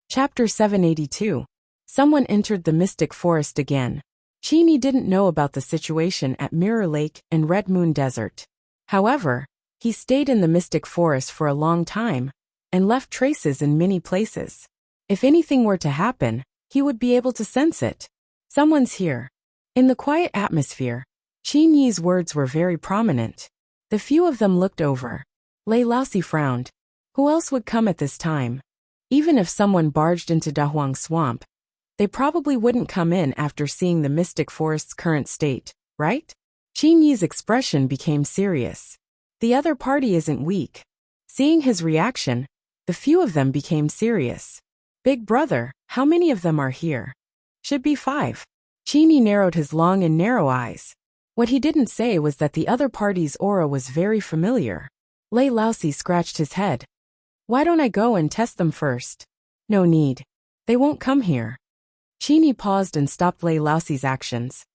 Chapter 782. Someone entered the mystic forest again. Genie didn't know about the situation at Mirror Lake and Red Moon Desert. However, he stayed in the mystic forest for a long time and left traces in many places. If anything were to happen, he would be able to sense it. Someone's here. In the quiet atmosphere, Genie's words were very prominent. The few of them looked over. Lei Laosi frowned. Who else would come at this time? Even if someone barged into Dahuang Swamp, they probably wouldn't come in after seeing the mystic forest's current state, right? Genie's expression became serious. The other party isn't weak. Seeing his reaction, the few of them became serious. Big brother, how many of them are here? Should be 5. Genie narrowed his long and narrow eyes. What he didn't say was that the other party's aura was very familiar. Lei Laosi scratched his head. Why don't I go and test them first? No need. They won't come here. Genie paused and stopped Lei Laosi's actions.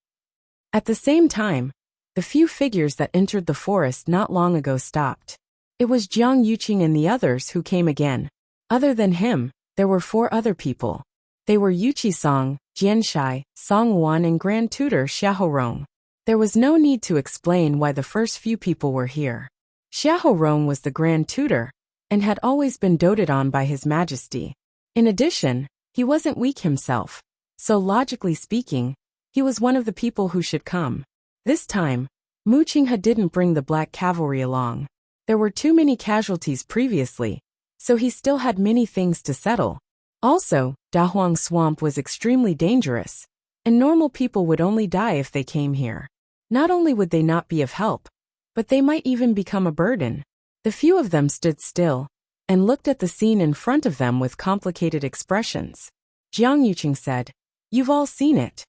At the same time, the few figures that entered the forest not long ago stopped. It was Jiang Yuqing and the others who came again. Other than him, there were 4 other people. They were Yuqi Song, Jianshai, Song Wan and Grand Tutor Xiahorong. There was no need to explain why the first few people were here. Xiahorong was the Grand Tutor and had always been doted on by His Majesty. In addition, he wasn't weak himself, so logically speaking, he was one of the people who should come. This time, Mu Qinghe didn't bring the Black Cavalry along. There were too many casualties previously, so he still had many things to settle. Also, Dahuang Swamp was extremely dangerous, and normal people would only die if they came here. Not only would they not be of help, but they might even become a burden. The few of them stood still and looked at the scene in front of them with complicated expressions. Jiang Yuqing said, "You've all seen it.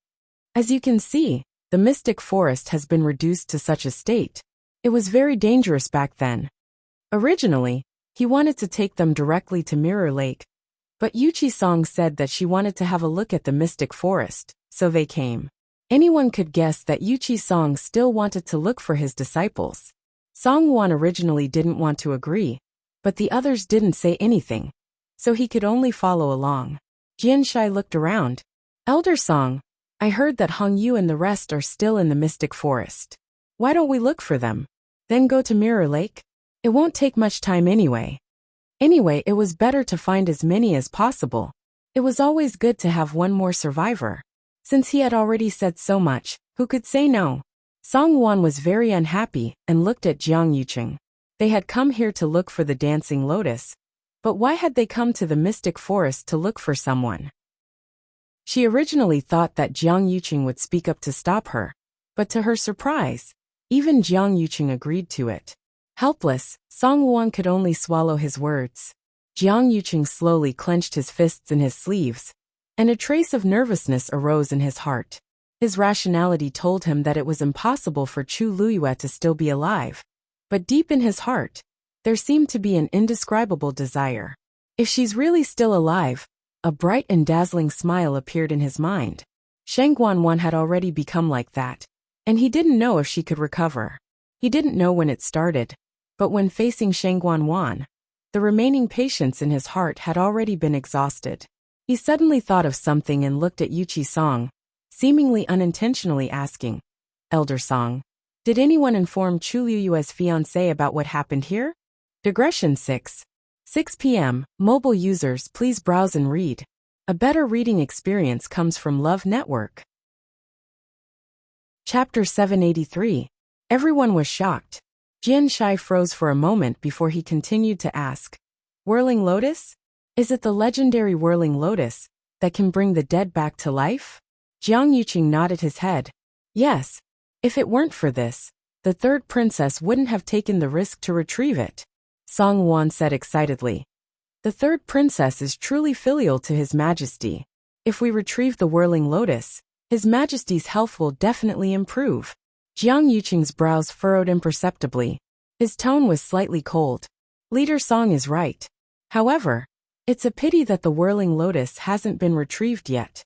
As you can see, the mystic forest has been reduced to such a state. It was very dangerous back then. Originally, he wanted to take them directly to Mirror Lake, but Yuqi Song said that she wanted to have a look at the mystic forest, so they came. Anyone could guess that Yuqi Song still wanted to look for his disciples. Song Wan originally didn't want to agree, but the others didn't say anything, so he could only follow along. Jianshai looked around. Elder Song, I heard that Hong Yu and the rest are still in the mystic forest. Why don't we look for them? Then go to Mirror Lake? It won't take much time anyway. Anyway, it was better to find as many as possible. It was always good to have one more survivor. Since he had already said so much, who could say no? Song Wan was very unhappy and looked at Jiang Yuqing. They had come here to look for the dancing lotus, but why had they come to the mystic forest to look for someone? She originally thought that Jiang Yuqing would speak up to stop her, but to her surprise, even Jiang Yuqing agreed to it. Helpless, Song Wan could only swallow his words. Jiang Yuqing slowly clenched his fists in his sleeves, and a trace of nervousness arose in his heart. His rationality told him that it was impossible for Chu Luyue to still be alive, but deep in his heart, there seemed to be an indescribable desire. If she's really still alive, a bright and dazzling smile appeared in his mind. Sheng Guanwan had already become like that, and he didn't know if she could recover. He didn't know when it started, but when facing Sheng Guanwan, the remaining patience in his heart had already been exhausted. He suddenly thought of something and looked at Yuqi Song, seemingly unintentionally asking, Elder Song, did anyone inform Chu Luyue's fiancé about what happened here? Digression 6. 6 p.m. Mobile users, please browse and read. A better reading experience comes from Love Network. Chapter 783. Everyone was shocked. Jianshai froze for a moment before he continued to ask, Whirling Lotus? Is it the legendary Whirling Lotus that can bring the dead back to life? Jiang Yuqing nodded his head. Yes. If it weren't for this, the third princess wouldn't have taken the risk to retrieve it. Song Wan said excitedly. The third princess is truly filial to His Majesty. If we retrieve the Whirling Lotus, His Majesty's health will definitely improve. Jiang Yuqing's brows furrowed imperceptibly. His tone was slightly cold. Leader Song is right. However, it's a pity that the Whirling Lotus hasn't been retrieved yet.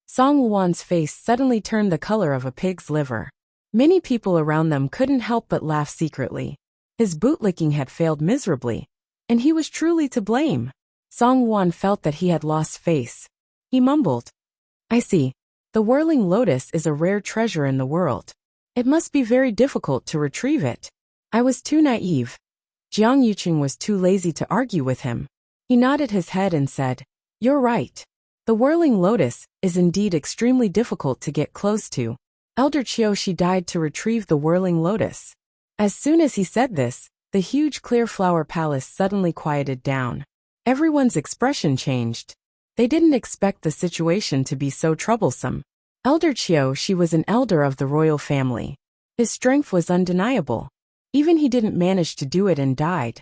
Song Wan's face suddenly turned the color of a pig's liver. Many people around them couldn't help but laugh secretly. His bootlicking had failed miserably, and he was truly to blame. Song-won felt that he had lost face. He mumbled, "I see. The whirling lotus is a rare treasure in the world. It must be very difficult to retrieve it. I was too naive." Jiang Yuqing was too lazy to argue with him. He nodded his head and said, "You're right. The whirling lotus is indeed extremely difficult to get close to. Elder Qiushi died to retrieve the whirling lotus." As soon as he said this, the huge clear flower palace suddenly quieted down. Everyone's expression changed. They didn't expect the situation to be so troublesome. Elder Qiushi was an elder of the royal family. His strength was undeniable. Even he didn't manage to do it and died.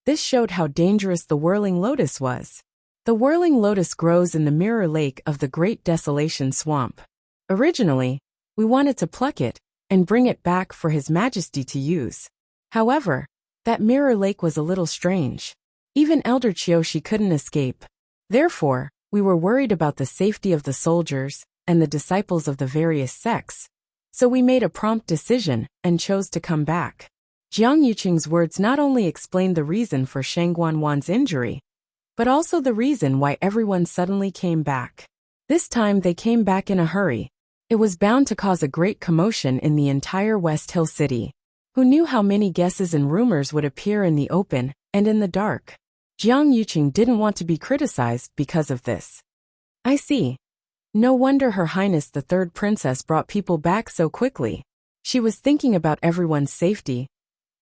This showed how dangerous the whirling lotus was. The whirling lotus grows in the mirror lake of the Great Desolation Swamp. Originally, we wanted to pluck it and bring it back for His Majesty to use. However, that mirror lake was a little strange. Even Elder Qiushi couldn't escape. Therefore, we were worried about the safety of the soldiers and the disciples of the various sects. So we made a prompt decision and chose to come back. Jiang Yuqing's words not only explained the reason for Shang Guanwan's injury, but also the reason why everyone suddenly came back. This time they came back in a hurry. It was bound to cause a great commotion in the entire West Hill City. Who knew how many guesses and rumors would appear in the open and in the dark? Jiang Yuqing didn't want to be criticized because of this. "I see. No wonder Her Highness the Third Princess brought people back so quickly. She was thinking about everyone's safety.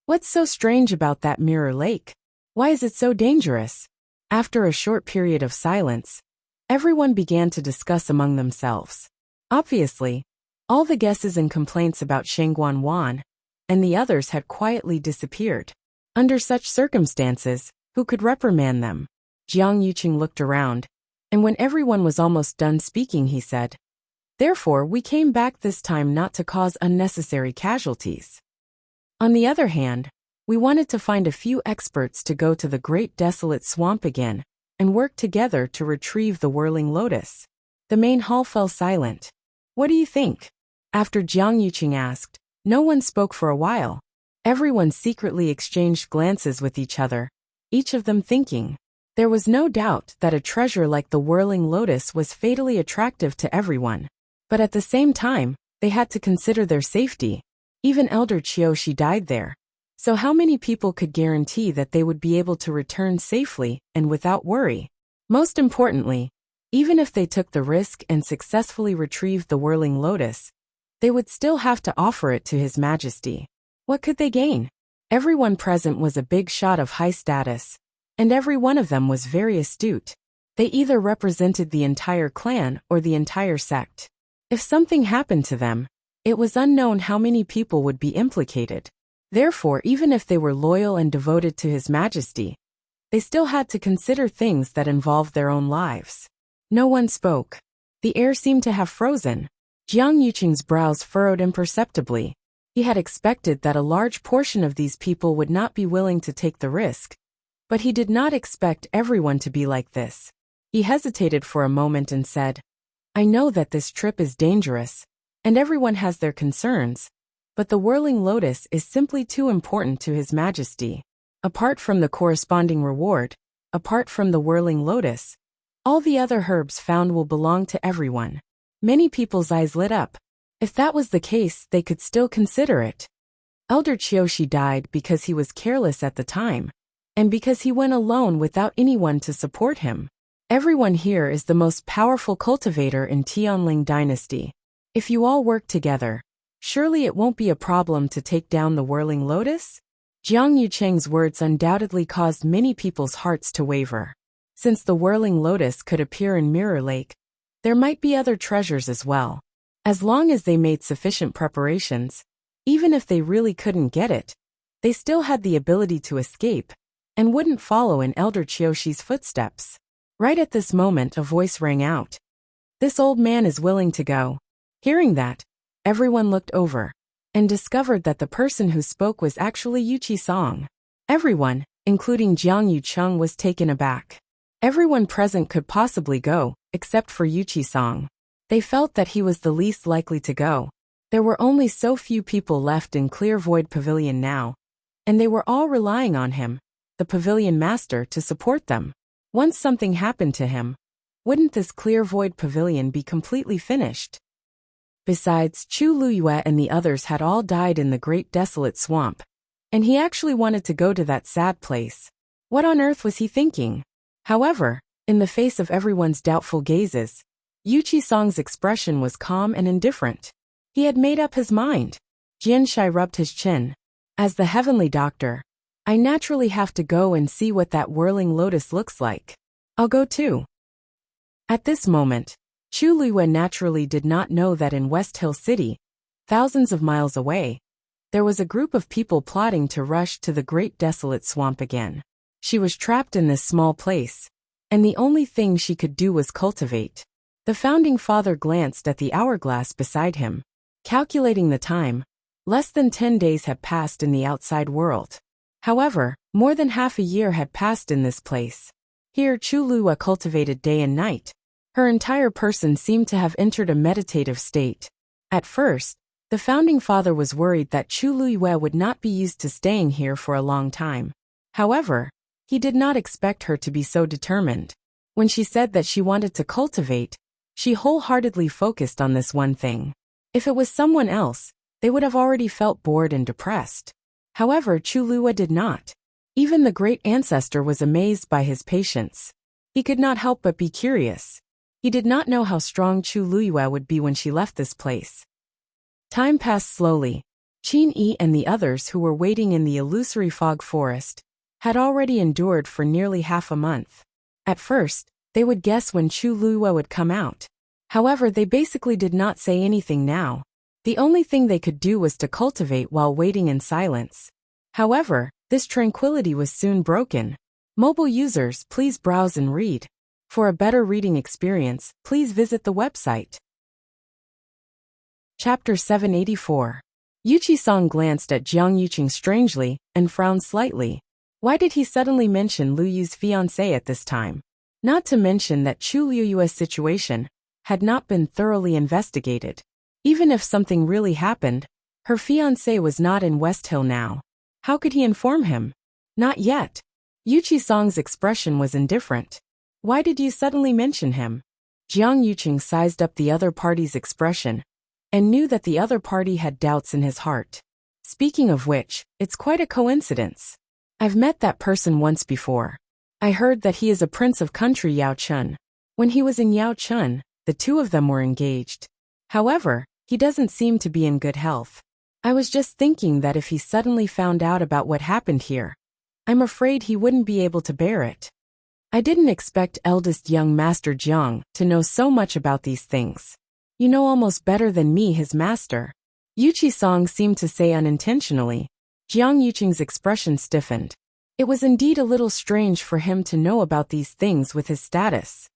What's so strange about that mirror lake? Why is it so dangerous?" After a short period of silence, everyone began to discuss among themselves. Obviously, all the guesses and complaints about Shang Guanwan and the others had quietly disappeared. Under such circumstances, who could reprimand them? Jiang Yuqing looked around, and when everyone was almost done speaking, he said, "Therefore, we came back this time not to cause unnecessary casualties. On the other hand, we wanted to find a few experts to go to the Great Desolate Swamp again and work together to retrieve the whirling lotus." The main hall fell silent. "What do you think?" After Jiang Yuqing asked, no one spoke for a while. Everyone secretly exchanged glances with each other, each of them thinking. There was no doubt that a treasure like the whirling lotus was fatally attractive to everyone. But at the same time, they had to consider their safety. Even Elder Qiushi died there. So how many people could guarantee that they would be able to return safely and without worry? Most importantly, even if they took the risk and successfully retrieved the whirling lotus, they would still have to offer it to His Majesty. What could they gain? Everyone present was a big shot of high status, and every one of them was very astute. They either represented the entire clan or the entire sect. If something happened to them, it was unknown how many people would be implicated. Therefore, even if they were loyal and devoted to His Majesty, they still had to consider things that involved their own lives. No one spoke. The air seemed to have frozen. Jiang Yuqing's brows furrowed imperceptibly. He had expected that a large portion of these people would not be willing to take the risk, but he did not expect everyone to be like this. He hesitated for a moment and said, "I know that this trip is dangerous, and everyone has their concerns, but the whirling lotus is simply too important to His Majesty. Apart from the corresponding reward, apart from the whirling lotus, all the other herbs found will belong to everyone." Many people's eyes lit up. If that was the case, they could still consider it. Elder Qiushi died because he was careless at the time, and because he went alone without anyone to support him. Everyone here is the most powerful cultivator in Tianling Dynasty. If you all work together, surely it won't be a problem to take down the whirling lotus? Jiang Yuqing's words undoubtedly caused many people's hearts to waver. Since the whirling lotus could appear in Mirror Lake, there might be other treasures as well. As long as they made sufficient preparations, even if they really couldn't get it, they still had the ability to escape, and wouldn't follow in Elder Qiushi's footsteps. Right at this moment, a voice rang out. "This old man is willing to go." Hearing that, everyone looked over, and discovered that the person who spoke was actually Yuqi Song. Everyone, including Jiang Yucheng, was taken aback. Everyone present could possibly go, except for Yuqi Song. They felt that he was the least likely to go. There were only so few people left in Clear Void Pavilion now, and they were all relying on him, the pavilion master, to support them. Once something happened to him, wouldn't this clear void pavilion be completely finished? Besides, Chu Luyue and the others had all died in the great desolate swamp, and he actually wanted to go to that sad place. What on earth was he thinking? However, in the face of everyone's doubtful gazes, Yuchi Song's expression was calm and indifferent. He had made up his mind. Jianshai rubbed his chin. As the heavenly doctor, I naturally have to go and see what that whirling lotus looks like. I'll go too. At this moment, Chu Luyue naturally did not know that in West Hill City, thousands of miles away, there was a group of people plotting to rush to the great desolate swamp again. She was trapped in this small place, and the only thing she could do was cultivate. The founding father glanced at the hourglass beside him. Calculating the time, less than 10 days had passed in the outside world. However, more than half a year had passed in this place. Here Chu Luyue cultivated day and night. Her entire person seemed to have entered a meditative state. At first, the founding father was worried that Chu Luyue would not be used to staying here for a long time. However, he did not expect her to be so determined. When she said that she wanted to cultivate, she wholeheartedly focused on this one thing. If it was someone else, they would have already felt bored and depressed. However, Chu Luyue did not. Even the great ancestor was amazed by his patience. He could not help but be curious. He did not know how strong Chu Luyue would be when she left this place. Time passed slowly. Qin Yi and the others who were waiting in the illusory fog forest had already endured for nearly half a month. At first, they would guess when Chu Luyue would come out. However, they basically did not say anything now. The only thing they could do was to cultivate while waiting in silence. However, this tranquility was soon broken. Mobile users, please browse and read. For a better reading experience, please visit the website. Chapter 784. Yuchi Song glanced at Jiang Yuqing strangely and frowned slightly. Why did he suddenly mention Lu Yu's fiancé at this time? Not to mention that Chu Luyue's situation had not been thoroughly investigated. Even if something really happened, her fiancé was not in West Hill now. How could he inform him? Not yet. Yuchi Song's expression was indifferent. Why did you suddenly mention him? Jiang Yuqing sized up the other party's expression and knew that the other party had doubts in his heart. Speaking of which, it's quite a coincidence. I've met that person once before. I heard that he is a prince of country Yaochun. When he was in Yaochun, the two of them were engaged. However, he doesn't seem to be in good health. I was just thinking that if he suddenly found out about what happened here, I'm afraid he wouldn't be able to bear it. I didn't expect eldest young Master Jiang to know so much about these things. You know almost better than me, his master. Yuchi Song seemed to say unintentionally. Jiang Yuqing's expression stiffened. It was indeed a little strange for him to know about these things with his status.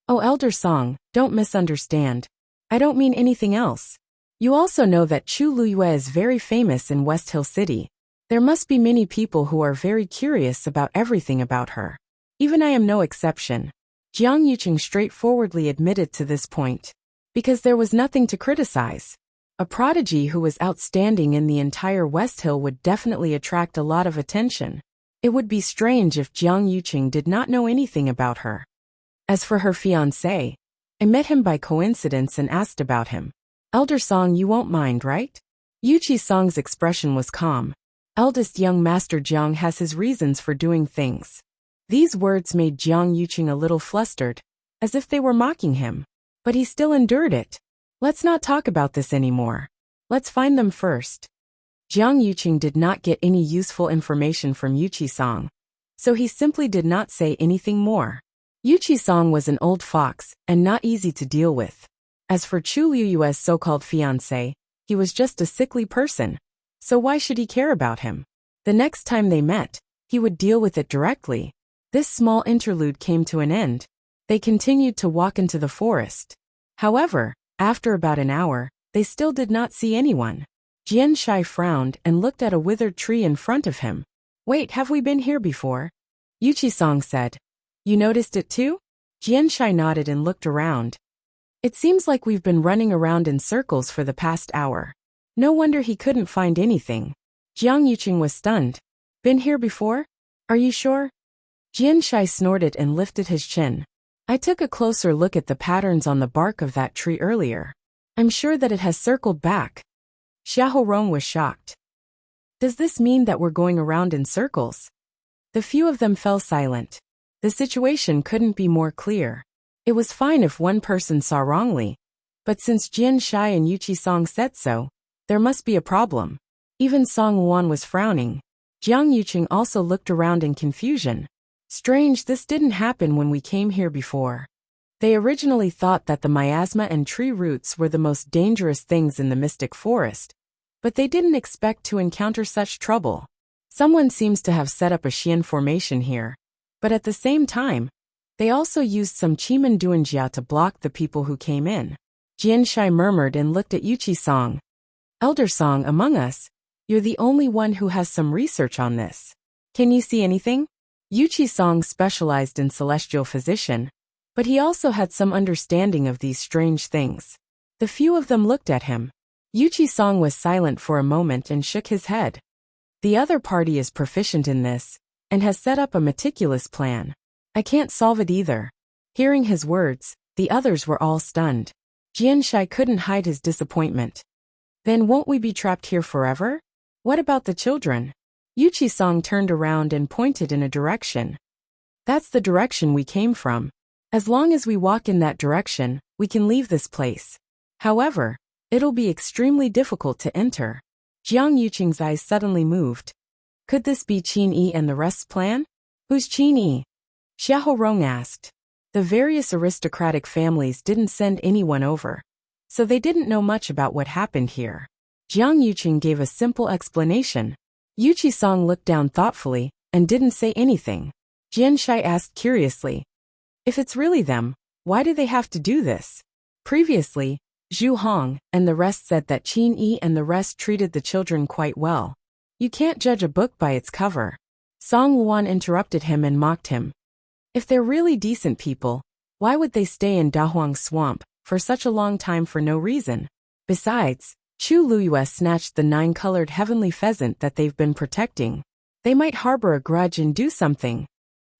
Oh, Elder Song, don't misunderstand. I don't mean anything else. You also know that Chu Luyue is very famous in West Hill City. There must be many people who are very curious about everything about her. Even I am no exception. Jiang Yuqing straightforwardly admitted to this point. Because there was nothing to criticize. A prodigy who was outstanding in the entire West Hill would definitely attract a lot of attention. It would be strange if Jiang Yuqing did not know anything about her. As for her fiancé, I met him by coincidence and asked about him. Elder Song, you won't mind, right? Yuchi Song's expression was calm. Eldest young Master Jiang has his reasons for doing things. These words made Jiang Yuqing a little flustered, as if they were mocking him. But he still endured it. Let's not talk about this anymore. Let's find them first. Jiang Yuqing did not get any useful information from Yuchi Song, so he simply did not say anything more. Yuchi Song was an old fox and not easy to deal with. As for Chu Luyue's so-called fiancé, he was just a sickly person, so why should he care about him? The next time they met, he would deal with it directly. This small interlude came to an end. They continued to walk into the forest. However, after about an hour, they still did not see anyone. Jianshai frowned and looked at a withered tree in front of him. Wait, have we been here before? Yuchi Song said. You noticed it too? Jianshai nodded and looked around. It seems like we've been running around in circles for the past hour. No wonder he couldn't find anything. Jiang Yuqing was stunned. Been here before? Are you sure? Jianshai snorted and lifted his chin. I took a closer look at the patterns on the bark of that tree earlier. I'm sure that it has circled back. Xiaorong was shocked. Does this mean that we're going around in circles? The few of them fell silent. The situation couldn't be more clear. It was fine if one person saw wrongly, but since Jianshai and Yuqi Song said so, there must be a problem. Even Song Wan was frowning. Jiang Yuqing also looked around in confusion. Strange, this didn't happen when we came here before. They originally thought that the miasma and tree roots were the most dangerous things in the mystic forest, but they didn't expect to encounter such trouble. Someone seems to have set up a Xian formation here, but at the same time, they also used some Chimen Duanjia to block the people who came in. Jianshai murmured and looked at Yuqi Song. Elder Song, among us, you're the only one who has some research on this. Can you see anything? Yuqi Song specialized in celestial physician, but he also had some understanding of these strange things. The few of them looked at him. Yuqi Song was silent for a moment and shook his head. The other party is proficient in this, and has set up a meticulous plan. I can't solve it either. Hearing his words, the others were all stunned. Jianshai couldn't hide his disappointment. Then won't we be trapped here forever? What about the children? Yuqi Song turned around and pointed in a direction. That's the direction we came from. As long as we walk in that direction, we can leave this place. However, it'll be extremely difficult to enter. Jiang Yuqing's eyes suddenly moved. Could this be Qin Yi and the rest's plan? Who's Qin Yi? Xiaorong asked. The various aristocratic families didn't send anyone over, so they didn't know much about what happened here. Jiang Yuqing gave a simple explanation. Yuqi Song looked down thoughtfully and didn't say anything. Jianshai asked curiously, if it's really them, why do they have to do this? Previously, Zhu Hong and the rest said that Qin Yi and the rest treated the children quite well. You can't judge a book by its cover. Song Luan interrupted him and mocked him. If they're really decent people, why would they stay in Dahuang Swamp for such a long time for no reason? Besides, Chu Luyue snatched the 9-colored heavenly pheasant that they've been protecting. They might harbor a grudge and do something.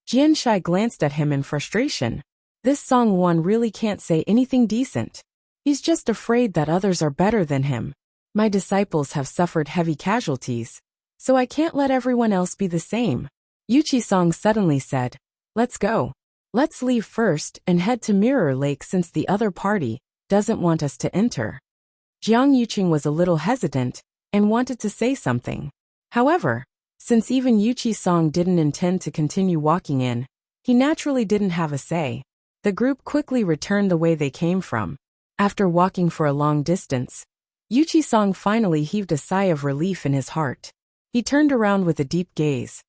Jianshai glanced at him in frustration. This Song Wan really can't say anything decent. He's just afraid that others are better than him. My disciples have suffered heavy casualties, so I can't let everyone else be the same. Yuqi Song suddenly said, let's go. Let's leave first and head to Mirror Lake since the other party doesn't want us to enter. Jiang Yuqing was a little hesitant and wanted to say something. However, since even Yuqi Song didn't intend to continue walking in, he naturally didn't have a say. The group quickly returned the way they came from. After walking for a long distance, Yuqi Song finally heaved a sigh of relief in his heart. He turned around with a deep gaze.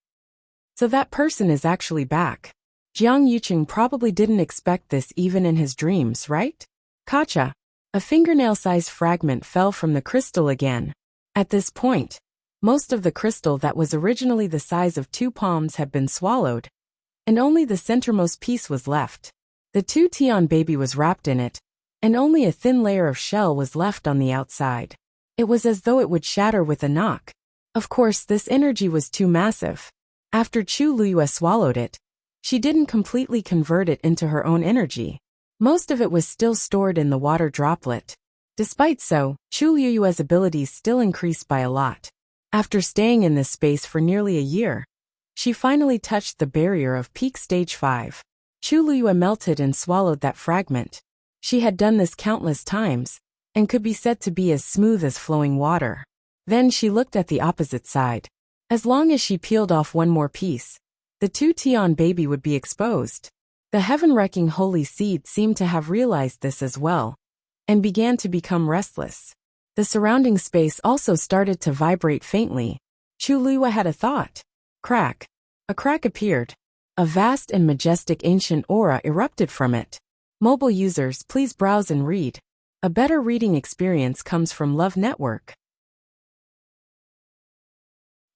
So that person is actually back. Jiang Yuqing probably didn't expect this even in his dreams, right? Kacha. A fingernail-sized fragment fell from the crystal again. At this point, most of the crystal that was originally the size of 2 palms had been swallowed, and only the centermost piece was left. The 2 Tian baby was wrapped in it, and only a thin layer of shell was left on the outside. It was as though it would shatter with a knock. Of course, this energy was too massive. After Chu Luyue swallowed it, she didn't completely convert it into her own energy. Most of it was still stored in the water droplet. Despite so, Chu Luyue's abilities still increased by a lot. After staying in this space for nearly a year, she finally touched the barrier of peak stage 5. Chu Luyue melted and swallowed that fragment. She had done this countless times, and could be said to be as smooth as flowing water. Then she looked at the opposite side. As long as she peeled off one more piece, the 2 Tian baby would be exposed. The heaven-wrecking holy seed seemed to have realized this as well, and began to become restless. The surrounding space also started to vibrate faintly. Chu Luyue had a thought. Crack. A crack appeared. A vast and majestic ancient aura erupted from it. Mobile users, please browse and read. A better reading experience comes from Love Network.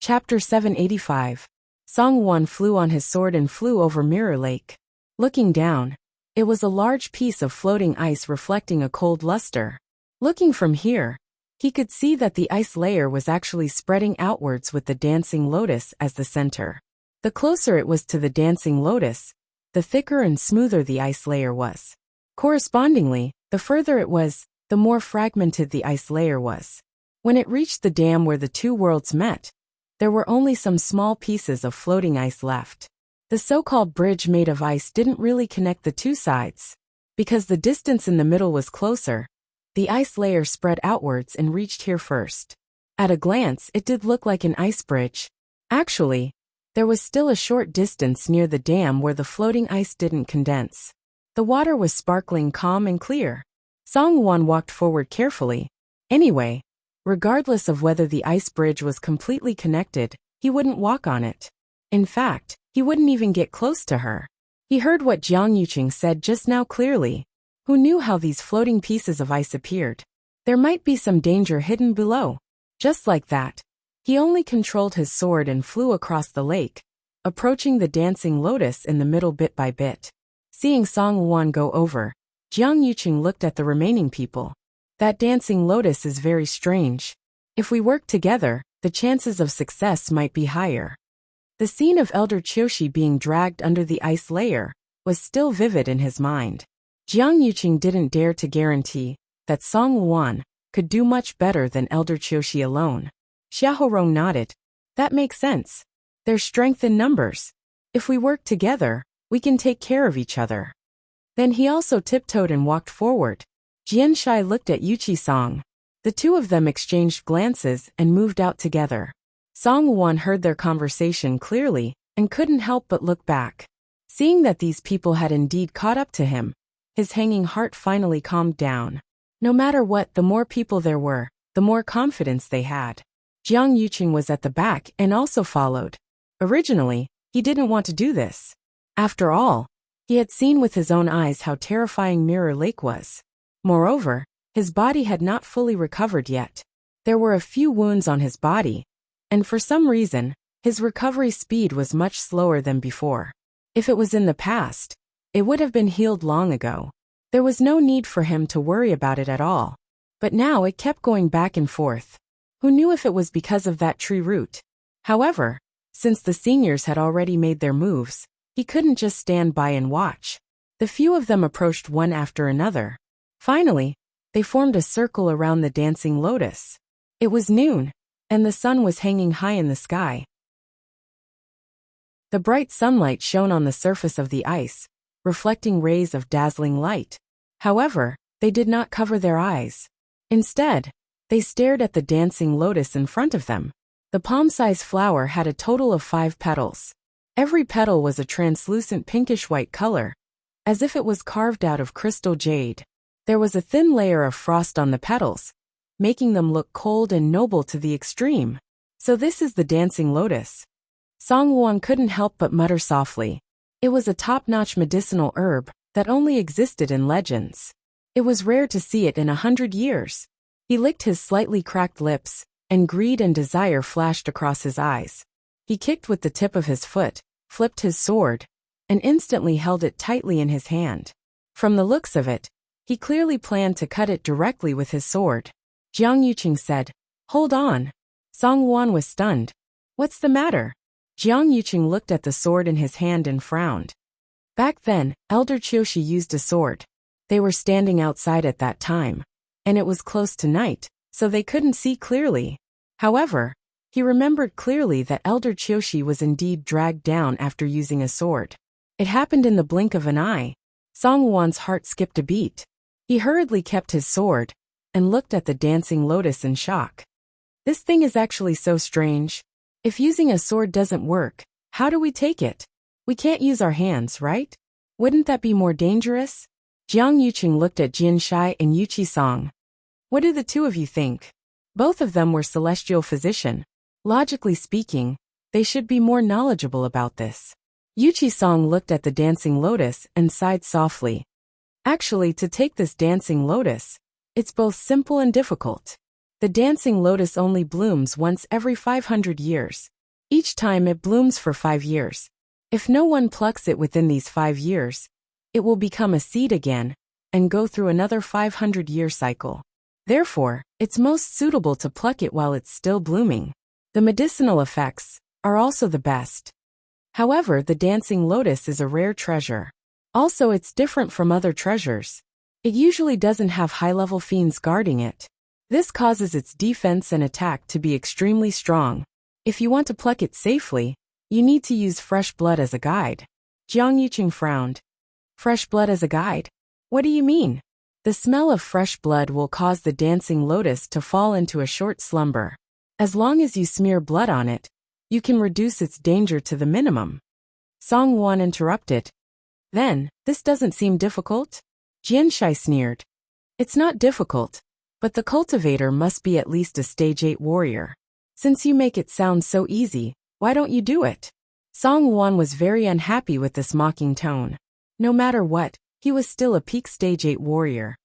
Chapter 785. Song Wan flew on his sword and flew over Mirror Lake. Looking down, it was a large piece of floating ice reflecting a cold luster. Looking from here, he could see that the ice layer was actually spreading outwards with the dancing lotus as the center. The closer it was to the dancing lotus, the thicker and smoother the ice layer was. Correspondingly, the further it was, the more fragmented the ice layer was. When it reached the dam where the two worlds met, there were only some small pieces of floating ice left. The so-called bridge made of ice didn't really connect the two sides. Because the distance in the middle was closer, the ice layer spread outwards and reached here first. At a glance, it did look like an ice bridge. Actually, there was still a short distance near the dam where the floating ice didn't condense. The water was sparkling calm and clear. Song Won walked forward carefully. Anyway, regardless of whether the ice bridge was completely connected, he wouldn't walk on it. In fact, he wouldn't even get close to her. He heard what Jiang Yuqing said just now clearly. Who knew how these floating pieces of ice appeared? There might be some danger hidden below. Just like that, he only controlled his sword and flew across the lake, approaching the dancing lotus in the middle bit by bit. Seeing Song Won go over, Jiang Yuqing looked at the remaining people. That dancing lotus is very strange. If we work together, the chances of success might be higher. The scene of Elder Qiushi being dragged under the ice layer was still vivid in his mind. Jiang Yuqing didn't dare to guarantee that Song Won could do much better than Elder Qiushi alone. Xiaorong nodded. That makes sense. There's strength in numbers. If we work together, we can take care of each other. Then he also tiptoed and walked forward. Jianshai looked at Yuchi-song. The two of them exchanged glances and moved out together. Song Won heard their conversation clearly and couldn't help but look back. Seeing that these people had indeed caught up to him, his hanging heart finally calmed down. No matter what, the more people there were, the more confidence they had. Jiang Yuqing was at the back and also followed. Originally, he didn't want to do this. After all, he had seen with his own eyes how terrifying Mirror Lake was. Moreover, his body had not fully recovered yet. There were a few wounds on his body, and for some reason, his recovery speed was much slower than before. If it was in the past, it would have been healed long ago. There was no need for him to worry about it at all. But now it kept going back and forth. Who knew if it was because of that tree root? However, since the seniors had already made their moves, he couldn't just stand by and watch. The few of them approached one after another. Finally, they formed a circle around the dancing lotus. It was noon, and the sun was hanging high in the sky. The bright sunlight shone on the surface of the ice, reflecting rays of dazzling light. However, they did not cover their eyes. Instead, they stared at the dancing lotus in front of them. The palm-sized flower had a total of 5 petals. Every petal was a translucent pinkish-white color, as if it was carved out of crystal jade. There was a thin layer of frost on the petals, making them look cold and noble to the extreme. So this is the dancing lotus. Song Won couldn't help but mutter softly. It was a top-notch medicinal herb that only existed in legends. It was rare to see it in 100 years. He licked his slightly cracked lips, and greed and desire flashed across his eyes. He kicked with the tip of his foot, flipped his sword, and instantly held it tightly in his hand. From the looks of it, he clearly planned to cut it directly with his sword. Jiang Yuqing said, "Hold on." Song Won was stunned. "What's the matter?" Jiang Yuqing looked at the sword in his hand and frowned. Back then, Elder Qiushi used a sword. They were standing outside at that time, and it was close to night, so they couldn't see clearly. However, he remembered clearly that Elder Qiushi was indeed dragged down after using a sword. It happened in the blink of an eye. Song Won's heart skipped a beat. He hurriedly kept his sword, and looked at the dancing lotus in shock. This thing is actually so strange. If using a sword doesn't work, how do we take it? We can't use our hands, right? Wouldn't that be more dangerous? Jiang Yuqing looked at Jianshai and Yuchi-song. What do the two of you think? Both of them were celestial physician. Logically speaking, they should be more knowledgeable about this. Yuchi-song looked at the dancing lotus and sighed softly. Actually, to take this dancing lotus, it's both simple and difficult. The dancing lotus only blooms once every 500 years. Each time it blooms for 5 years. If no one plucks it within these 5 years, it will become a seed again, and go through another 500-year cycle. Therefore, it's most suitable to pluck it while it's still blooming. The medicinal effects are also the best. However, the dancing lotus is a rare treasure. Also, it's different from other treasures. It usually doesn't have high-level fiends guarding it. This causes its defense and attack to be extremely strong. If you want to pluck it safely, you need to use fresh blood as a guide. Jiang Yuqing frowned. Fresh blood as a guide? What do you mean? The smell of fresh blood will cause the dancing lotus to fall into a short slumber. As long as you smear blood on it, you can reduce its danger to the minimum. Song Wan interrupted. Then, this doesn't seem difficult? Jianshai sneered. It's not difficult, but the cultivator must be at least a stage 8 warrior. Since you make it sound so easy, why don't you do it? Song Wan was very unhappy with this mocking tone. No matter what, he was still a peak stage 8 warrior.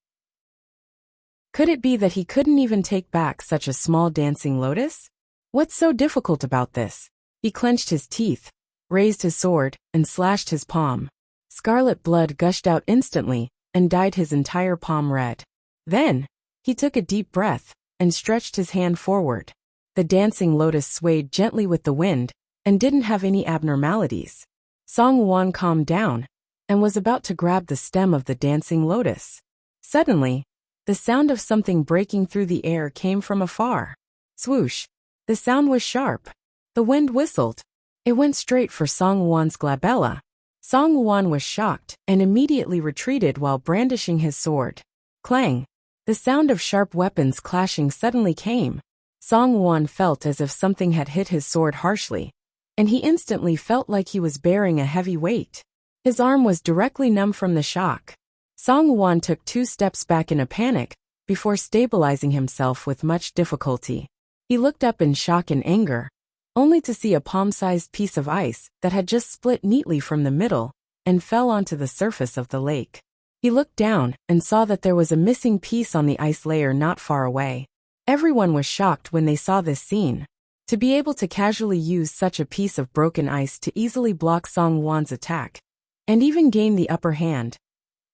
Could it be that he couldn't even take back such a small dancing lotus? What's so difficult about this? He clenched his teeth, raised his sword, and slashed his palm. Scarlet blood gushed out instantly and dyed his entire palm red. Then, he took a deep breath and stretched his hand forward. The dancing lotus swayed gently with the wind and didn't have any abnormalities. Song Wan calmed down and was about to grab the stem of the dancing lotus. Suddenly, the sound of something breaking through the air came from afar. Swoosh! The sound was sharp. The wind whistled. It went straight for Song Wan's glabella. Song Wan was shocked and immediately retreated while brandishing his sword. Clang! The sound of sharp weapons clashing suddenly came. Song Wan felt as if something had hit his sword harshly, and he instantly felt like he was bearing a heavy weight. His arm was directly numb from the shock. Song Wan took 2 steps back in a panic, before stabilizing himself with much difficulty. He looked up in shock and anger, only to see a palm-sized piece of ice that had just split neatly from the middle and fell onto the surface of the lake. He looked down and saw that there was a missing piece on the ice layer not far away. Everyone was shocked when they saw this scene. To be able to casually use such a piece of broken ice to easily block Song Wan's attack, and even gain the upper hand.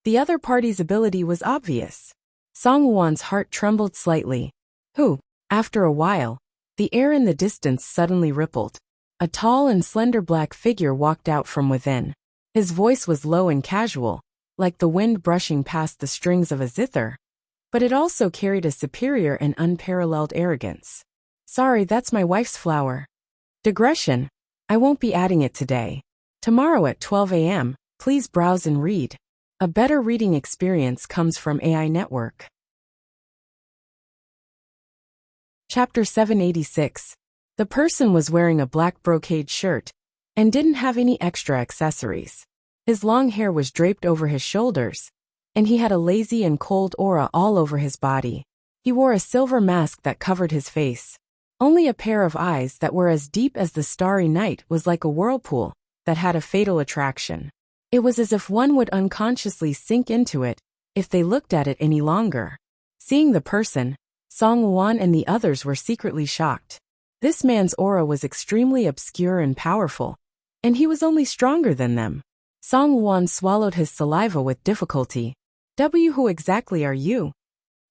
The other party's ability was obvious. Song Wan's heart trembled slightly. After a while, the air in the distance suddenly rippled. A tall and slender black figure walked out from within. His voice was low and casual, like the wind brushing past the strings of a zither, but it also carried a superior and unparalleled arrogance. Sorry, that's my wife's flower. Digression. I won't be adding it today. Tomorrow at 12 a.m., please browse and read. A better reading experience comes from AI Network. Chapter 786. The person was wearing a black brocade shirt and didn't have any extra accessories. His long hair was draped over his shoulders, and he had a lazy and cold aura all over his body. He wore a silver mask that covered his face. Only a pair of eyes that were as deep as the starry night was like a whirlpool that had a fatal attraction. It was as if one would unconsciously sink into it if they looked at it any longer. Seeing the person, Song Wan and the others were secretly shocked. This man's aura was extremely obscure and powerful, and he was only stronger than them. Song Wan swallowed his saliva with difficulty. Who exactly are you?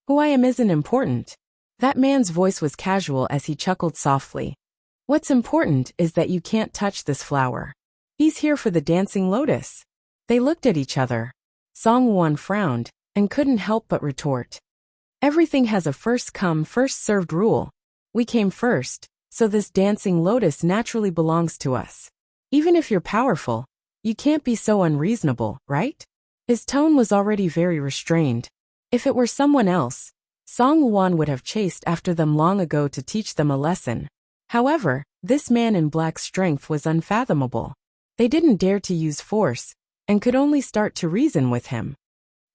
Who I am isn't important. That man's voice was casual as he chuckled softly. What's important is that you can't touch this flower. He's here for the dancing lotus. They looked at each other. Song Wan frowned and couldn't help but retort. Everything has a first-come, first-served rule. We came first, so this dancing lotus naturally belongs to us. Even if you're powerful, you can't be so unreasonable, right? His tone was already very restrained. If it were someone else, Song Wan would have chased after them long ago to teach them a lesson. However, this man in black's strength was unfathomable. They didn't dare to use force, and could only start to reason with him.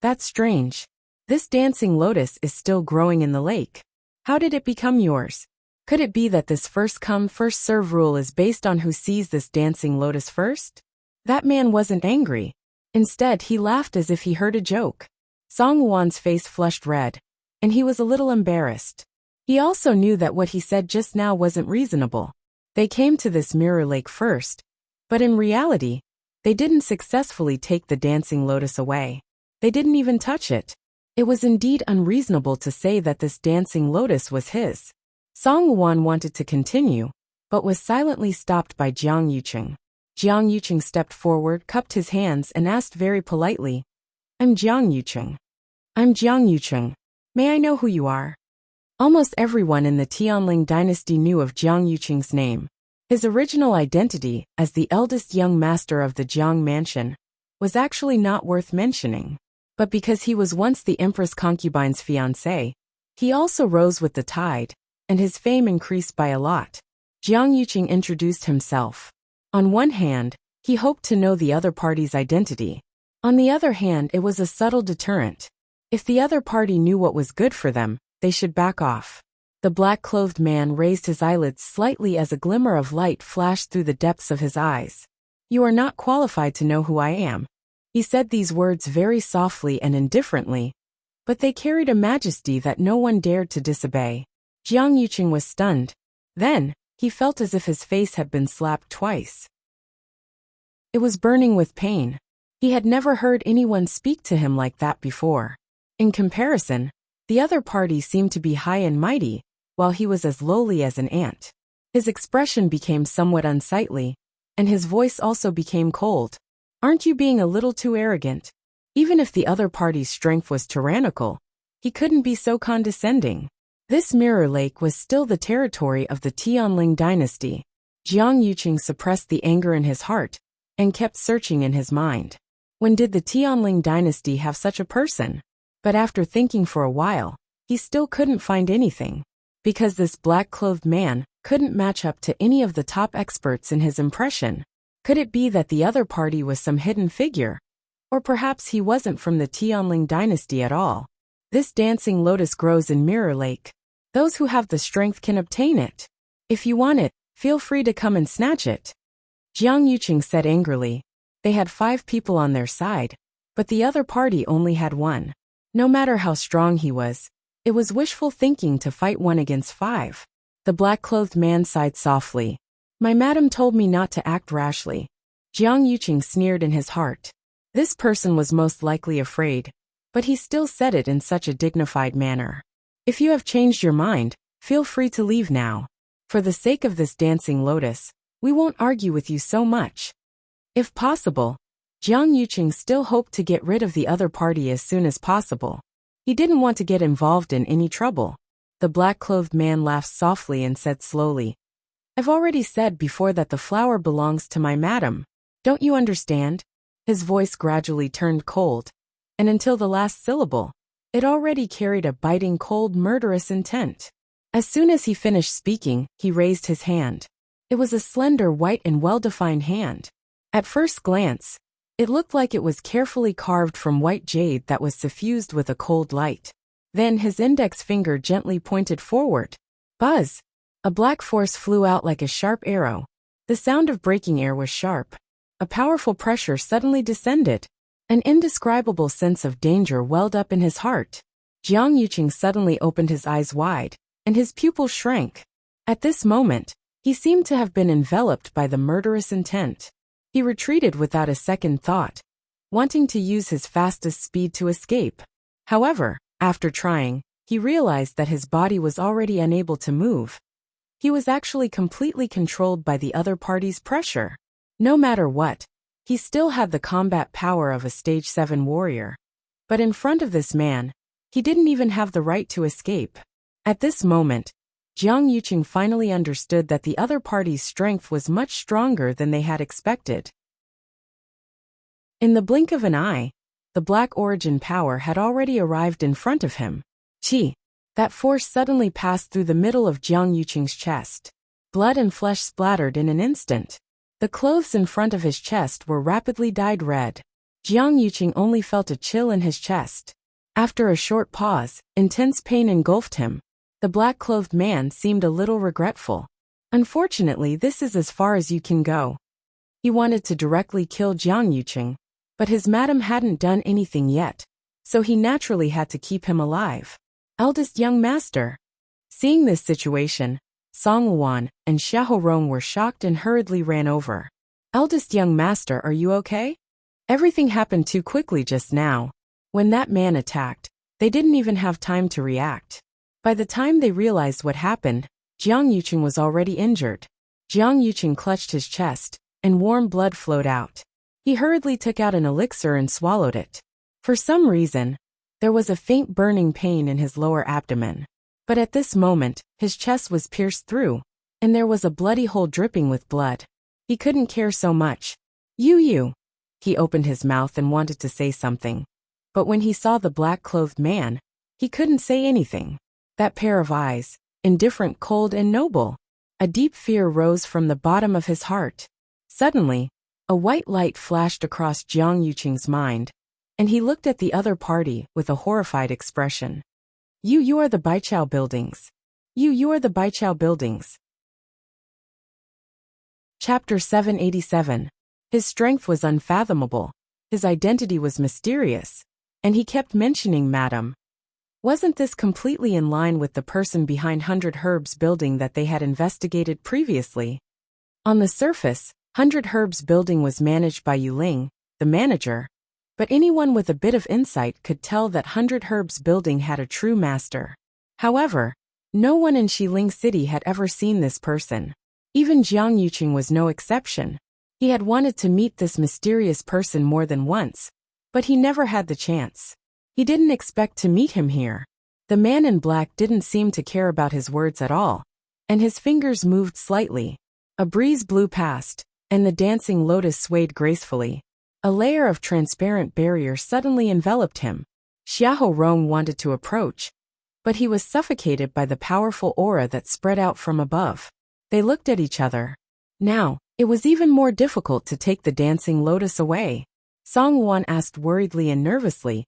That's strange. This dancing lotus is still growing in the lake. How did it become yours? Could it be that this first-come, first-serve rule is based on who sees this dancing lotus first? That man wasn't angry. Instead, he laughed as if he heard a joke. Song Wan's face flushed red, and he was a little embarrassed. He also knew that what he said just now wasn't reasonable. They came to this mirror lake first, but in reality, they didn't successfully take the dancing lotus away. They didn't even touch it. It was indeed unreasonable to say that this dancing lotus was his. Song Wan wanted to continue, but was silently stopped by Jiang Yuqing. Jiang Yuqing stepped forward, cupped his hands, and asked very politely, I'm Jiang Yuqing. I'm Jiang Yuqing. May I know who you are? Almost everyone in the Tianling dynasty knew of Jiang Yuqing's name. His original identity, as the eldest young master of the Jiang mansion, was actually not worth mentioning. But because he was once the Empress concubine's fiancé, he also rose with the tide, and his fame increased by a lot. Jiang Yuqing introduced himself. On one hand, he hoped to know the other party's identity. On the other hand, it was a subtle deterrent. If the other party knew what was good for them, they should back off. The black-clothed man raised his eyelids slightly as a glimmer of light flashed through the depths of his eyes. You are not qualified to know who I am. He said these words very softly and indifferently, but they carried a majesty that no one dared to disobey. Jiang Yuqing was stunned. Then, he felt as if his face had been slapped twice. It was burning with pain. He had never heard anyone speak to him like that before. In comparison, the other party seemed to be high and mighty, while he was as lowly as an ant. His expression became somewhat unsightly, and his voice also became cold. Aren't you being a little too arrogant? Even if the other party's strength was tyrannical, he couldn't be so condescending. This Mirror Lake was still the territory of the Tianling dynasty. Jiang Yuqing suppressed the anger in his heart and kept searching in his mind. When did the Tianling dynasty have such a person? But after thinking for a while, he still couldn't find anything. Because this black-clothed man couldn't match up to any of the top experts in his impression. Could it be that the other party was some hidden figure? Or perhaps he wasn't from the Tianling dynasty at all. This dancing lotus grows in Mirror Lake. Those who have the strength can obtain it. If you want it, feel free to come and snatch it. Jiang Yuqing said angrily. They had 5 people on their side, but the other party only had 1. No matter how strong he was, it was wishful thinking to fight 1 against 5. The black-clothed man sighed softly. My madam told me not to act rashly. Jiang Yuqing sneered in his heart. This person was most likely afraid, but he still said it in such a dignified manner. If you have changed your mind, feel free to leave now. For the sake of this dancing lotus, we won't argue with you so much. If possible, Jiang Yuqing still hoped to get rid of the other party as soon as possible. He didn't want to get involved in any trouble. The black-clothed man laughed softly and said slowly, I've already said before that the flower belongs to my madam. Don't you understand? His voice gradually turned cold, and until the last syllable, it already carried a biting cold murderous intent. As soon as he finished speaking, he raised his hand. It was a slender white and well-defined hand. At first glance, it looked like it was carefully carved from white jade that was suffused with a cold light. Then his index finger gently pointed forward. Buzz! A black force flew out like a sharp arrow. The sound of breaking air was sharp. A powerful pressure suddenly descended. An indescribable sense of danger welled up in his heart. Jiang Yuqing suddenly opened his eyes wide, and his pupils shrank. At this moment, he seemed to have been enveloped by the murderous intent. He retreated without a second thought, wanting to use his fastest speed to escape. However, after trying, he realized that his body was already unable to move. He was actually completely controlled by the other party's pressure. No matter what, he still had the combat power of a stage 7 warrior. But in front of this man, he didn't even have the right to escape. At this moment, Jiang Yuqing finally understood that the other party's strength was much stronger than they had expected. In the blink of an eye, the black origin power had already arrived in front of him. Qi! That force suddenly passed through the middle of Jiang Yuqing's chest. Blood and flesh splattered in an instant. The clothes in front of his chest were rapidly dyed red. Jiang Yuqing only felt a chill in his chest. After a short pause, intense pain engulfed him. The black-clothed man seemed a little regretful. Unfortunately, this is as far as you can go. He wanted to directly kill Jiang Yuqing, but his madam hadn't done anything yet, so he naturally had to keep him alive. Eldest young master. Seeing this situation, Song Wuan and Xiahou Rong were shocked and hurriedly ran over. Eldest young master, are you okay? Everything happened too quickly just now. When that man attacked, they didn't even have time to react. By the time they realized what happened, Jiang Yuqing was already injured. Jiang Yuqing clutched his chest, and warm blood flowed out. He hurriedly took out an elixir and swallowed it. For some reason, there was a faint burning pain in his lower abdomen. But at this moment, his chest was pierced through, and there was a bloody hole dripping with blood. He couldn't care so much. You. He opened his mouth and wanted to say something. But when he saw the black-clothed man, he couldn't say anything. That pair of eyes, indifferent, cold, and noble. A deep fear rose from the bottom of his heart. Suddenly, a white light flashed across Jiang Yuqing's mind, and he looked at the other party with a horrified expression. You are the Baichao buildings. You are the Baichao buildings. Chapter 787. His strength was unfathomable, his identity was mysterious, and he kept mentioning Madam. Wasn't this completely in line with the person behind 100 Herbs building that they had investigated previously? On the surface, 100 Herbs building was managed by Yuling, the manager, but anyone with a bit of insight could tell that 100 Herbs building had a true master. However, no one in Xiling City had ever seen this person. Even Jiang Yuqing was no exception. He had wanted to meet this mysterious person more than once, but he never had the chance. He didn't expect to meet him here. The man in black didn't seem to care about his words at all, and his fingers moved slightly. A breeze blew past, and the dancing lotus swayed gracefully. A layer of transparent barrier suddenly enveloped him. Xiahou Rong wanted to approach, but he was suffocated by the powerful aura that spread out from above. They looked at each other. Now, it was even more difficult to take the dancing lotus away. Song Wan asked worriedly and nervously,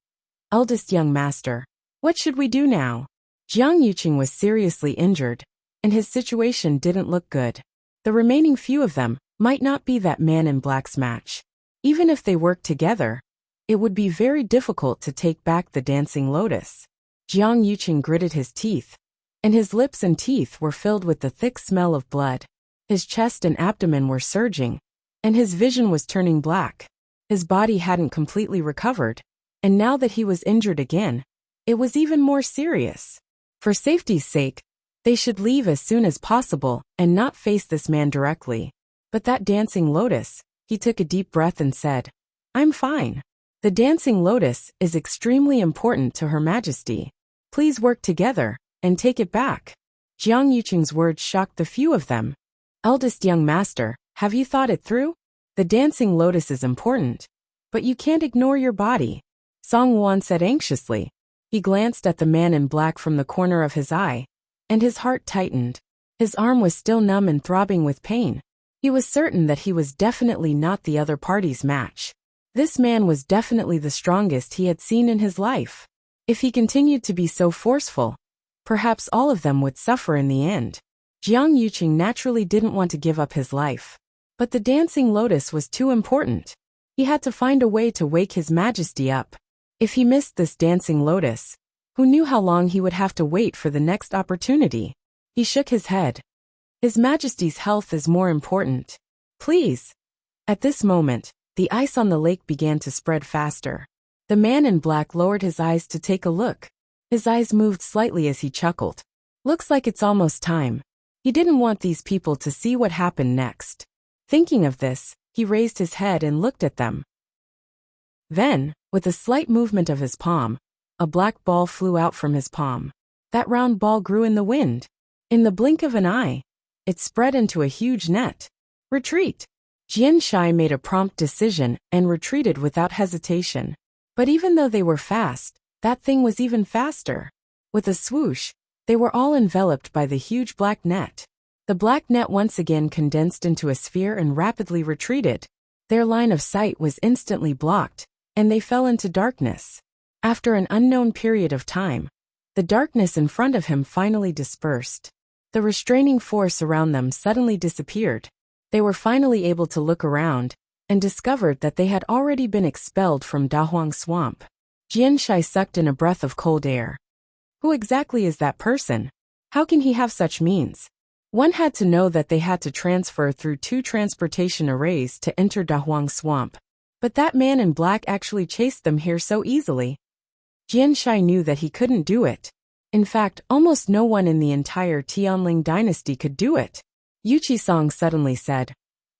"Eldest young master, what should we do now?" Jiang Yuqing was seriously injured, and his situation didn't look good. The remaining few of them might not be that man in black's match. Even if they worked together, it would be very difficult to take back the dancing lotus. Jiang Yuqing gritted his teeth, and his lips and teeth were filled with the thick smell of blood. His chest and abdomen were surging, and his vision was turning black. His body hadn't completely recovered, and now that he was injured again, it was even more serious. For safety's sake, they should leave as soon as possible and not face this man directly. But that dancing lotus, he took a deep breath and said, "I'm fine. The dancing lotus is extremely important to Her Majesty. Please work together and take it back." Jiang Yuqing's words shocked the few of them. "Eldest young master, have you thought it through? The dancing lotus is important, but you can't ignore your body," Song Wan said anxiously. He glanced at the man in black from the corner of his eye, and his heart tightened. His arm was still numb and throbbing with pain. He was certain that he was definitely not the other party's match. This man was definitely the strongest he had seen in his life. If he continued to be so forceful, perhaps all of them would suffer in the end. Jiang Yuqing naturally didn't want to give up his life. But the dancing lotus was too important. He had to find a way to wake His Majesty up. If he missed this dancing lotus, who knew how long he would have to wait for the next opportunity? He shook his head. His Majesty's health is more important. Please. At this moment, the ice on the lake began to spread faster. The man in black lowered his eyes to take a look. His eyes moved slightly as he chuckled. Looks like it's almost time. He didn't want these people to see what happened next. Thinking of this, he raised his head and looked at them. Then, with a slight movement of his palm, a black ball flew out from his palm. That round ball grew in the wind. In the blink of an eye, it spread into a huge net. Retreat! Jian Shai made a prompt decision and retreated without hesitation. But even though they were fast, that thing was even faster. With a swoosh, they were all enveloped by the huge black net. The black net once again condensed into a sphere and rapidly retreated. Their line of sight was instantly blocked, and they fell into darkness. After an unknown period of time, the darkness in front of him finally dispersed. The restraining force around them suddenly disappeared. They were finally able to look around, and discovered that they had already been expelled from Dahuang Swamp. Jian Shai sucked in a breath of cold air. Who exactly is that person? How can he have such means? One had to know that they had to transfer through 2 transportation arrays to enter Dahuang Swamp. But that man in black actually chased them here so easily. Jian Shai knew that he couldn't do it. In fact, almost no one in the entire Tianling dynasty could do it. Yu Qisong suddenly said,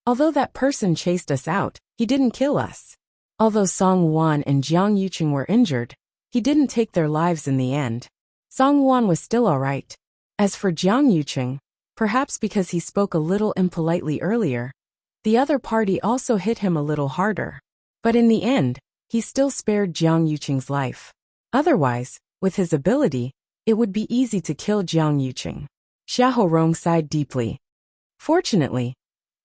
Although that person chased us out, he didn't kill us. Although Song Wan and Jiang Yuqing were injured, he didn't take their lives in the end. Song Wan was still alright. As for Jiang Yuqing, perhaps because he spoke a little impolitely earlier, the other party also hit him a little harder. But in the end, he still spared Jiang Yuqing's life. Otherwise, with his ability, it would be easy to kill Jiang Yuqing. Xiahou Rong sighed deeply. Fortunately,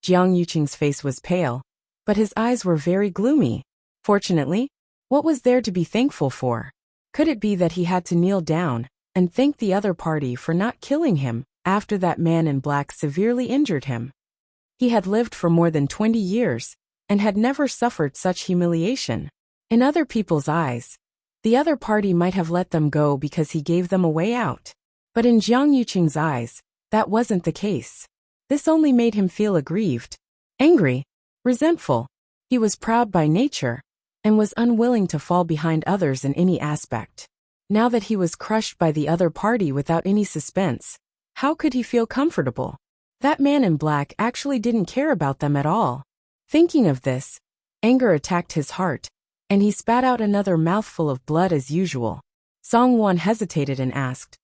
Jiang Yuqing's face was pale, but his eyes were very gloomy. Fortunately, what was there to be thankful for? Could it be that he had to kneel down and thank the other party for not killing him after that man in black severely injured him? He had lived for more than 20 years and had never suffered such humiliation. In other people's eyes, the other party might have let them go because he gave them a way out. But in Jiang Yuqing's eyes, that wasn't the case. This only made him feel aggrieved, angry, resentful. He was proud by nature and was unwilling to fall behind others in any aspect. Now that he was crushed by the other party without any suspense, how could he feel comfortable? That man in black actually didn't care about them at all. Thinking of this, anger attacked his heart, and he spat out another mouthful of blood as usual. Song Wan hesitated and asked,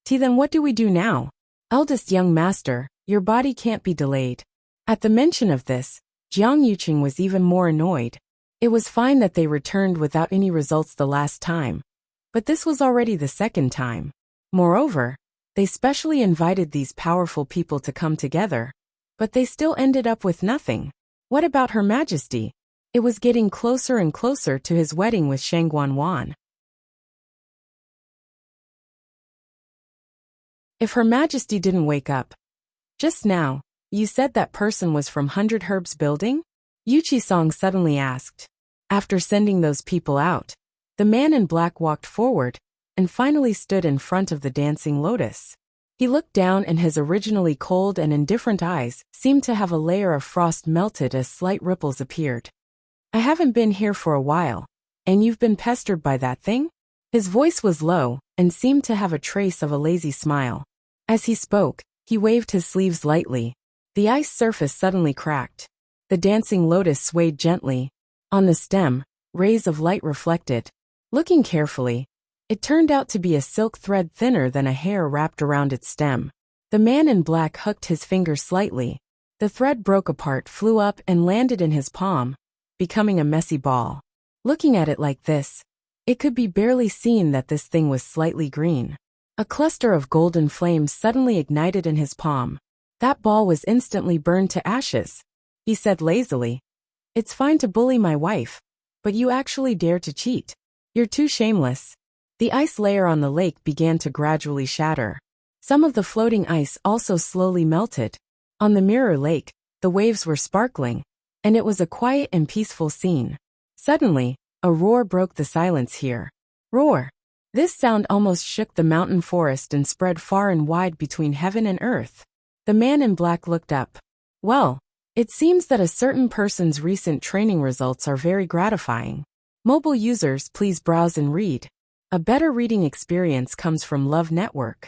Then what do we do now? Eldest young master, your body can't be delayed. At the mention of this, Jiang Yuqing was even more annoyed. It was fine that they returned without any results the last time, but this was already the second time. Moreover, they specially invited these powerful people to come together, but they still ended up with nothing. What about Her Majesty? It was getting closer and closer to his wedding with Shangguan Wan. If Her Majesty didn't wake up. Just now, you said that person was from 100 Herbs Building? Yu Qisong suddenly asked. After sending those people out, the man in black walked forward and finally stood in front of the dancing lotus. He looked down and his originally cold and indifferent eyes seemed to have a layer of frost melted as slight ripples appeared. I haven't been here for a while, and you've been pestered by that thing? His voice was low and seemed to have a trace of a lazy smile. As he spoke, he waved his sleeves lightly. The ice surface suddenly cracked. The dancing lotus swayed gently. On the stem, rays of light reflected. Looking carefully, it turned out to be a silk thread thinner than a hair wrapped around its stem. The man in black hooked his finger slightly. The thread broke apart, flew up and landed in his palm, becoming a messy ball. Looking at it like this, it could be barely seen that this thing was slightly green. A cluster of golden flames suddenly ignited in his palm. That ball was instantly burned to ashes. He said lazily, It's fine to bully my wife, but you actually dare to cheat. You're too shameless. The ice layer on the lake began to gradually shatter. Some of the floating ice also slowly melted. On the mirror lake, the waves were sparkling, and it was a quiet and peaceful scene. Suddenly, a roar broke the silence here. Roar! This sound almost shook the mountain forest and spread far and wide between heaven and earth. The man in black looked up. Well, it seems that a certain person's recent training results are very gratifying. Mobile users, please browse and read. A better reading experience comes from Love Network.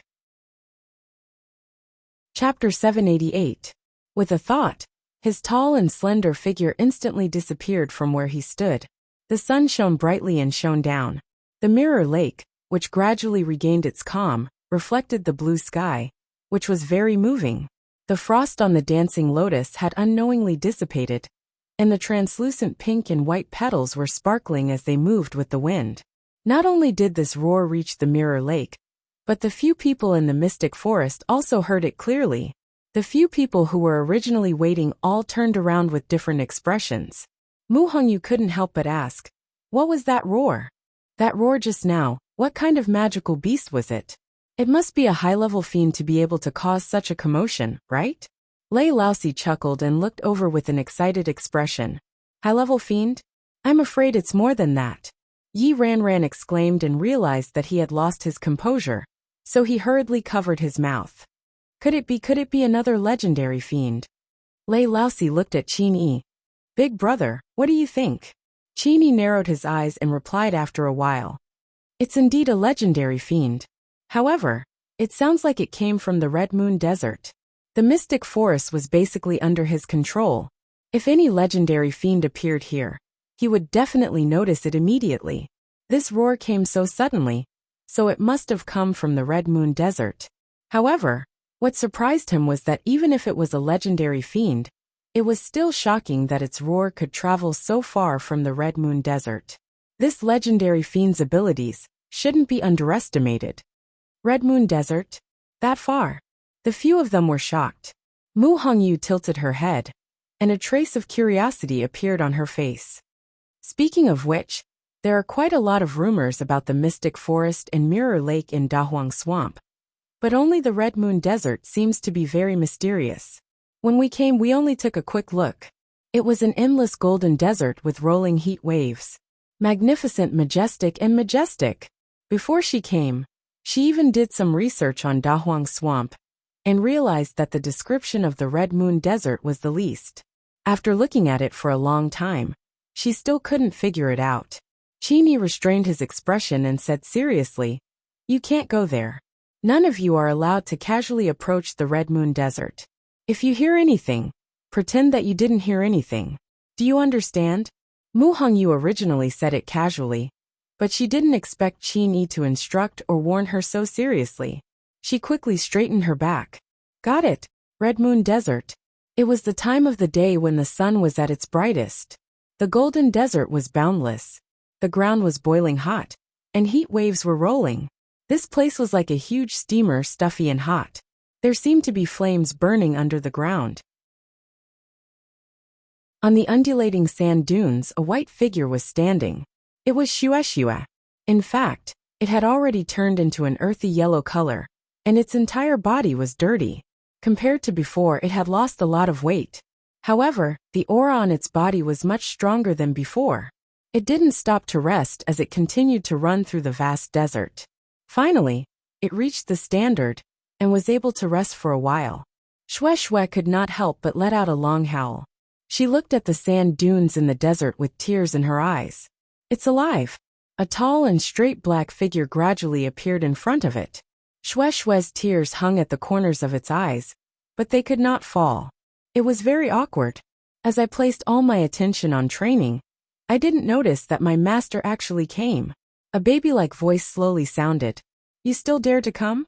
Chapter 788. With a thought, his tall and slender figure instantly disappeared from where he stood. The sun shone brightly and shone down. The mirror lake, which gradually regained its calm, reflected the blue sky, which was very moving. The frost on the dancing lotus had unknowingly dissipated, and the translucent pink and white petals were sparkling as they moved with the wind. Not only did this roar reach the mirror lake, but the few people in the mystic forest also heard it clearly. The few people who were originally waiting all turned around with different expressions. Mu Hongyu couldn't help but ask, What was that roar? That roar just now, what kind of magical beast was it? It must be a high-level fiend to be able to cause such a commotion, right? Lei Laosi chuckled and looked over with an excited expression. High-level fiend? I'm afraid it's more than that. Yi Ranran exclaimed and realized that he had lost his composure, so he hurriedly covered his mouth. Could it be another legendary fiend? Lei Laosi looked at Qin Yi. Big brother, what do you think? Qin Yi narrowed his eyes and replied after a while. It's indeed a legendary fiend. However, it sounds like it came from the Red Moon Desert. The mystic forest was basically under his control, If any legendary fiend appeared here, he would definitely notice it immediately. This roar came so suddenly, so it must have come from the Red Moon Desert. However, what surprised him was that even if it was a legendary fiend, it was still shocking that its roar could travel so far from the Red Moon Desert. This legendary fiend's abilities shouldn't be underestimated. Red Moon Desert? That far? The few of them were shocked. Mu Hongyu tilted her head, and a trace of curiosity appeared on her face. Speaking of which, there are quite a lot of rumors about the Mystic Forest and Mirror Lake in Dahuang Swamp, but only the Red Moon Desert seems to be very mysterious. When we came, we only took a quick look. It was an endless golden desert with rolling heat waves. Magnificent, majestic, and majestic. Before she came, she even did some research on Dahuang Swamp and realized that the description of the Red Moon Desert was the least. After looking at it for a long time, she still couldn't figure it out. Qini restrained his expression and said seriously, "You can't go there. None of you are allowed to casually approach the Red Moon Desert. If you hear anything, pretend that you didn't hear anything. Do you understand?" Mu Hongyu originally said it casually, but she didn't expect Qini to instruct or warn her so seriously. She quickly straightened her back. "Got it. Red Moon Desert." It was the time of the day when the sun was at its brightest. The golden desert was boundless. The ground was boiling hot, and heat waves were rolling. This place was like a huge steamer, stuffy and hot. There seemed to be flames burning under the ground. On the undulating sand dunes, a white figure was standing. It was Shueshua. In fact, it had already turned into an earthy yellow color, and its entire body was dirty. Compared to before, it had lost a lot of weight. However, the aura on its body was much stronger than before. It didn't stop to rest as it continued to run through the vast desert. Finally, it reached the standard and was able to rest for a while. Shueshua could not help but let out a long howl. She looked at the sand dunes in the desert with tears in her eyes. "It's alive." A tall and straight black figure gradually appeared in front of it. Shueshua's tears hung at the corners of its eyes, but they could not fall. It was very awkward. As I placed all my attention on training, I didn't notice that my master actually came. A baby-like voice slowly sounded. "You still dare to come?"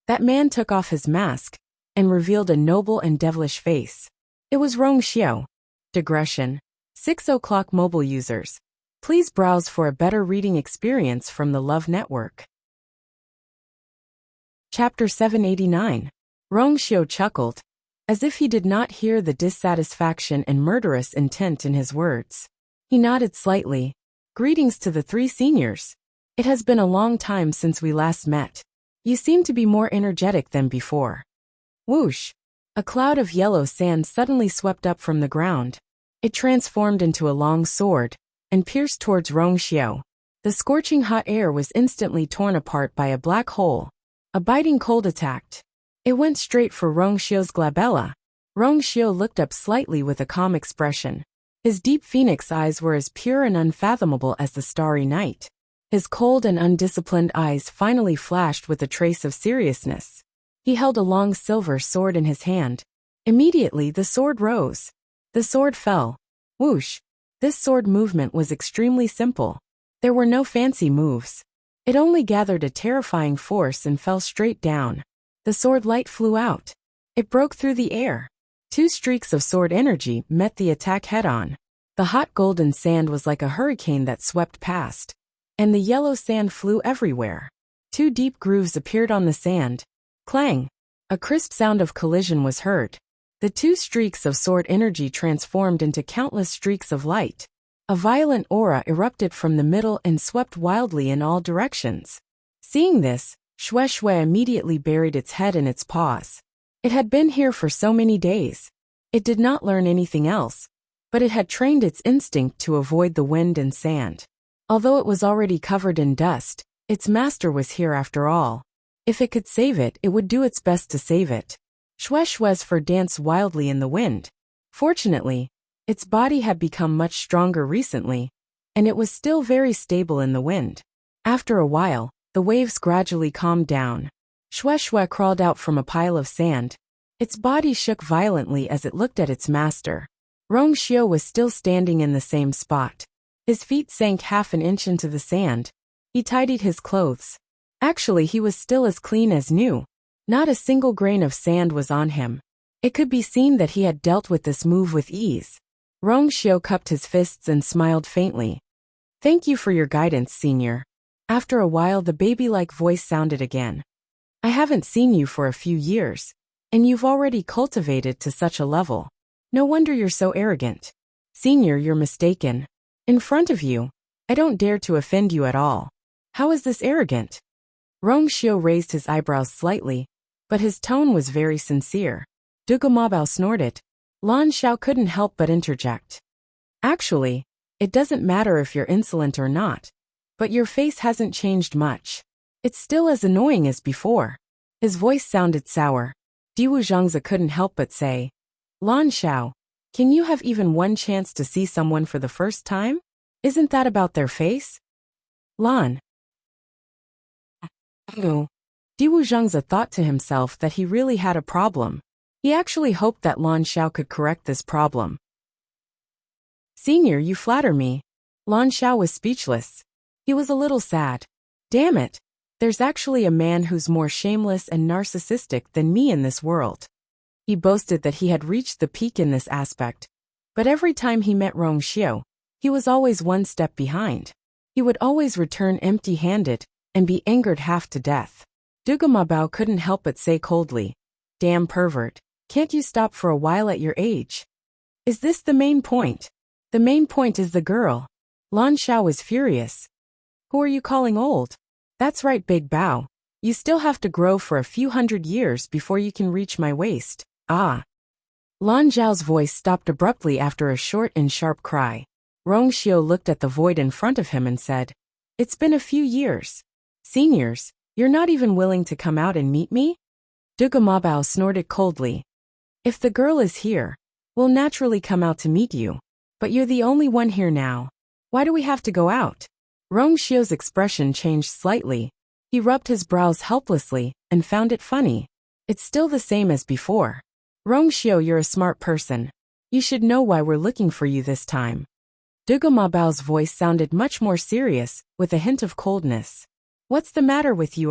That man took off his mask and revealed a noble and devilish face. It was Rong Xiao. Digression. 6 o'clock mobile users. Please browse for a better reading experience from the Love Network. Chapter 789. Rong Xiao chuckled, as if he did not hear the dissatisfaction and murderous intent in his words. He nodded slightly. "Greetings to the 3 seniors. It has been a long time since we last met. You seem to be more energetic than before." Whoosh! A cloud of yellow sand suddenly swept up from the ground. It transformed into a long sword and pierced towards Rong Xiao. The scorching hot air was instantly torn apart by a black hole. A biting cold attacked. It went straight for Rong Xiao's glabella. Rong Xiao looked up slightly with a calm expression. His deep phoenix eyes were as pure and unfathomable as the starry night. His cold and undisciplined eyes finally flashed with a trace of seriousness. He held a long silver sword in his hand. Immediately the sword rose. The sword fell. Whoosh! This sword movement was extremely simple. There were no fancy moves. It only gathered a terrifying force and fell straight down. The sword light flew out. It broke through the air. 2 streaks of sword energy met the attack head-on. The hot golden sand was like a hurricane that swept past, and the yellow sand flew everywhere. 2 deep grooves appeared on the sand. Clang! A crisp sound of collision was heard. The 2 streaks of sword energy transformed into countless streaks of light. A violent aura erupted from the middle and swept wildly in all directions. Seeing this, Shueshua immediately buried its head in its paws. It had been here for so many days. It did not learn anything else, but it had trained its instinct to avoid the wind and sand. Although it was already covered in dust, its master was here after all. If it could save it, it would do its best to save it. Shueshua's fur danced wildly in the wind. Fortunately, its body had become much stronger recently, and it was still very stable in the wind. After a while, the waves gradually calmed down. Shueshua crawled out from a pile of sand. Its body shook violently as it looked at its master. Rong Xiu was still standing in the same spot. His feet sank half an inch into the sand. He tidied his clothes. Actually, he was still as clean as new. Not a single grain of sand was on him. It could be seen that he had dealt with this move with ease. Rong Xiu cupped his fists and smiled faintly. Thank you for your guidance, senior. After a while, the baby-like voice sounded again. I haven't seen you for a few years, and you've already cultivated to such a level. No wonder you're so arrogant. Senior, you're mistaken. In front of you, I don't dare to offend you at all. How is this arrogant? Rong Xiu raised his eyebrows slightly, but his tone was very sincere. Dugu Mabao snorted. Lan Xiao couldn't help but interject. Actually, it doesn't matter if you're insolent or not, but your face hasn't changed much. It's still as annoying as before. His voice sounded sour. Diwu Zhangzi couldn't help but say, Lan Xiao, can you have even one chance to see someone for the first time? Isn't that about their face? Lan. Diwu Zhangzi thought to himself that he really had a problem. He actually hoped that Lan Xiao could correct this problem. Senior, you flatter me. Lan Xiao was speechless. He was a little sad. Damn it. There's actually a man who's more shameless and narcissistic than me in this world. He boasted that he had reached the peak in this aspect, but every time he met Rong Xiu, he was always one step behind. He would always return empty-handed and be angered half to death. Dugu Mabao couldn't help but say coldly, Damn pervert, can't you stop for a while at your age? Is this the main point? The main point is the girl. Lan Xiao was furious. Who are you calling old? That's right, Big Bao. You still have to grow for a few hundred years before you can reach my waist. Ah. Lan Zhao's voice stopped abruptly after a short and sharp cry. Rong Xiu looked at the void in front of him and said, It's been a few years. Seniors, you're not even willing to come out and meet me? Dugu Mabao snorted coldly. If the girl is here, we'll naturally come out to meet you. But you're the only one here now. Why do we have to go out? Rong Xiu's expression changed slightly. He rubbed his brows helplessly and found it funny. It's still the same as before. Rong Xiu, you're a smart person. You should know why we're looking for you this time. Dugu Mabao's voice sounded much more serious, with a hint of coldness. What's the matter with you,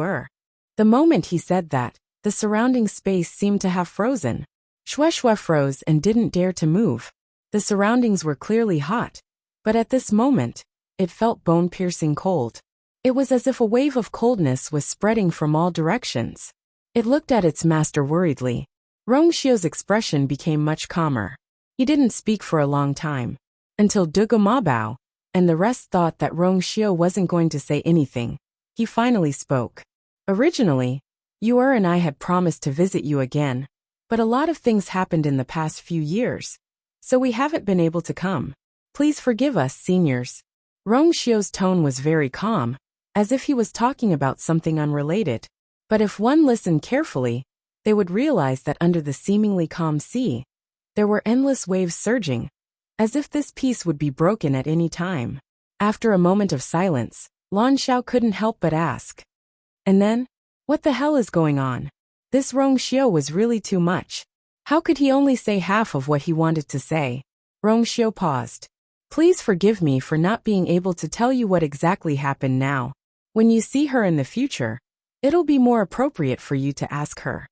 The moment he said that, the surrounding space seemed to have frozen. Shui froze and didn't dare to move. The surroundings were clearly hot, but at this moment, it felt bone-piercing cold. It was as if a wave of coldness was spreading from all directions. It looked at its master worriedly. Rong Xiu's expression became much calmer. He didn't speak for a long time, until Dugu Mabao and the rest thought that Rong Xiu wasn't going to say anything. He finally spoke. Originally, you and I had promised to visit you again, but a lot of things happened in the past few years, so we haven't been able to come. Please forgive us, seniors. Rong Xiu's tone was very calm, as if he was talking about something unrelated. But if one listened carefully, they would realize that under the seemingly calm sea, there were endless waves surging, as if this peace would be broken at any time. After a moment of silence, Lan Xiao couldn't help but ask. And then? What the hell is going on? This Rong Xiu was really too much. How could he only say half of what he wanted to say? Rong Xiu paused. Please forgive me for not being able to tell you what exactly happened now. When you see her in the future, it'll be more appropriate for you to ask her.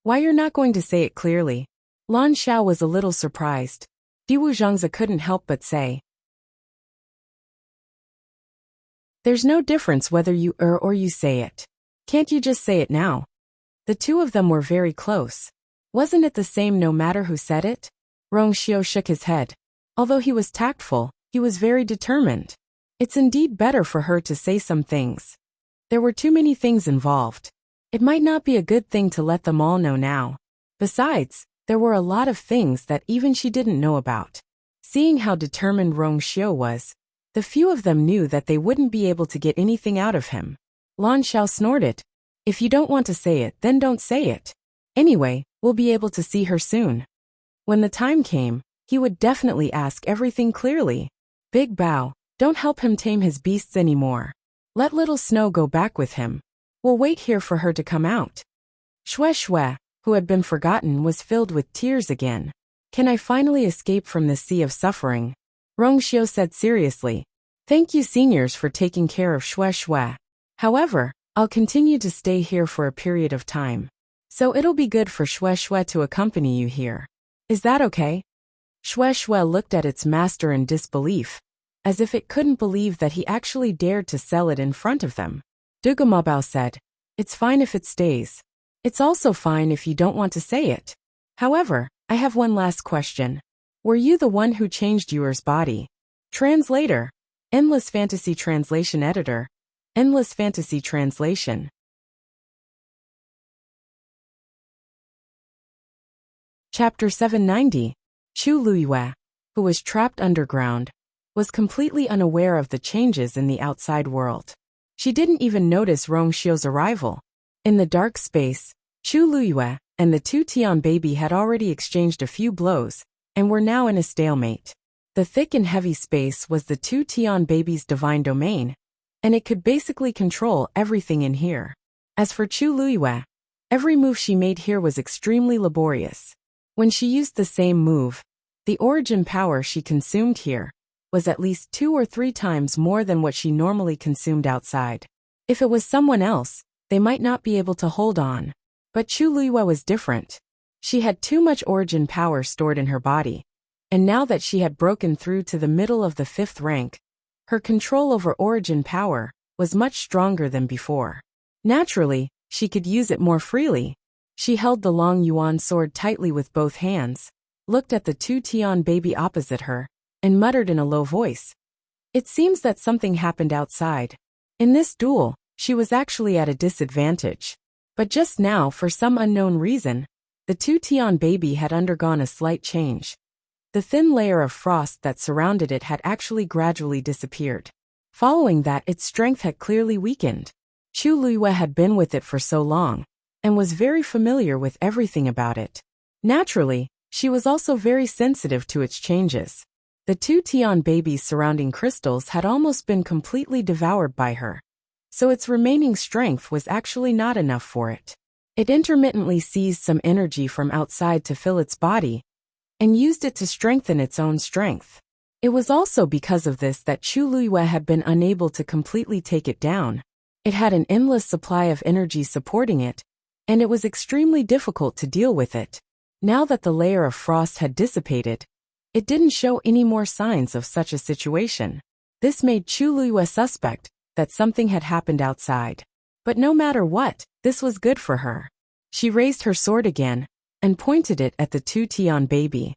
Why you're not going to say it clearly? Lan Xiao was a little surprised. Diwu Zhangzi couldn't help but say. There's no difference whether you or you say it. Can't you just say it now? The two of them were very close. Wasn't it the same no matter who said it? Rong Xiu shook his head. Although he was tactful, he was very determined. It's indeed better for her to say some things. There were too many things involved. It might not be a good thing to let them all know now. Besides, there were a lot of things that even she didn't know about. Seeing how determined Rong Xiu was, the few of them knew that they wouldn't be able to get anything out of him. Lan Xiao snorted. If you don't want to say it, then don't say it. Anyway, we'll be able to see her soon. When the time came, he would definitely ask everything clearly. Big Bao, don't help him tame his beasts anymore. Let little Snow go back with him. We'll wait here for her to come out. Shui, who had been forgotten, was filled with tears again. Can I finally escape from this sea of suffering? Rongxiu said seriously. Thank you seniors for taking care of Xue Xue. However, I'll continue to stay here for a period of time. So it'll be good for Xue Xue to accompany you here. Is that okay? Xue Xue looked at its master in disbelief, as if it couldn't believe that he actually dared to sell it in front of them. Dugamabao said, It's fine if it stays. It's also fine if you don't want to say it. However, I have one last question. Were you the one who changed Yuer's body? Translator. Endless Fantasy Translation Editor. Endless Fantasy Translation. Chapter 790. Chu Luiyue, who was trapped underground, was completely unaware of the changes in the outside world. She didn't even notice Rongxiu's arrival. In the dark space, Chu Luiyue and the two Tian baby had already exchanged a few blows, and were now in a stalemate. The thick and heavy space was the two Tian baby's divine domain, and it could basically control everything in here. As for Chu Luiyue, every move she made here was extremely laborious. When she used the same move, the origin power she consumed here was at least 2 or 3 times more than what she normally consumed outside. If it was someone else, they might not be able to hold on. But Chu Luiyue was different. She had too much origin power stored in her body, and now that she had broken through to the middle of the 5th rank, her control over origin power was much stronger than before. Naturally, she could use it more freely. She held the long yuan sword tightly with both hands, looked at the two Tian baby opposite her, and muttered in a low voice. It seems that something happened outside. In this duel, she was actually at a disadvantage. But just now, for some unknown reason, the two Tian baby had undergone a slight change. The thin layer of frost that surrounded it had actually gradually disappeared. Following that, its strength had clearly weakened. Chu Luiyue had been with it for so long, and was very familiar with everything about it. Naturally, she was also very sensitive to its changes. The two Tian babies surrounding crystals had almost been completely devoured by her, so its remaining strength was actually not enough for it. It intermittently seized some energy from outside to fill its body, and used it to strengthen its own strength. It was also because of this that Chu Luiyue had been unable to completely take it down. It had an endless supply of energy supporting it, and it was extremely difficult to deal with it. Now that the layer of frost had dissipated, it didn't show any more signs of such a situation. This made Chu Luiyue suspect that something had happened outside. But no matter what, this was good for her. She raised her sword again, and pointed it at the two Tian baby.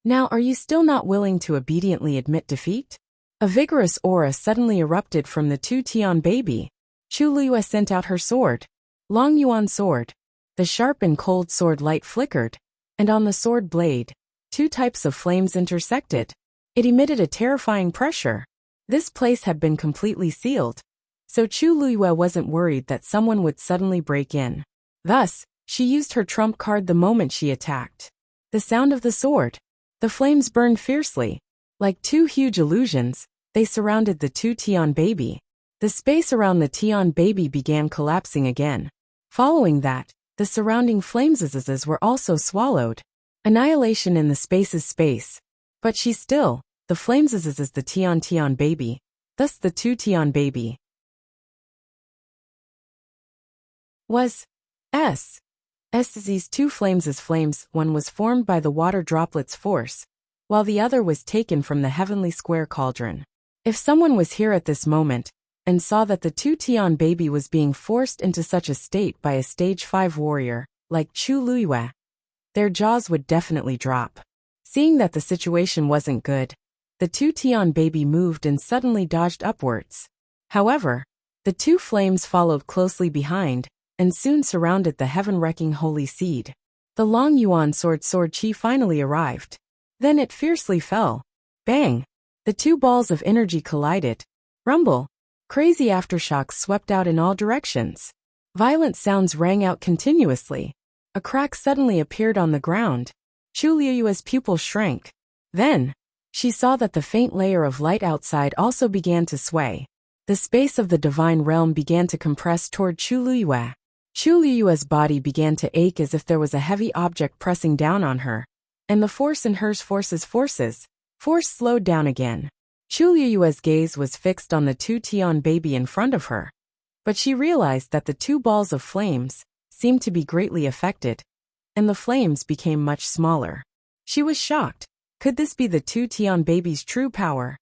Now are you still not willing to obediently admit defeat? A vigorous aura suddenly erupted from the two Tian baby. Chu Luiyue sent out her sword. Long yuan sword. The sharp and cold sword light flickered, and on the sword blade, 2 types of flames intersected. It emitted a terrifying pressure. This place had been completely sealed, so Chu Luiyue wasn't worried that someone would suddenly break in. Thus, she used her trump card the moment she attacked. The sound of the sword. The flames burned fiercely. Like 2 huge illusions, they surrounded the two Tian baby. The space around the Tian baby began collapsing again. Following that, the surrounding flames were also swallowed. Annihilation in the space's space. But she still, the flames is the Tian baby, thus the two Tian baby was these 2 flames as flames. One was formed by the water droplets force, while the other was taken from the heavenly square cauldron. If someone was here at this moment, and saw that the two Tian baby was being forced into such a state by a stage 5 warrior, like Chu Luiyue, their jaws would definitely drop. Seeing that the situation wasn't good, the two Tian baby moved and suddenly dodged upwards. However, the 2 flames followed closely behind, and soon surrounded the heaven-wrecking holy seed. The long yuan sword chi finally arrived. Then it fiercely fell. Bang! The 2 balls of energy collided. Rumble! Crazy aftershocks swept out in all directions. Violent sounds rang out continuously. A crack suddenly appeared on the ground. Chu Luiyue's pupil shrank. Then, she saw that the faint layer of light outside also began to sway. The space of the divine realm began to compress toward Chu Luiyue. Chu Luiyue's body began to ache as if there was a heavy object pressing down on her, and the force in hers forces. Force slowed down again. Chu Liyue's gaze was fixed on the two Tian baby in front of her, but she realized that the two balls of flames seemed to be greatly affected, and the flames became much smaller. She was shocked. Could this be the two Tian baby's true power?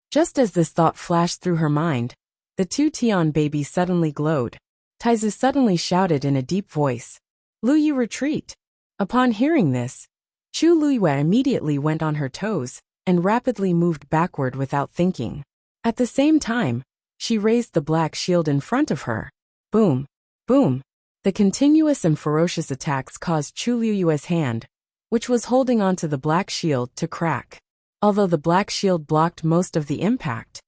Just as this thought flashed through her mind, the two Tian baby suddenly glowed. Taizu suddenly shouted in a deep voice, "Lu Yu, retreat!" Upon hearing this, Chu Liyue immediately went on her toes and rapidly moved backward without thinking. At the same time, she raised the black shield in front of her. Boom! Boom! The continuous and ferocious attacks caused Chu Liyue's hand, which was holding onto the black shield, to crack. Although the black shield blocked most of the impact,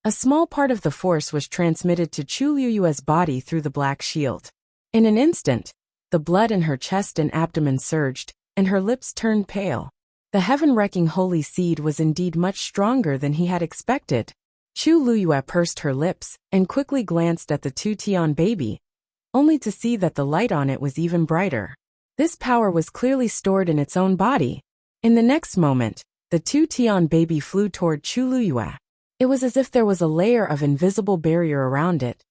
a small part of the force was transmitted to Chu Liyue's body through the black shield. In an instant, the blood in her chest and abdomen surged, and her lips turned pale. The heaven-wrecking holy seed was indeed much stronger than he had expected. Chu Liyue pursed her lips and quickly glanced at the two Tian baby, only to see that the light on it was even brighter. This power was clearly stored in its own body. In the next moment, the two Tian baby flew toward Chu Liyue. It was as if there was a layer of invisible barrier around it,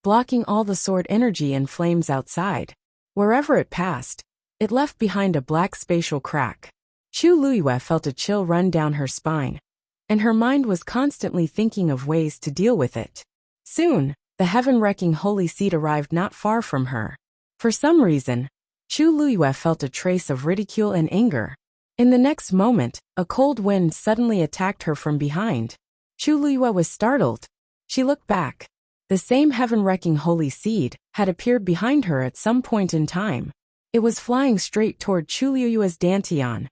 blocking all the sword energy and flames outside. Wherever it passed, it left behind a black spatial crack. Chu Liyue felt a chill run down her spine, and her mind was constantly thinking of ways to deal with it. Soon, the heaven-wrecking holy seed arrived not far from her. For some reason, Chu Liyue felt a trace of ridicule and anger. In the next moment, a cold wind suddenly attacked her from behind. Chu Liyue was startled. She looked back. The same heaven-wrecking holy seed had appeared behind her at some point in time. It was flying straight toward Chu Liyue's dantian.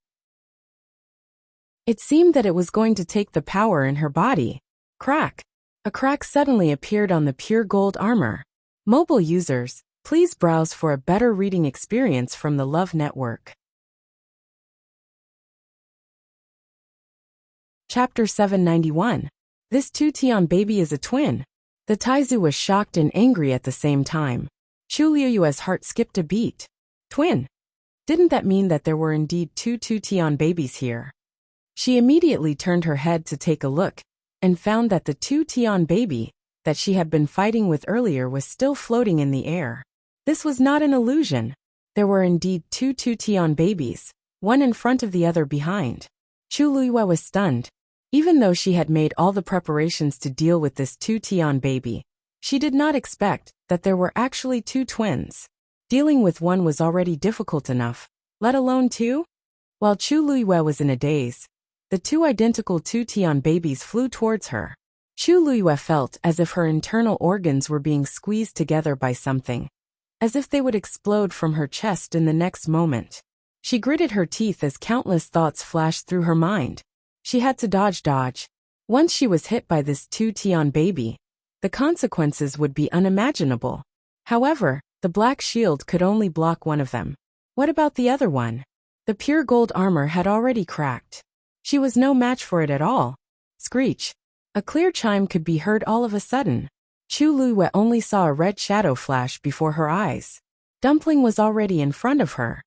It seemed that it was going to take the power in her body. Crack! A crack suddenly appeared on the pure gold armor. Mobile users, please browse for a better reading experience from the Love Network. Chapter 791. This two Tian baby is a twin. The Taizu was shocked and angry at the same time. Chu Liyue's heart skipped a beat. Twin? Didn't that mean that there were indeed two Tian babies here? She immediately turned her head to take a look, and found that the two Tian baby that she had been fighting with earlier was still floating in the air. This was not an illusion. There were indeed two Tian babies, one in front of the other behind. Chu Liyue was stunned. Even though she had made all the preparations to deal with this two Tian baby, she did not expect that there were actually two twins. Dealing with one was already difficult enough, let alone two? While Chu Liyue was in a daze, the two identical two Tian babies flew towards her. Chu Liyue felt as if her internal organs were being squeezed together by something, as if they would explode from her chest in the next moment. She gritted her teeth as countless thoughts flashed through her mind. She had to dodge. Once she was hit by this two Tian baby, the consequences would be unimaginable. However, the black shield could only block one of them. What about the other one? The pure gold armor had already cracked. She was no match for it at all. Screech! A clear chime could be heard all of a sudden. Chu Liyue only saw a red shadow flash before her eyes. Dumpling was already in front of her.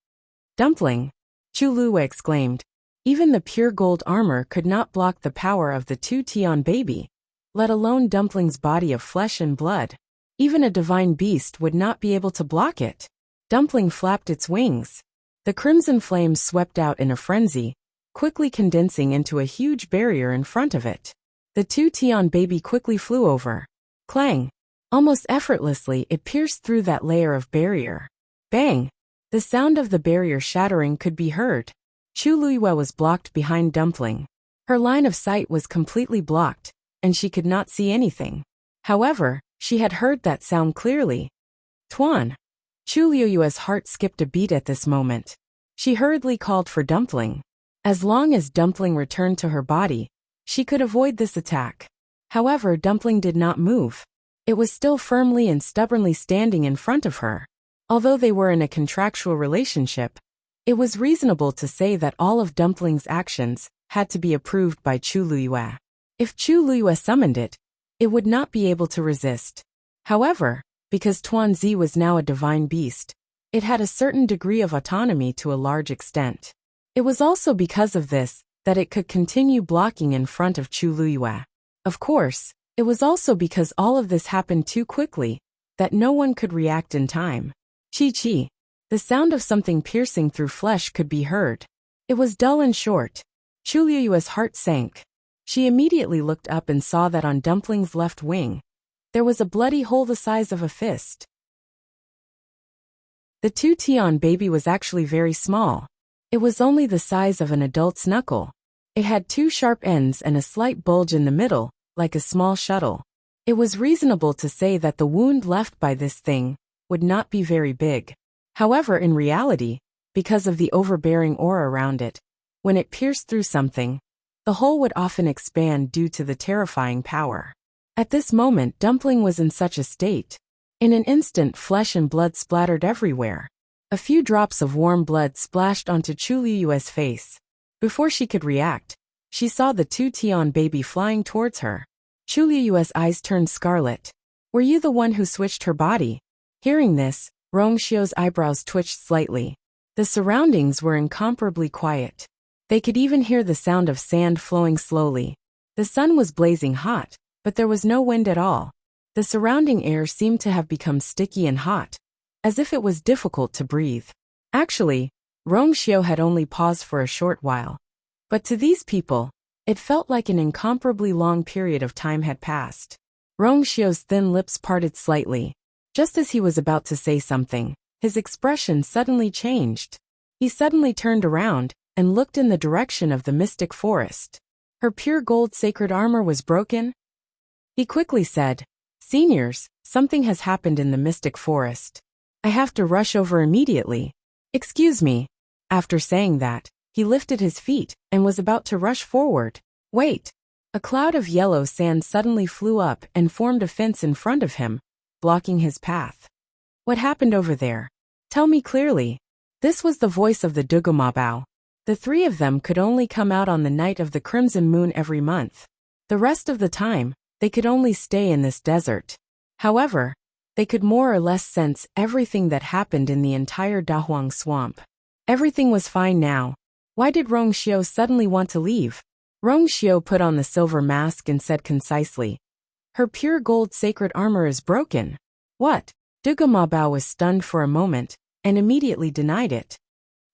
Dumpling! Chu Liyue exclaimed. Even the pure gold armor could not block the power of the two Tian baby, let alone Dumpling's body of flesh and blood. Even a divine beast would not be able to block it. Dumpling flapped its wings. The crimson flames swept out in a frenzy, quickly condensing into a huge barrier in front of it. The two Tian baby quickly flew over. Clang! Almost effortlessly it pierced through that layer of barrier. Bang! The sound of the barrier shattering could be heard. Chu Liyue was blocked behind Dumpling. Her line of sight was completely blocked, and she could not see anything. However, she had heard that sound clearly. Tuan! Chu Liyue's heart skipped a beat at this moment. She hurriedly called for Dumpling. As long as Dumpling returned to her body, she could avoid this attack. However, Dumpling did not move. It was still firmly and stubbornly standing in front of her. Although they were in a contractual relationship, it was reasonable to say that all of Dumpling's actions had to be approved by Chu Liyue. If Chu Liyue summoned it, it would not be able to resist. However, because Tuanzi was now a divine beast, it had a certain degree of autonomy to a large extent. It was also because of this that it could continue blocking in front of Chu Luyue. Of course, it was also because all of this happened too quickly that no one could react in time. Chi-chi. The sound of something piercing through flesh could be heard. It was dull and short. Chu Luyue's heart sank. She immediately looked up and saw that on Dumpling's left wing, there was a bloody hole the size of a fist. The two-tian baby was actually very small. It was only the size of an adult's knuckle. It had 2 sharp ends and a slight bulge in the middle, like a small shuttle. It was reasonable to say that the wound left by this thing would not be very big. However, in reality, because of the overbearing aura around it, when it pierced through something, the hole would often expand due to the terrifying power. At this moment, Dumpling was in such a state. In an instant, flesh and blood splattered everywhere. A few drops of warm blood splashed onto Chu Luyue's face. Before she could react, she saw the two-tian baby flying towards her. Chu Luyue's eyes turned scarlet. Were you the one who switched her body? Hearing this, Rongxiu's eyebrows twitched slightly. The surroundings were incomparably quiet. They could even hear the sound of sand flowing slowly. The sun was blazing hot, but there was no wind at all. The surrounding air seemed to have become sticky and hot, as if it was difficult to breathe. Actually, Rongxiu had only paused for a short while. But to these people, it felt like an incomparably long period of time had passed. Rongxiu's thin lips parted slightly. Just as he was about to say something, his expression suddenly changed. He suddenly turned around and looked in the direction of the mystic forest. Her pure gold sacred armor was broken. He quickly said, "Seniors, something has happened in the mystic forest. I have to rush over immediately. Excuse me." After saying that, he lifted his feet and was about to rush forward. Wait! A cloud of yellow sand suddenly flew up and formed a fence in front of him, blocking his path. What happened over there? Tell me clearly. This was the voice of the Dugumabao. The 3 of them could only come out on the night of the crimson moon every month. The rest of the time, they could only stay in this desert. However, they could more or less sense everything that happened in the entire Dahuang swamp. Everything was fine now. Why did Rongxiu suddenly want to leave? Rongxiu put on the silver mask and said concisely, "Her pure gold sacred armor is broken." What? Dugumabao was stunned for a moment, and immediately denied it.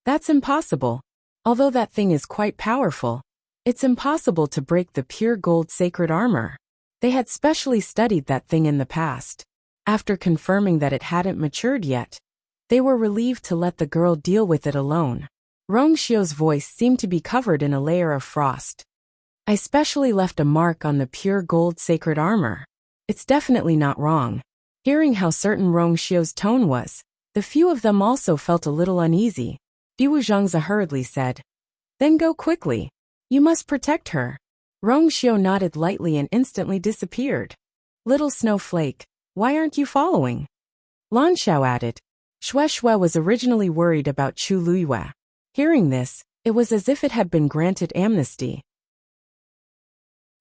That's impossible. Although that thing is quite powerful, it's impossible to break the pure gold sacred armor. They had specially studied that thing in the past. After confirming that it hadn't matured yet, they were relieved to let the girl deal with it alone. Rongxiu's voice seemed to be covered in a layer of frost. I specially left a mark on the pure gold sacred armor. It's definitely not wrong. Hearing how certain Rongxiu's tone was, the few of them also felt a little uneasy. Diwu Zhangzi hurriedly said, "Then go quickly. You must protect her." Rongxiu nodded lightly and instantly disappeared. "Little snowflake, why aren't you following?" Lan Xiao added. Xue Xue was originally worried about Chu Luyue. Hearing this, it was as if it had been granted amnesty.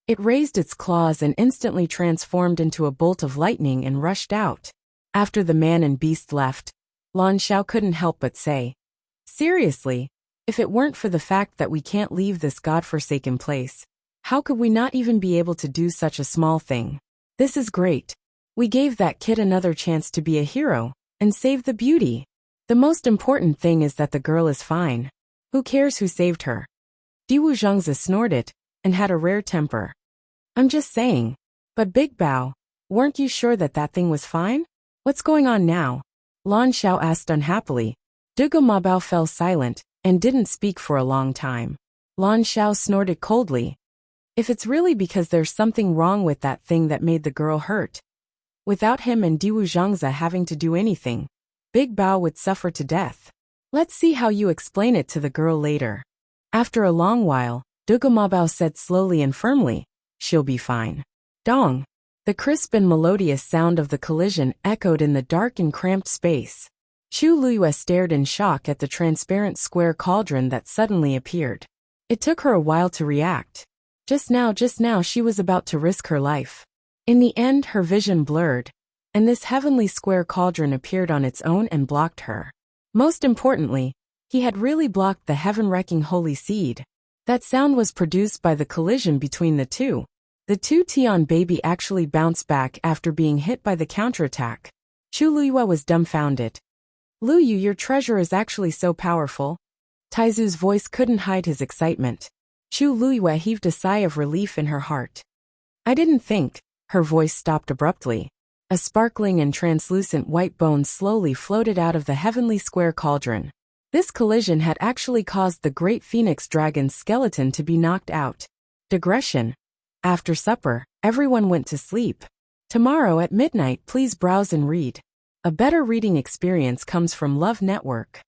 It raised its claws and instantly transformed into a bolt of lightning and rushed out. After the man and beast left, Lan Xiao couldn't help but say, "Seriously, if it weren't for the fact that we can't leave this godforsaken place, how could we not even be able to do such a small thing? This is great. We gave that kid another chance to be a hero and save the beauty. The most important thing is that the girl is fine. Who cares who saved her?" Diwu Zhangzi snorted and had a rare temper. "I'm just saying. But Big Bao, weren't you sure that that thing was fine? What's going on now?" Lan Xiao asked unhappily. Dugumabao fell silent and didn't speak for a long time. Lan Xiao snorted coldly. "If it's really because there's something wrong with that thing that made the girl hurt, without him and Diwu Zhangzi having to do anything, Big Bao would suffer to death. Let's see how you explain it to the girl later." After a long while, Dugumabao said slowly and firmly, "She'll be fine." Dong! The crisp and melodious sound of the collision echoed in the dark and cramped space. Chu Luyue stared in shock at the transparent square cauldron that suddenly appeared. It took her a while to react. Just now she was about to risk her life. In the end, her vision blurred, and this heavenly square cauldron appeared on its own and blocked her. Most importantly, He had really blocked the heaven-wrecking holy seed. That sound was produced by the collision between the two. The two Tian baby actually bounced back after being hit by the counterattack. Chu Luyue was dumbfounded. Luyu, your treasure is actually so powerful. Taizu's voice couldn't hide his excitement. Chu Luyue heaved a sigh of relief in her heart. I didn't think. Her voice stopped abruptly. A sparkling and translucent white bone slowly floated out of the heavenly square cauldron. This collision had actually caused the great phoenix dragon's skeleton to be knocked out. Digression. After supper, everyone went to sleep. Tomorrow at midnight, please browse and read. A better reading experience comes from Love Network.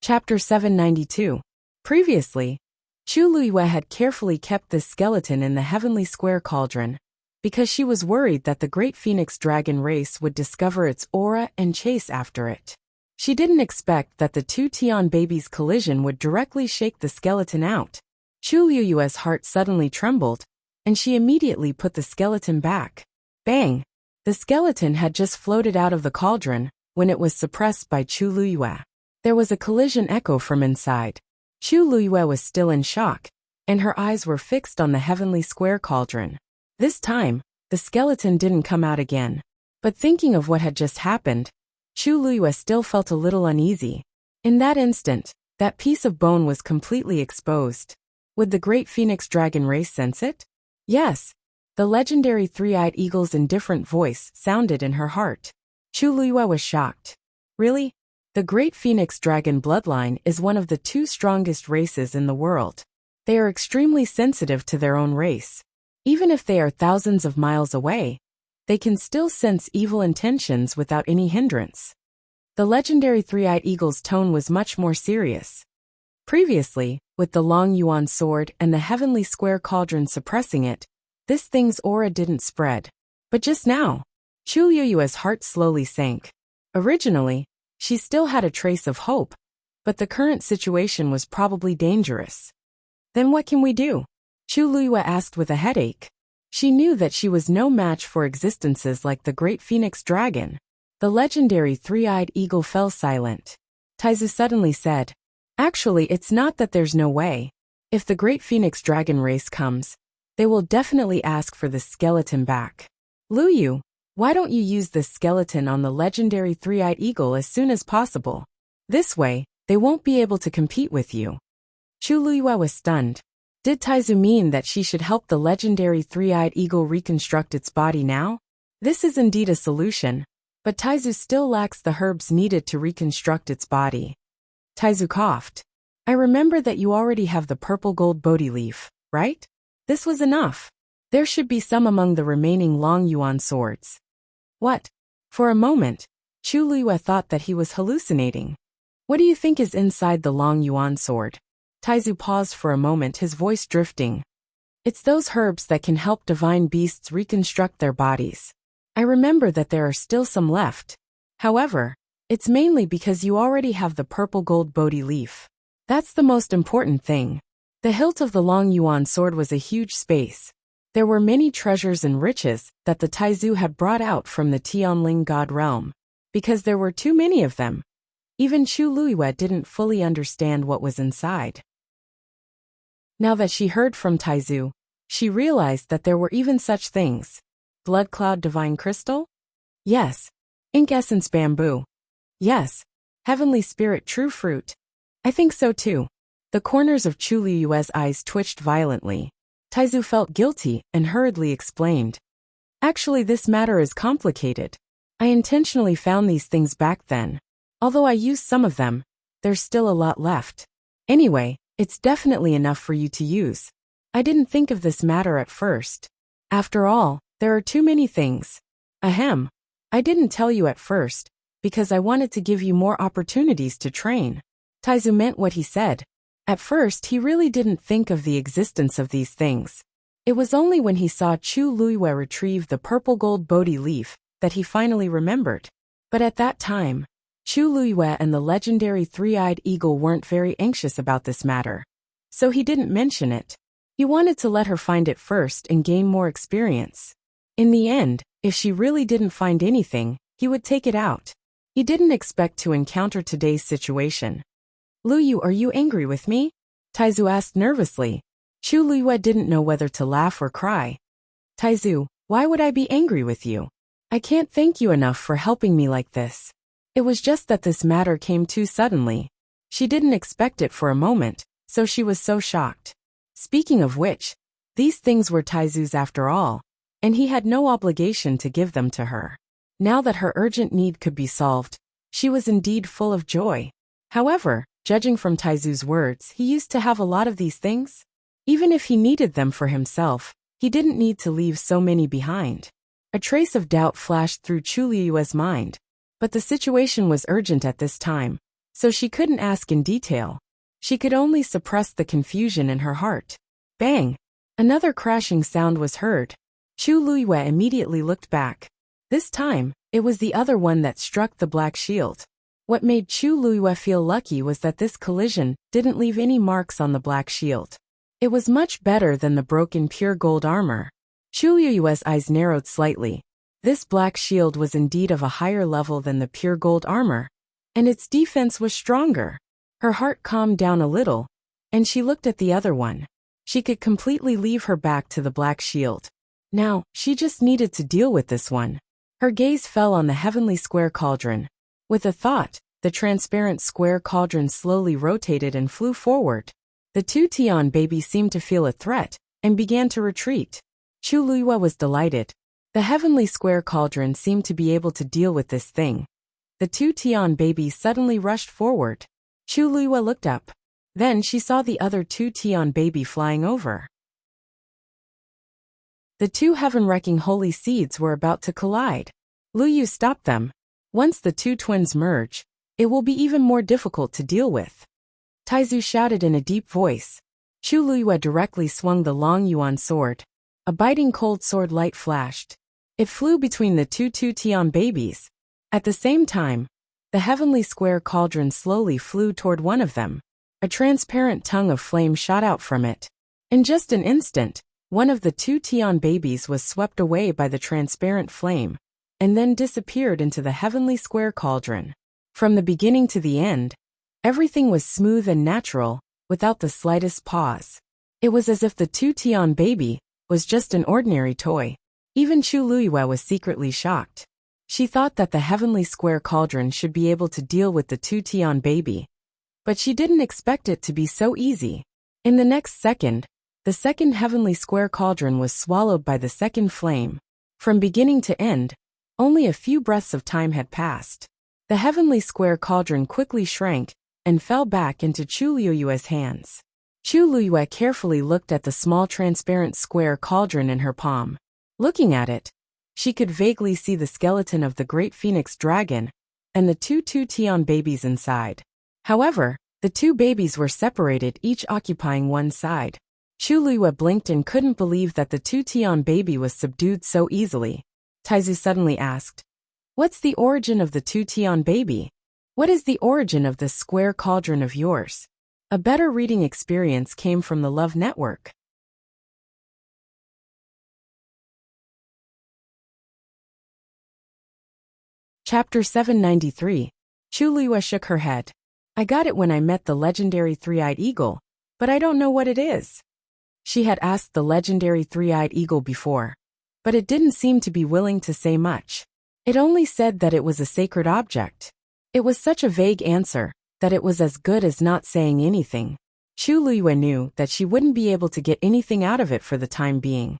Chapter 792. Previously, Chu Luyue had carefully kept this skeleton in the heavenly square cauldron, because she was worried that the great phoenix dragon race would discover its aura and chase after it. She didn't expect that the two Tian babies' collision would directly shake the skeleton out. Chu Luyue's heart suddenly trembled, and she immediately put the skeleton back. Bang! The skeleton had just floated out of the cauldron when it was suppressed by Chu Luyue. There was a collision echo from inside. Chu Luyue was still in shock, and her eyes were fixed on the heavenly square cauldron. This time, the skeleton didn't come out again. But thinking of what had just happened, Chu Luyue still felt a little uneasy. In that instant, that piece of bone was completely exposed. Would the great phoenix dragon race sense it? Yes. The legendary three-eyed eagle's indifferent voice sounded in her heart. Chu Luyue was shocked. Really? The great phoenix dragon bloodline is one of the two strongest races in the world. They are extremely sensitive to their own race. Even if they are thousands of miles away, they can still sense evil intentions without any hindrance. The legendary three-eyed eagle's tone was much more serious. Previously, with the long yuan sword and the heavenly square cauldron suppressing it, this thing's aura didn't spread. But just now, Chu Luyue's heart slowly sank. Originally, she still had a trace of hope, but the current situation was probably dangerous. Then what can we do? Chu Luyue asked with a headache. She knew that she was no match for existences like the great phoenix dragon. The legendary three-eyed eagle fell silent. Taizu suddenly said, Actually, it's not that there's no way. If the great phoenix dragon race comes, they will definitely ask for the skeleton back. Luyu, why don't you use the skeleton on the legendary three-eyed eagle as soon as possible? This way, they won't be able to compete with you. Chu Luyue was stunned. Did Taizu mean that she should help the legendary three-eyed eagle reconstruct its body now? This is indeed a solution, but Taizu still lacks the herbs needed to reconstruct its body. Taizu coughed. I remember that you already have the purple gold Bodhi leaf, right? This was enough. There should be some among the remaining long yuan swords. What? For a moment, Chu Luyue thought that he was hallucinating. What do you think is inside the long yuan sword? Taizu paused for a moment, his voice drifting. It's those herbs that can help divine beasts reconstruct their bodies. I remember that there are still some left. However, it's mainly because you already have the purple gold Bodhi leaf. That's the most important thing. The hilt of the long yuan sword was a huge space. There were many treasures and riches that the Taizu had brought out from the Tianling god realm. Because there were too many of them. Even Chu Luyue didn't fully understand what was inside. Now that she heard from Taizu, she realized that there were even such things. Blood cloud divine crystal? Yes. Ink essence bamboo? Yes. Heavenly spirit true fruit? I think so too. The corners of Chu Luyue's eyes twitched violently. Taizu felt guilty and hurriedly explained. Actually, this matter is complicated. I intentionally found these things back then. Although I used some of them, there's still a lot left. Anyway, it's definitely enough for you to use. I didn't think of this matter at first. After all, there are too many things. Ahem. I didn't tell you at first, because I wanted to give you more opportunities to train. Taizu meant what he said. At first, he really didn't think of the existence of these things. It was only when he saw Chu Luyue retrieve the purple gold Bodhi leaf that he finally remembered. But at that time, Chu Luyue and the legendary three-eyed eagle weren't very anxious about this matter. So he didn't mention it. He wanted to let her find it first and gain more experience. In the end, if she really didn't find anything, he would take it out. He didn't expect to encounter today's situation. Luyu, are you angry with me? Taizu asked nervously. Chu Luyue didn't know whether to laugh or cry. Taizu, why would I be angry with you? I can't thank you enough for helping me like this. It was just that this matter came too suddenly. She didn't expect it for a moment, so she was so shocked. Speaking of which, these things were Taizu's after all, and he had no obligation to give them to her. Now that her urgent need could be solved, she was indeed full of joy. However, judging from Taizu's words, he used to have a lot of these things. Even if he needed them for himself, he didn't need to leave so many behind. A trace of doubt flashed through Chu Liyue's mind. But the situation was urgent at this time, so she couldn't ask in detail. She could only suppress the confusion in her heart. Bang! Another crashing sound was heard. Chu Liyue immediately looked back. This time, it was the other one that struck the black shield. What made Chu Liyue feel lucky was that this collision didn't leave any marks on the black shield. It was much better than the broken pure gold armor. Chu Liyue's eyes narrowed slightly. This black shield was indeed of a higher level than the pure gold armor, and its defense was stronger. Her heart calmed down a little, and she looked at the other one. She could completely leave her back to the black shield. Now, she just needed to deal with this one. Her gaze fell on the heavenly square cauldron. With a thought, the transparent square cauldron slowly rotated and flew forward. The two Tian babies seemed to feel a threat, and began to retreat. Chu Liyue was delighted. The heavenly square cauldron seemed to be able to deal with this thing. The two Tian babies suddenly rushed forward. Chu Liyue looked up. Then she saw the other two Tian baby flying over. The two heaven-wrecking holy seeds were about to collide. Luyu stopped them. Once the two twins merge, it will be even more difficult to deal with. Taizu shouted in a deep voice. Chu Liyue directly swung the long yuan sword. A biting cold sword light flashed. It flew between the two Tian babies. At the same time, the heavenly square cauldron slowly flew toward one of them. A transparent tongue of flame shot out from it. In just an instant, one of the two Tian babies was swept away by the transparent flame, and then disappeared into the heavenly square cauldron. From the beginning to the end, everything was smooth and natural, without the slightest pause. It was as if the two Tian baby was just an ordinary toy. Even Chu Liyue was secretly shocked. She thought that the heavenly square cauldron should be able to deal with the two Tian baby. But she didn't expect it to be so easy. In the next second, the second heavenly square cauldron was swallowed by the second flame. From beginning to end, only a few breaths of time had passed. The heavenly square cauldron quickly shrank and fell back into Chu Liyue's hands. Chu Liyue carefully looked at the small transparent square cauldron in her palm. Looking at it, she could vaguely see the skeleton of the great phoenix dragon and the two Tian babies inside. However, the two babies were separated, each occupying one side. Chu Liyue blinked and couldn't believe that the two Tian baby was subdued so easily. Taizu suddenly asked, "What's the origin of the two Tian baby? What is the origin of this square cauldron of yours?" A better reading experience came from the Love Network. Chapter 793. Chu Liyue shook her head. "I got it when I met the legendary three-eyed eagle, but I don't know what it is." She had asked the legendary three-eyed eagle before, but it didn't seem to be willing to say much. It only said that it was a sacred object. It was such a vague answer that it was as good as not saying anything. Chu Liyue knew that she wouldn't be able to get anything out of it for the time being.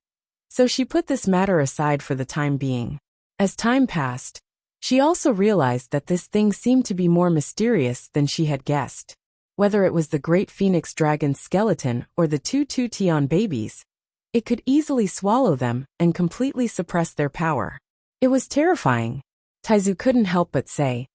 So she put this matter aside for the time being. As time passed, she also realized that this thing seemed to be more mysterious than she had guessed. Whether it was the great phoenix dragon's skeleton or the two Tian babies, it could easily swallow them and completely suppress their power. It was terrifying. Taizu couldn't help but say,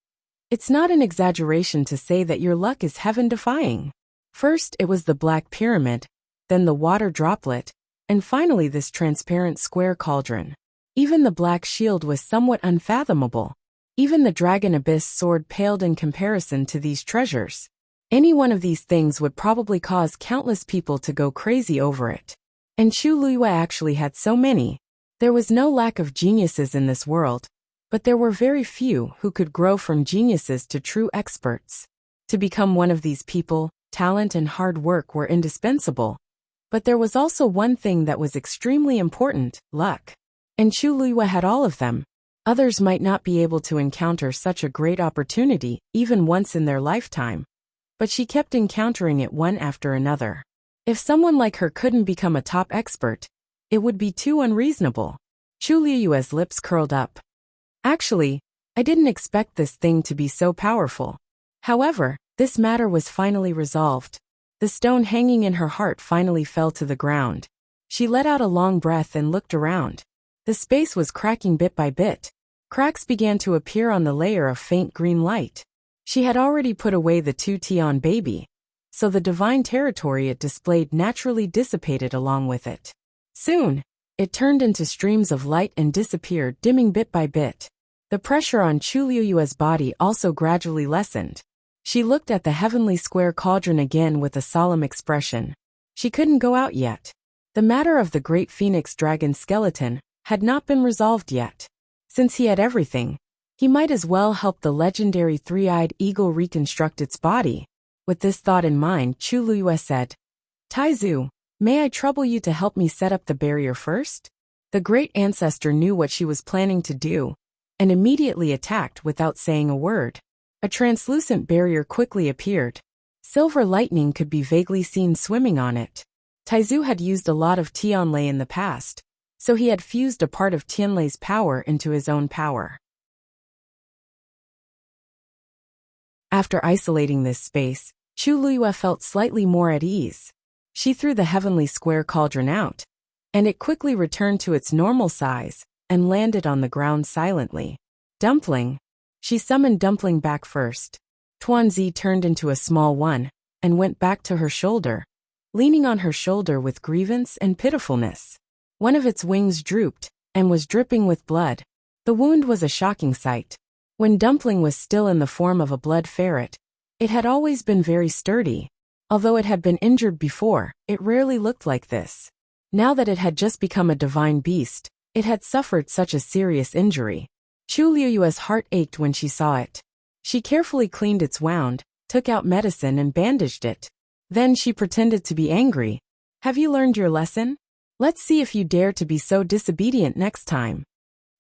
"It's not an exaggeration to say that your luck is heaven-defying." First it was the black pyramid, then the water droplet, and finally this transparent square cauldron. Even the black shield was somewhat unfathomable. Even the dragon abyss sword paled in comparison to these treasures. Any one of these things would probably cause countless people to go crazy over it. And Chu Liyue actually had so many. There was no lack of geniuses in this world, but there were very few who could grow from geniuses to true experts. To become one of these people, talent and hard work were indispensable. But there was also one thing that was extremely important: luck. And Chu Luiyue had all of them. Others might not be able to encounter such a great opportunity even once in their lifetime, but she kept encountering it one after another. If someone like her couldn't become a top expert, it would be too unreasonable. Chu Luiyue's lips curled up. Actually, I didn't expect this thing to be so powerful. However, this matter was finally resolved. The stone hanging in her heart finally fell to the ground. She let out a long breath and looked around. The space was cracking bit by bit. Cracks began to appear on the layer of faint green light. She had already put away the 2-Tian baby, so the divine territory it displayed naturally dissipated along with it. Soon, it turned into streams of light and disappeared, dimming bit by bit. The pressure on Chu Luiyue's body also gradually lessened. She looked at the heavenly square cauldron again with a solemn expression. She couldn't go out yet. The matter of the great phoenix dragon skeleton had not been resolved yet. Since he had everything, he might as well help the legendary three-eyed eagle reconstruct its body. With this thought in mind, Chu Luiyue said, "Taizu, may I trouble you to help me set up the barrier first?" The great ancestor knew what she was planning to do, and immediately attacked without saying a word. A translucent barrier quickly appeared. Silver lightning could be vaguely seen swimming on it. Taizu had used a lot of Tianlei in the past, so he had fused a part of Tianlei's power into his own power. After isolating this space, Chu Luiyue felt slightly more at ease. She threw the heavenly square cauldron out, and it quickly returned to its normal size and landed on the ground silently. Dumpling. She summoned Dumpling back first. Tuanzi turned into a small one and went back to her shoulder, leaning on her shoulder with grievance and pitifulness. One of its wings drooped and was dripping with blood. The wound was a shocking sight. When Dumpling was still in the form of a blood ferret, it had always been very sturdy. Although it had been injured before, it rarely looked like this. Now that it had just become a divine beast, it had suffered such a serious injury. Chu Luiyue's heart ached when she saw it. She carefully cleaned its wound, took out medicine and bandaged it. Then she pretended to be angry. "Have you learned your lesson? Let's see if you dare to be so disobedient next time."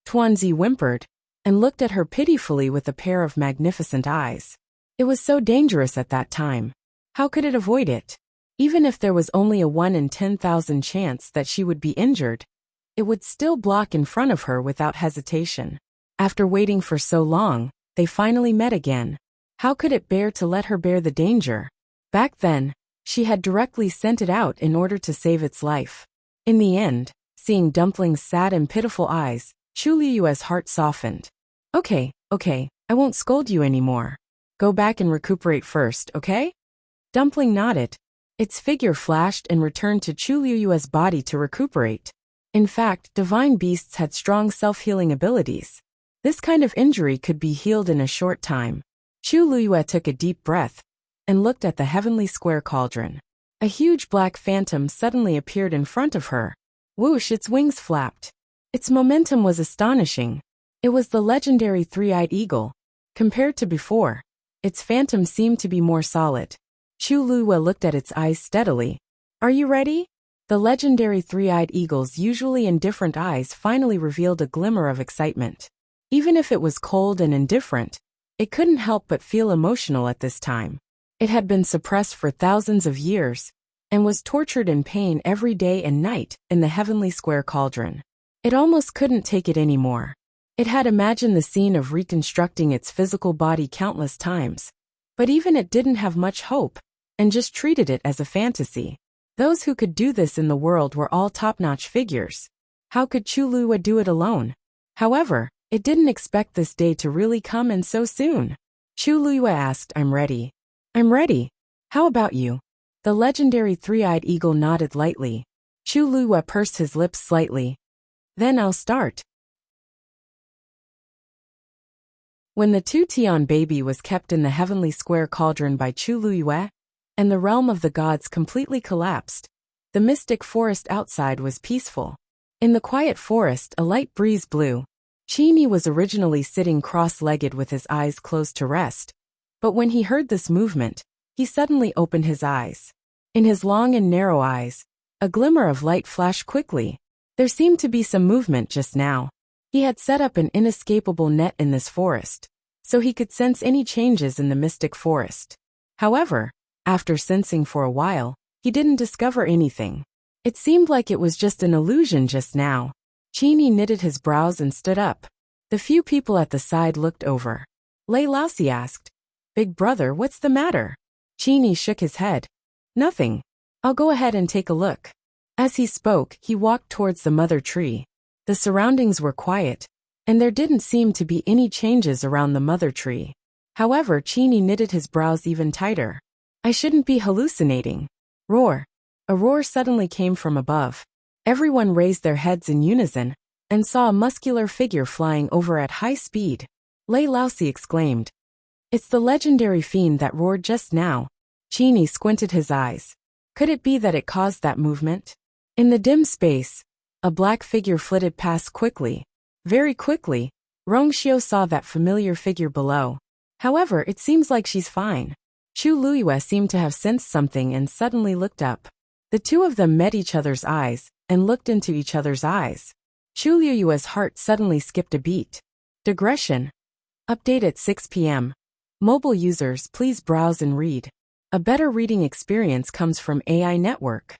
Tuanzi whimpered and looked at her pitifully with a pair of magnificent eyes. It was so dangerous at that time. How could it avoid it? Even if there was only a 1 in 10,000 chance that she would be injured, it would still block in front of her without hesitation. After waiting for so long, they finally met again. How could it bear to let her bear the danger? Back then, she had directly sent it out in order to save its life. In the end, seeing Dumpling's sad and pitiful eyes, Chu Luiyue's heart softened. Okay, I won't scold you anymore. Go back and recuperate first, okay?" Dumpling nodded. Its figure flashed and returned to Chu Luiyue's body to recuperate. In fact, divine beasts had strong self-healing abilities. This kind of injury could be healed in a short time. Chu Luiyue took a deep breath and looked at the heavenly square cauldron. A huge black phantom suddenly appeared in front of her. Whoosh, its wings flapped. Its momentum was astonishing. It was the legendary three-eyed eagle. Compared to before, its phantom seemed to be more solid. Chu Luiyue looked at its eyes steadily. "Are you ready?" The legendary three-eyed eagle's usually indifferent eyes finally revealed a glimmer of excitement. Even if it was cold and indifferent, it couldn't help but feel emotional at this time. It had been suppressed for thousands of years and was tortured in pain every day and night in the heavenly square cauldron. It almost couldn't take it anymore. It had imagined the scene of reconstructing its physical body countless times, but even it didn't have much hope and just treated it as a fantasy. Those who could do this in the world were all top-notch figures. How could Chu Luiyue do it alone? However, it didn't expect this day to really come and so soon. Chu Luiyue asked, "I'm ready." "I'm ready. How about you?" The legendary three-eyed eagle nodded lightly. Chu Luiyue pursed his lips slightly. "Then I'll start." When the 2-Tian baby was kept in the heavenly square cauldron by Chu Luiyue, and the realm of the gods completely collapsed, the mystic forest outside was peaceful. In the quiet forest, a light breeze blew. Chini was originally sitting cross-legged with his eyes closed to rest, but when he heard this movement, he suddenly opened his eyes. In his long and narrow eyes, a glimmer of light flashed quickly. There seemed to be some movement just now. He had set up an inescapable net in this forest, so he could sense any changes in the mystic forest. However, after sensing for a while, he didn't discover anything. It seemed like it was just an illusion just now. Chini knitted his brows and stood up. The few people at the side looked over. Lei Laosi asked, "Big brother, what's the matter?" Chini shook his head. "Nothing. I'll go ahead and take a look." As he spoke, he walked towards the mother tree. The surroundings were quiet, and there didn't seem to be any changes around the mother tree. However, Chini knitted his brows even tighter. "I shouldn't be hallucinating." Roar! A roar suddenly came from above. Everyone raised their heads in unison and saw a muscular figure flying over at high speed. Lei Laosi exclaimed, "It's the legendary fiend that roared just now." Chini squinted his eyes. Could it be that it caused that movement? In the dim space, a black figure flitted past quickly. Very quickly, Rongxiu saw that familiar figure below. However, it seems like she's fine. Chu Luiyue seemed to have sensed something and suddenly looked up. The two of them met each other's eyes and looked into each other's eyes. Chu Luiyue's heart suddenly skipped a beat. Digression. Update at 6 p.m. Mobile users, please browse and read. A better reading experience comes from AI Network.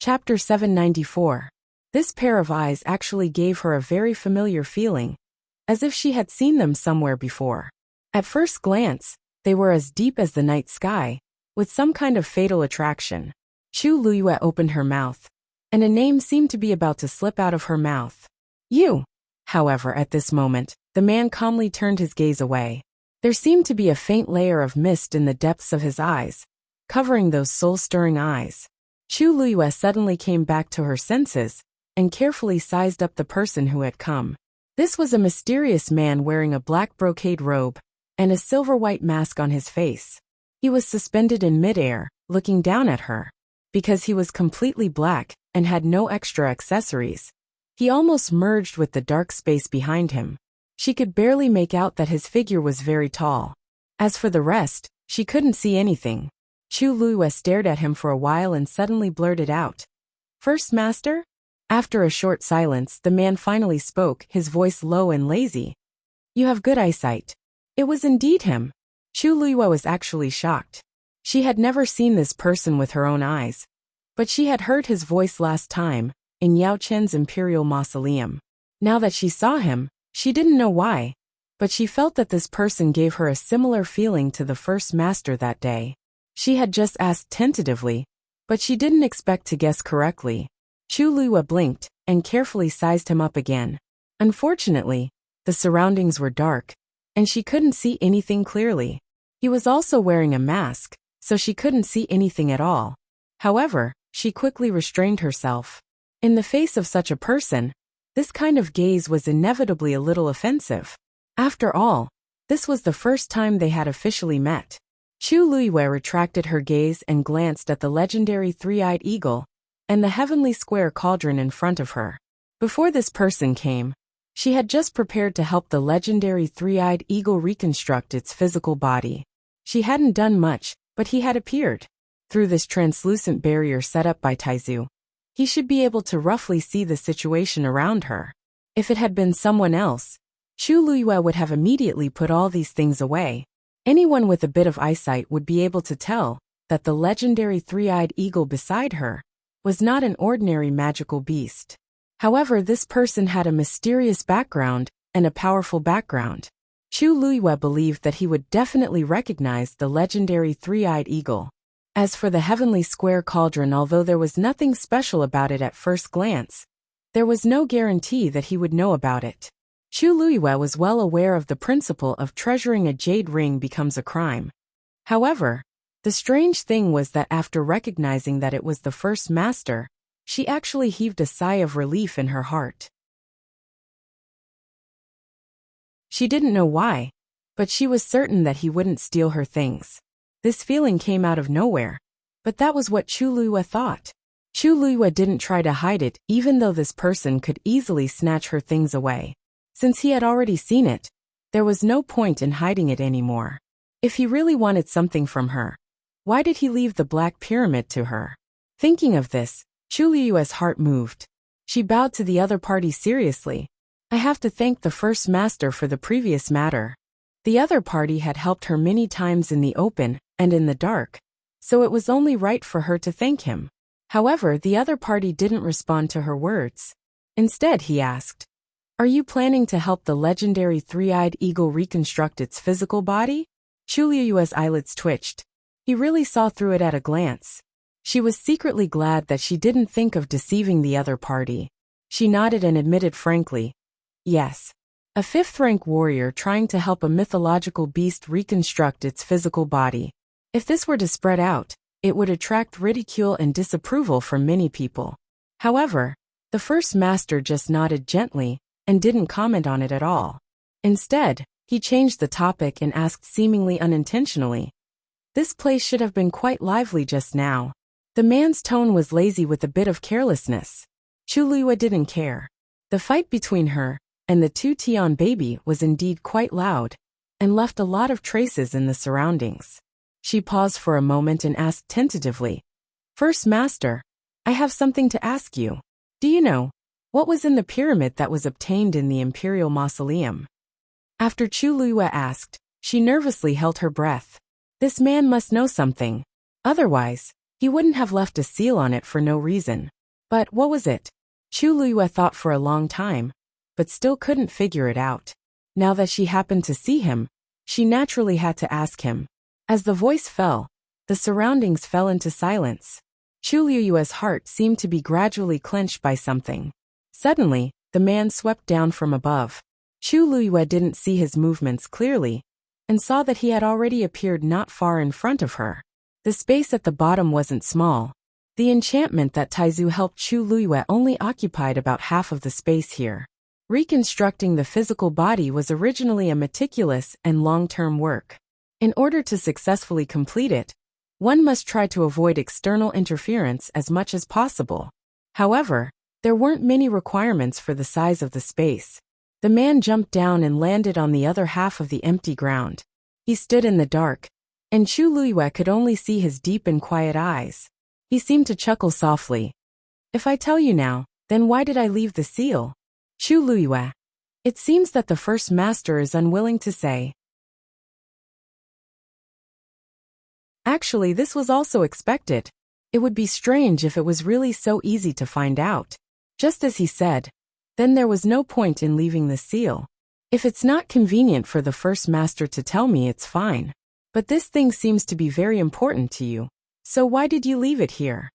Chapter 794. This pair of eyes actually gave her a very familiar feeling, as if she had seen them somewhere before. At first glance, they were as deep as the night sky, with some kind of fatal attraction. Chu Luiyue opened her mouth, and a name seemed to be about to slip out of her mouth. "You." However, at this moment, the man calmly turned his gaze away. There seemed to be a faint layer of mist in the depths of his eyes, covering those soul-stirring eyes. Chu Luiyue suddenly came back to her senses and carefully sized up the person who had come. This was a mysterious man wearing a black brocade robe and a silver-white mask on his face. He was suspended in midair, looking down at her. Because he was completely black and had no extra accessories, he almost merged with the dark space behind him. She could barely make out that his figure was very tall. As for the rest, she couldn't see anything. Chu Luiyue stared at him for a while and suddenly blurted out, "First Master?" After a short silence, the man finally spoke, his voice low and lazy. "You have good eyesight." It was indeed him. Chu Luiyue was actually shocked. She had never seen this person with her own eyes, but she had heard his voice last time, in Yao Chen's imperial mausoleum. Now that she saw him, she didn't know why, but she felt that this person gave her a similar feeling to the first master that day. She had just asked tentatively, but she didn't expect to guess correctly. Chu Luiyue blinked and carefully sized him up again. Unfortunately, the surroundings were dark, and she couldn't see anything clearly. He was also wearing a mask, so she couldn't see anything at all. However, she quickly restrained herself. In the face of such a person, this kind of gaze was inevitably a little offensive. After all, this was the first time they had officially met. Chu Luiyue retracted her gaze and glanced at the legendary three-eyed eagle and the heavenly square cauldron in front of her. Before this person came, she had just prepared to help the legendary three-eyed eagle reconstruct its physical body. She hadn't done much, but he had appeared. Through this translucent barrier set up by Taizu, he should be able to roughly see the situation around her. If it had been someone else, Chu Luiyue would have immediately put all these things away. Anyone with a bit of eyesight would be able to tell that the legendary three-eyed eagle beside her was not an ordinary magical beast. However, this person had a mysterious background and a powerful background. Chu Luiyue believed that he would definitely recognize the legendary three-eyed eagle. As for the heavenly square cauldron, although there was nothing special about it at first glance, there was no guarantee that he would know about it. Chu Luiyue was well aware of the principle of treasuring a jade ring becomes a crime. However, the strange thing was that after recognizing that it was the first master, she actually heaved a sigh of relief in her heart. She didn't know why, but she was certain that he wouldn't steal her things. This feeling came out of nowhere. But that was what Chu Luiyue thought. Chu Luiyue didn't try to hide it, even though this person could easily snatch her things away. Since he had already seen it, there was no point in hiding it anymore. If he really wanted something from her, why did he leave the black pyramid to her? Thinking of this, Chu Luiyue's heart moved. She bowed to the other party seriously. I have to thank the first master for the previous matter. The other party had helped her many times in the open and in the dark, so it was only right for her to thank him. However, the other party didn't respond to her words. Instead, he asked, "Are you planning to help the legendary three-eyed eagle reconstruct its physical body?" Chu Luiyue's eyelids twitched. He really saw through it at a glance. She was secretly glad that she didn't think of deceiving the other party. She nodded and admitted frankly, "Yes. A fifth-rank warrior trying to help a mythological beast reconstruct its physical body. If this were to spread out, it would attract ridicule and disapproval from many people." However, the first master just nodded gently and didn't comment on it at all. Instead, he changed the topic and asked seemingly unintentionally, "This place should have been quite lively just now." The man's tone was lazy with a bit of carelessness. Chu Luiyue didn't care. The fight between her and the two Tian baby was indeed quite loud and left a lot of traces in the surroundings. She paused for a moment and asked tentatively, "First master, I have something to ask you. Do you know what was in the pyramid that was obtained in the imperial mausoleum?" After Chu Luiyue asked, she nervously held her breath. This man must know something. Otherwise, he wouldn't have left a seal on it for no reason. But what was it? Chu Luiyue thought for a long time, but still couldn't figure it out. Now that she happened to see him, she naturally had to ask him. As the voice fell, the surroundings fell into silence. Chu Luiyue's heart seemed to be gradually clenched by something. Suddenly, the man swept down from above. Chu Luiyue didn't see his movements clearly, and saw that he had already appeared not far in front of her. The space at the bottom wasn't small. The enchantment that Taizu helped Chu Luiyue only occupied about half of the space here. Reconstructing the physical body was originally a meticulous and long-term work. In order to successfully complete it, one must try to avoid external interference as much as possible. However, there weren't many requirements for the size of the space. The man jumped down and landed on the other half of the empty ground. He stood in the dark, and Chu Luiyue could only see his deep and quiet eyes. He seemed to chuckle softly. "If I tell you now, then why did I leave the seal?" Chu Luiyue. It seems that the first master is unwilling to say. Actually, this was also expected. It would be strange if it was really so easy to find out. Just as he said, then there was no point in leaving the seal. If it's not convenient for the first master to tell me, it's fine. But this thing seems to be very important to you. So why did you leave it here?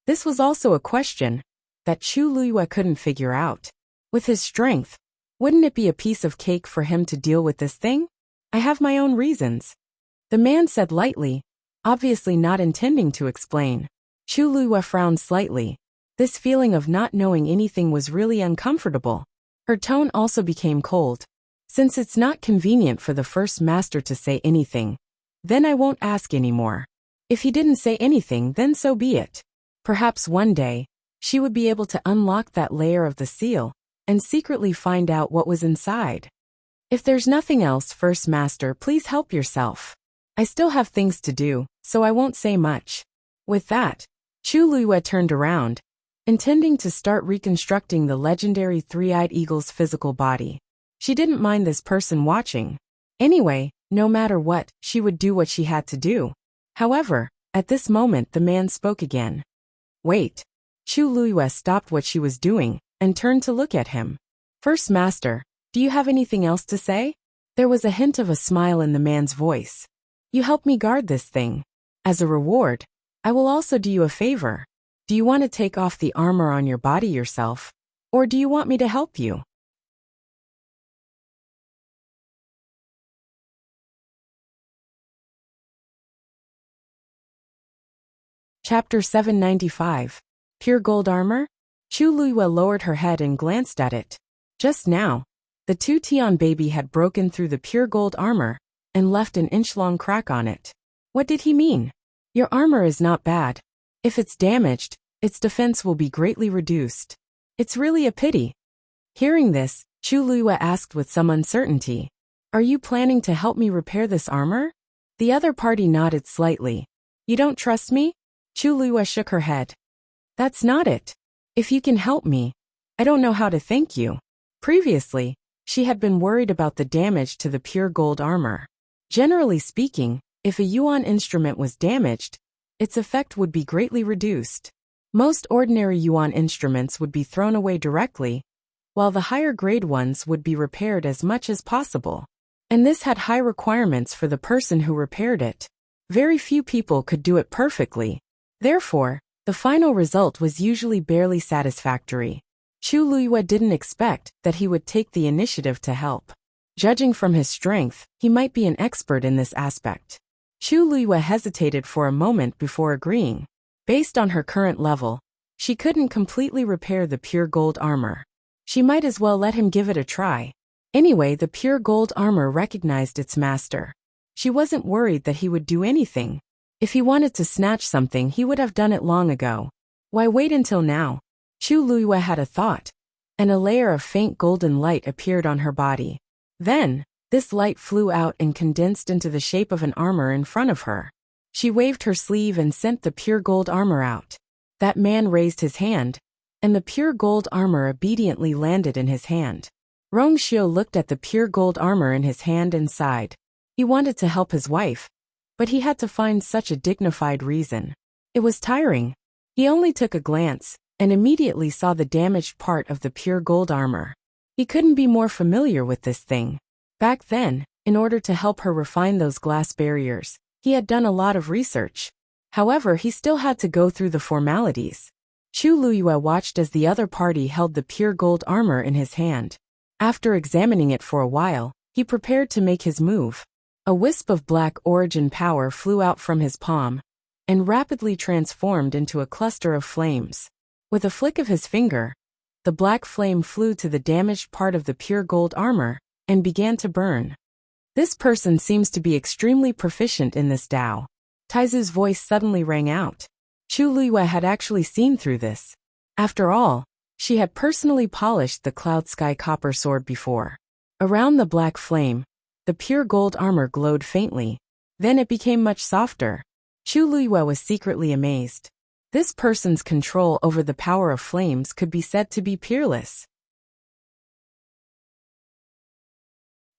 This was also a question that Chu Luiyue couldn't figure out. With his strength, wouldn't it be a piece of cake for him to deal with this thing? "I have my own reasons," the man said lightly, obviously not intending to explain. Chu Luiyue frowned slightly. This feeling of not knowing anything was really uncomfortable. Her tone also became cold. "Since it's not convenient for the first master to say anything, then I won't ask anymore. If he didn't say anything, then so be it." Perhaps one day, she would be able to unlock that layer of the seal and secretly find out what was inside. "If there's nothing else, first master, please help yourself. I still have things to do, so I won't say much." With that, Chu Luiyue turned around, intending to start reconstructing the legendary three-eyed eagle's physical body. She didn't mind this person watching. Anyway, no matter what, she would do what she had to do. However, at this moment the man spoke again. "Wait." Chu Luiyue stopped what she was doing and turned to look at him. "First master, do you have anything else to say?" There was a hint of a smile in the man's voice. "You help me guard this thing. As a reward, I will also do you a favor. Do you want to take off the armor on your body yourself? Or do you want me to help you?" Chapter 795. Pure Gold Armor? Chu Luiyue lowered her head and glanced at it. Just now, the two Tian baby had broken through the pure gold armor and left an inch-long crack on it. What did he mean? Your armor is not bad. If it's damaged, its defense will be greatly reduced. It's really a pity. Hearing this, Chu Luiyue asked with some uncertainty, Are you planning to help me repair this armor? The other party nodded slightly. You don't trust me? Chu Luiyue shook her head. That's not it. If you can help me, I don't know how to thank you. Previously, she had been worried about the damage to the pure gold armor. Generally speaking, if a yuan instrument was damaged, its effect would be greatly reduced. Most ordinary yuan instruments would be thrown away directly, while the higher grade ones would be repaired as much as possible. And this had high requirements for the person who repaired it. Very few people could do it perfectly. Therefore, the final result was usually barely satisfactory. Chu Luiyue didn't expect that he would take the initiative to help. Judging from his strength, he might be an expert in this aspect. Chu Luiyue hesitated for a moment before agreeing. Based on her current level, she couldn't completely repair the pure gold armor. She might as well let him give it a try. Anyway, the pure gold armor recognized its master. She wasn't worried that he would do anything. If he wanted to snatch something, he would have done it long ago. Why wait until now? Chu Luiyue had a thought, and a layer of faint golden light appeared on her body. Then, this light flew out and condensed into the shape of an armor in front of her. She waved her sleeve and sent the pure gold armor out. That man raised his hand, and the pure gold armor obediently landed in his hand. Rongxiu looked at the pure gold armor in his hand and sighed. He wanted to help his wife, but he had to find such a dignified reason. It was tiring. He only took a glance, and immediately saw the damaged part of the pure gold armor. He couldn't be more familiar with this thing. Back then, in order to help her refine those glass barriers, he had done a lot of research. However, he still had to go through the formalities. Chu Luiyue watched as the other party held the pure gold armor in his hand. After examining it for a while, he prepared to make his move. A wisp of black origin power flew out from his palm, and rapidly transformed into a cluster of flames. With a flick of his finger, the black flame flew to the damaged part of the pure gold armor, and began to burn. This person seems to be extremely proficient in this Tao. Taizu's voice suddenly rang out. Chu Luiyue had actually seen through this. After all, she had personally polished the cloud sky copper sword before. Around the black flame, the pure gold armor glowed faintly. Then it became much softer. Chu Luiyue was secretly amazed. This person's control over the power of flames could be said to be peerless.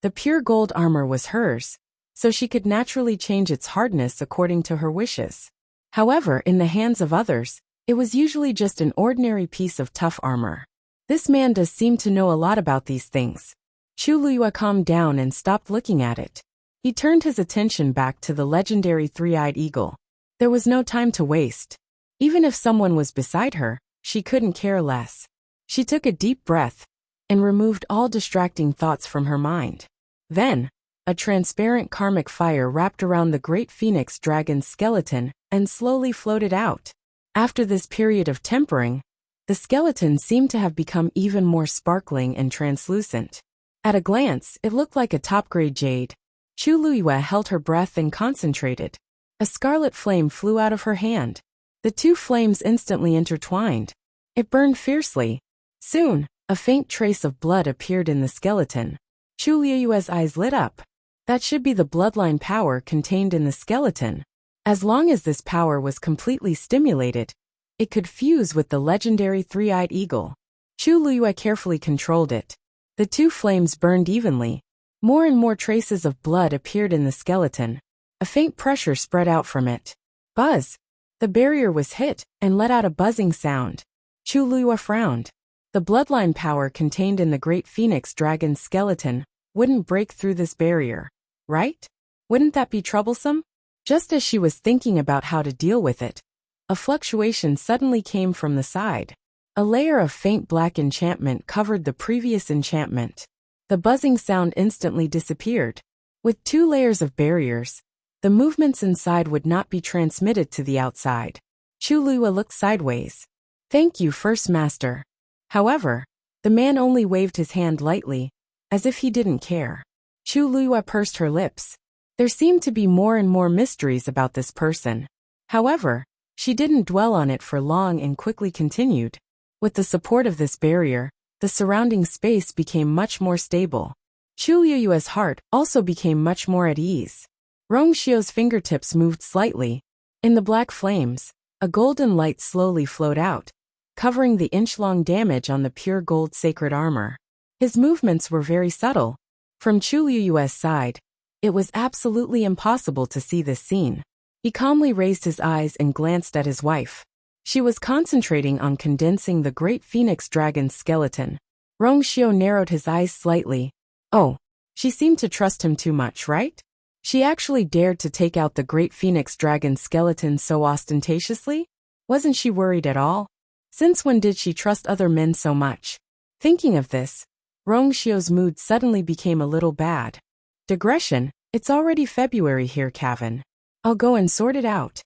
The pure gold armor was hers, so she could naturally change its hardness according to her wishes. However, in the hands of others, it was usually just an ordinary piece of tough armor. This man does seem to know a lot about these things. Chu Luiyue calmed down and stopped looking at it. He turned his attention back to the legendary three-eyed eagle. There was no time to waste. Even if someone was beside her, she couldn't care less. She took a deep breath and removed all distracting thoughts from her mind. Then, a transparent karmic fire wrapped around the great phoenix dragon's skeleton and slowly floated out. After this period of tempering, the skeleton seemed to have become even more sparkling and translucent. At a glance, it looked like a top-grade jade. Chu Luiyue held her breath and concentrated. A scarlet flame flew out of her hand. The two flames instantly intertwined. It burned fiercely. Soon, a faint trace of blood appeared in the skeleton. Chu Luiyue's eyes lit up. That should be the bloodline power contained in the skeleton. As long as this power was completely stimulated, it could fuse with the legendary three-eyed eagle. Chu Luiyue carefully controlled it. The two flames burned evenly. More and more traces of blood appeared in the skeleton. A faint pressure spread out from it. Buzz! The barrier was hit and let out a buzzing sound. Chu Luiyue frowned. The bloodline power contained in the great phoenix dragon's skeleton wouldn't break through this barrier, right? Wouldn't that be troublesome? Just as she was thinking about how to deal with it, a fluctuation suddenly came from the side. A layer of faint black enchantment covered the previous enchantment. The buzzing sound instantly disappeared. With two layers of barriers, the movements inside would not be transmitted to the outside. Chu Luiyue looked sideways. Thank you, First Master. However, the man only waved his hand lightly, as if he didn't care. Chu Luiyue pursed her lips. There seemed to be more and more mysteries about this person. However, she didn't dwell on it for long and quickly continued. With the support of this barrier, the surrounding space became much more stable. Chu Liyue's heart also became much more at ease. Rong Xiu's fingertips moved slightly. In the black flames, a golden light slowly flowed out, covering the inch-long damage on the pure gold sacred armor. His movements were very subtle. From Chu Liyue's side, it was absolutely impossible to see this scene. He calmly raised his eyes and glanced at his wife. She was concentrating on condensing the great phoenix dragon's skeleton. Rong Xiu narrowed his eyes slightly. Oh, she seemed to trust him too much, right? She actually dared to take out the great phoenix dragon's skeleton so ostentatiously? Wasn't she worried at all? Since when did she trust other men so much? Thinking of this, Rong Xiu's mood suddenly became a little bad. Digression, it's already February here, Kevin. I'll go and sort it out.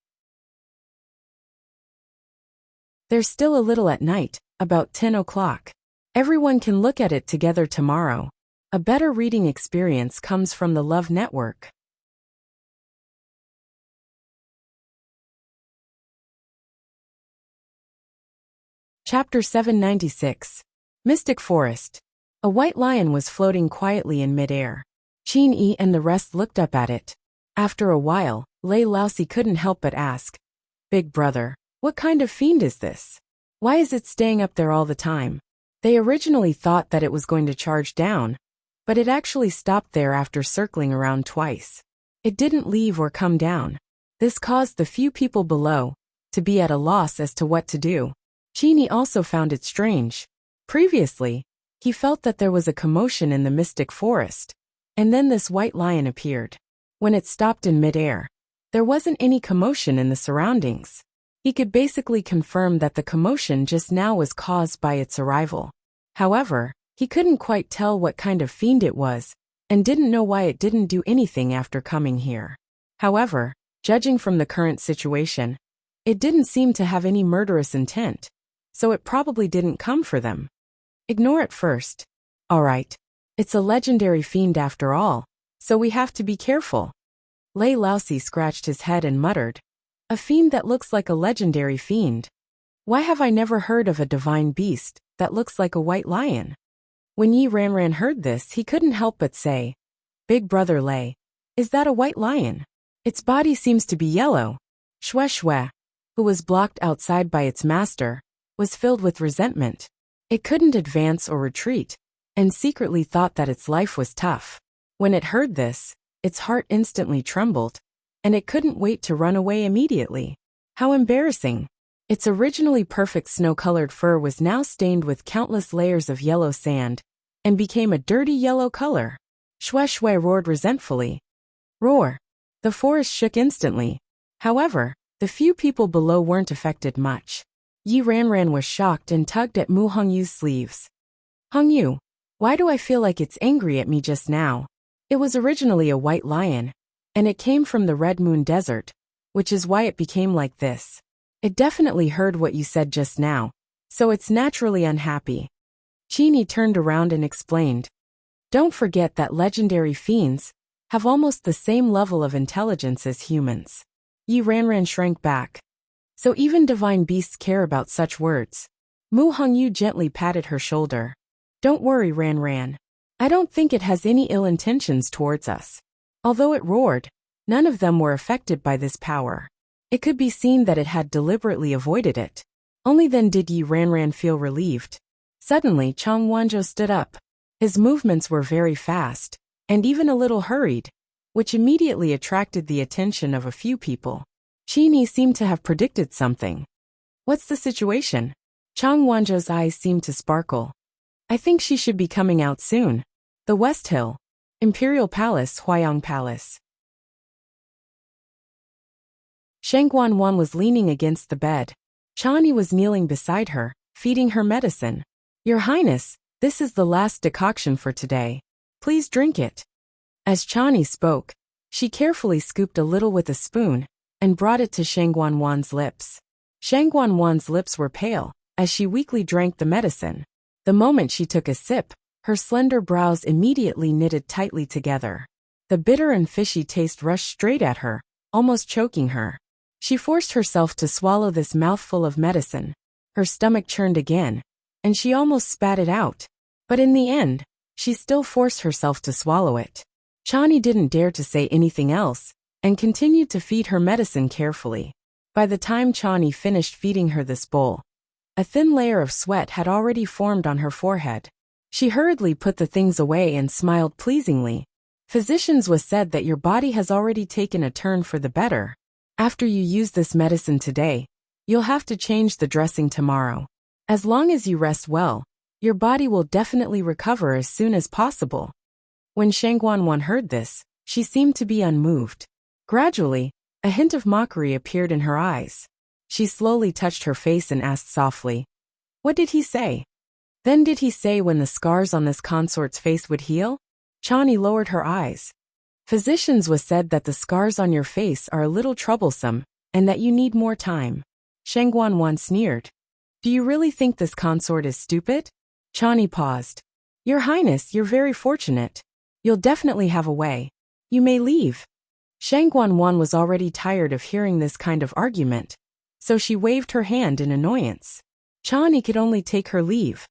There's still a little at night, about 10 o'clock. Everyone can look at it together tomorrow. A better reading experience comes from the Love Network. Chapter 796. Mystic Forest. A white lion was floating quietly in midair. Qin Yi and the rest looked up at it. After a while, Lei Laosi couldn't help but ask, "Big brother, what kind of fiend is this? Why is it staying up there all the time?" They originally thought that it was going to charge down, but it actually stopped there after circling around twice. It didn't leave or come down. This caused the few people below to be at a loss as to what to do. Qin Yi also found it strange. Previously, he felt that there was a commotion in the mystic forest, and then this white lion appeared. When it stopped in midair, there wasn't any commotion in the surroundings. He could basically confirm that the commotion just now was caused by its arrival. However, he couldn't quite tell what kind of fiend it was, and didn't know why it didn't do anything after coming here. However, judging from the current situation, it didn't seem to have any murderous intent, so it probably didn't come for them. Ignore it first. Alright. It's a legendary fiend after all, so we have to be careful. Lei Laosi scratched his head and muttered, "A fiend that looks like a legendary fiend. Why have I never heard of a divine beast that looks like a white lion?" When Yi Ranran heard this, he couldn't help but say, "Big brother Lei, is that a white lion? Its body seems to be yellow." Shue Shue, who was blocked outside by its master, was filled with resentment. It couldn't advance or retreat, and secretly thought that its life was tough. When it heard this, its heart instantly trembled, and it couldn't wait to run away immediately. How embarrassing! Its originally perfect snow-colored fur was now stained with countless layers of yellow sand, and became a dirty yellow color. Shue Shue roared resentfully. Roar! The forest shook instantly. However, the few people below weren't affected much. Yi Ranran was shocked and tugged at Mu Hongyu's sleeves. "Hongyu, why do I feel like it's angry at me just now? It was originally a white lion, and it came from the Red Moon Desert, which is why it became like this. It definitely heard what you said just now, so it's naturally unhappy." Qin Yi turned around and explained, "Don't forget that legendary fiends have almost the same level of intelligence as humans." Yi Ranran shrank back. So even divine beasts care about such words. Mu Hongyu gently patted her shoulder. "Don't worry, Ranran. I don't think it has any ill intentions towards us." Although it roared, none of them were affected by this power. It could be seen that it had deliberately avoided it. Only then did Yi Ranran feel relieved. Suddenly Chang Wanzhou stood up. His movements were very fast, and even a little hurried, which immediately attracted the attention of a few people. Qin Yi seemed to have predicted something. "What's the situation?" Chang Wanzhou's eyes seemed to sparkle. "I think she should be coming out soon. The West Hill. Imperial Palace, Huayang Palace." Sheng Guanwan was leaning against the bed. Chani was kneeling beside her, feeding her medicine. "Your Highness, this is the last decoction for today. Please drink it." As Chani spoke, she carefully scooped a little with a spoon and brought it to Sheng Guanwan's lips. Sheng Guanwan's lips were pale as she weakly drank the medicine. The moment she took a sip, her slender brows immediately knitted tightly together. The bitter and fishy taste rushed straight at her, almost choking her. She forced herself to swallow this mouthful of medicine. Her stomach churned again, and she almost spat it out. But in the end, she still forced herself to swallow it. Chani didn't dare to say anything else, and continued to feed her medicine carefully. By the time Chani finished feeding her this bowl, a thin layer of sweat had already formed on her forehead. She hurriedly put the things away and smiled pleasingly. Physicians was said that your body has already taken a turn for the better. After you use this medicine today, you'll have to change the dressing tomorrow. As long as you rest well, your body will definitely recover as soon as possible. When Shang Guanwan heard this, she seemed to be unmoved. Gradually, a hint of mockery appeared in her eyes. She slowly touched her face and asked softly, "What did he say?" "Then did he say when the scars on this consort's face would heal?" Chani lowered her eyes. "Physicians was said that the scars on your face are a little troublesome, and that you need more time." Shang Guanwan sneered. "Do you really think this consort is stupid?" Chani paused. "Your Highness, you're very fortunate. You'll definitely have a way. You may leave." Shang Guanwan was already tired of hearing this kind of argument, so she waved her hand in annoyance. Chani could only take her leave.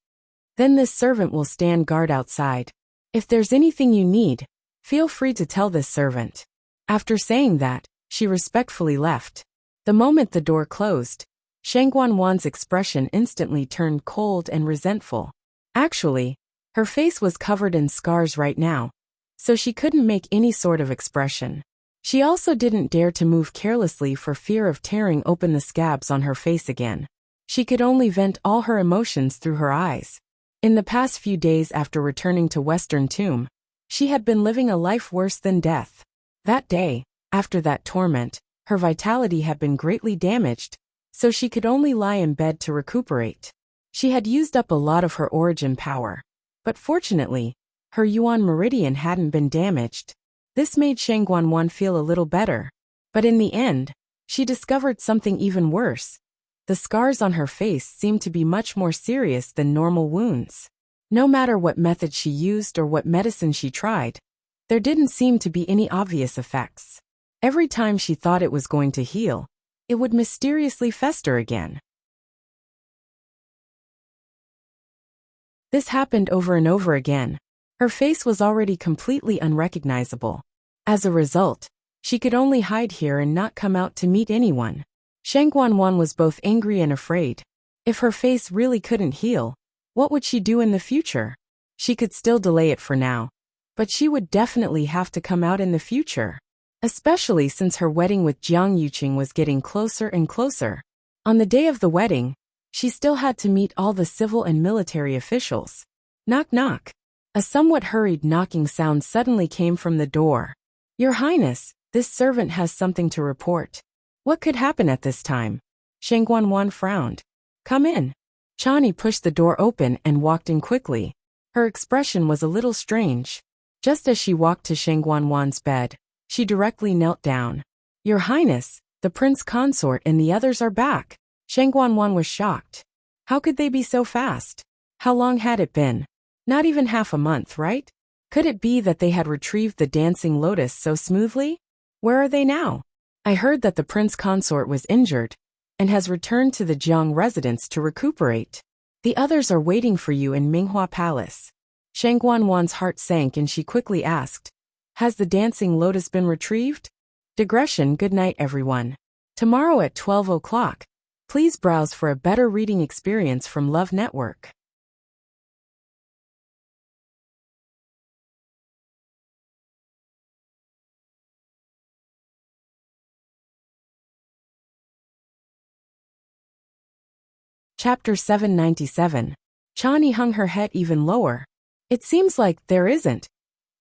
"Then this servant will stand guard outside. If there's anything you need, feel free to tell this servant." After saying that, she respectfully left. The moment the door closed, Shang Guanwan's expression instantly turned cold and resentful. Actually, her face was covered in scars right now, so she couldn't make any sort of expression. She also didn't dare to move carelessly for fear of tearing open the scabs on her face again. She could only vent all her emotions through her eyes. In the past few days after returning to Western Tomb, she had been living a life worse than death. That day, after that torment, her vitality had been greatly damaged, so she could only lie in bed to recuperate. She had used up a lot of her origin power, but fortunately, her Yuan meridian hadn't been damaged. This made Shang Guanwan feel a little better, but in the end, she discovered something even worse. The scars on her face seemed to be much more serious than normal wounds. No matter what method she used or what medicine she tried, there didn't seem to be any obvious effects. Every time she thought it was going to heal, it would mysteriously fester again. This happened over and over again. Her face was already completely unrecognizable. As a result, she could only hide here and not come out to meet anyone. Shang Guanwan was both angry and afraid. If her face really couldn't heal, what would she do in the future? She could still delay it for now, but she would definitely have to come out in the future, especially since her wedding with Jiang Yuqing was getting closer and closer. On the day of the wedding, she still had to meet all the civil and military officials. Knock knock. A somewhat hurried knocking sound suddenly came from the door. "Your Highness, this servant has something to report." What could happen at this time? Shang Guanwan frowned. "Come in." Chani pushed the door open and walked in quickly. Her expression was a little strange. Just as she walked to Shang Guanwan's bed, she directly knelt down. "Your Highness, the prince consort and the others are back." Shang Guanwan was shocked. How could they be so fast? How long had it been? Not even half a month, right? Could it be that they had retrieved the dancing lotus so smoothly? Where are they now? "I heard that the prince consort was injured and has returned to the Jiang residence to recuperate. The others are waiting for you in Minghua Palace." Shang Guanwan's heart sank and she quickly asked, "Has the dancing lotus been retrieved?" Digression. Good night, everyone. Tomorrow at 12 o'clock, please browse for a better reading experience from Love Network. Chapter 797. Chani hung her head even lower. It seems like there isn't.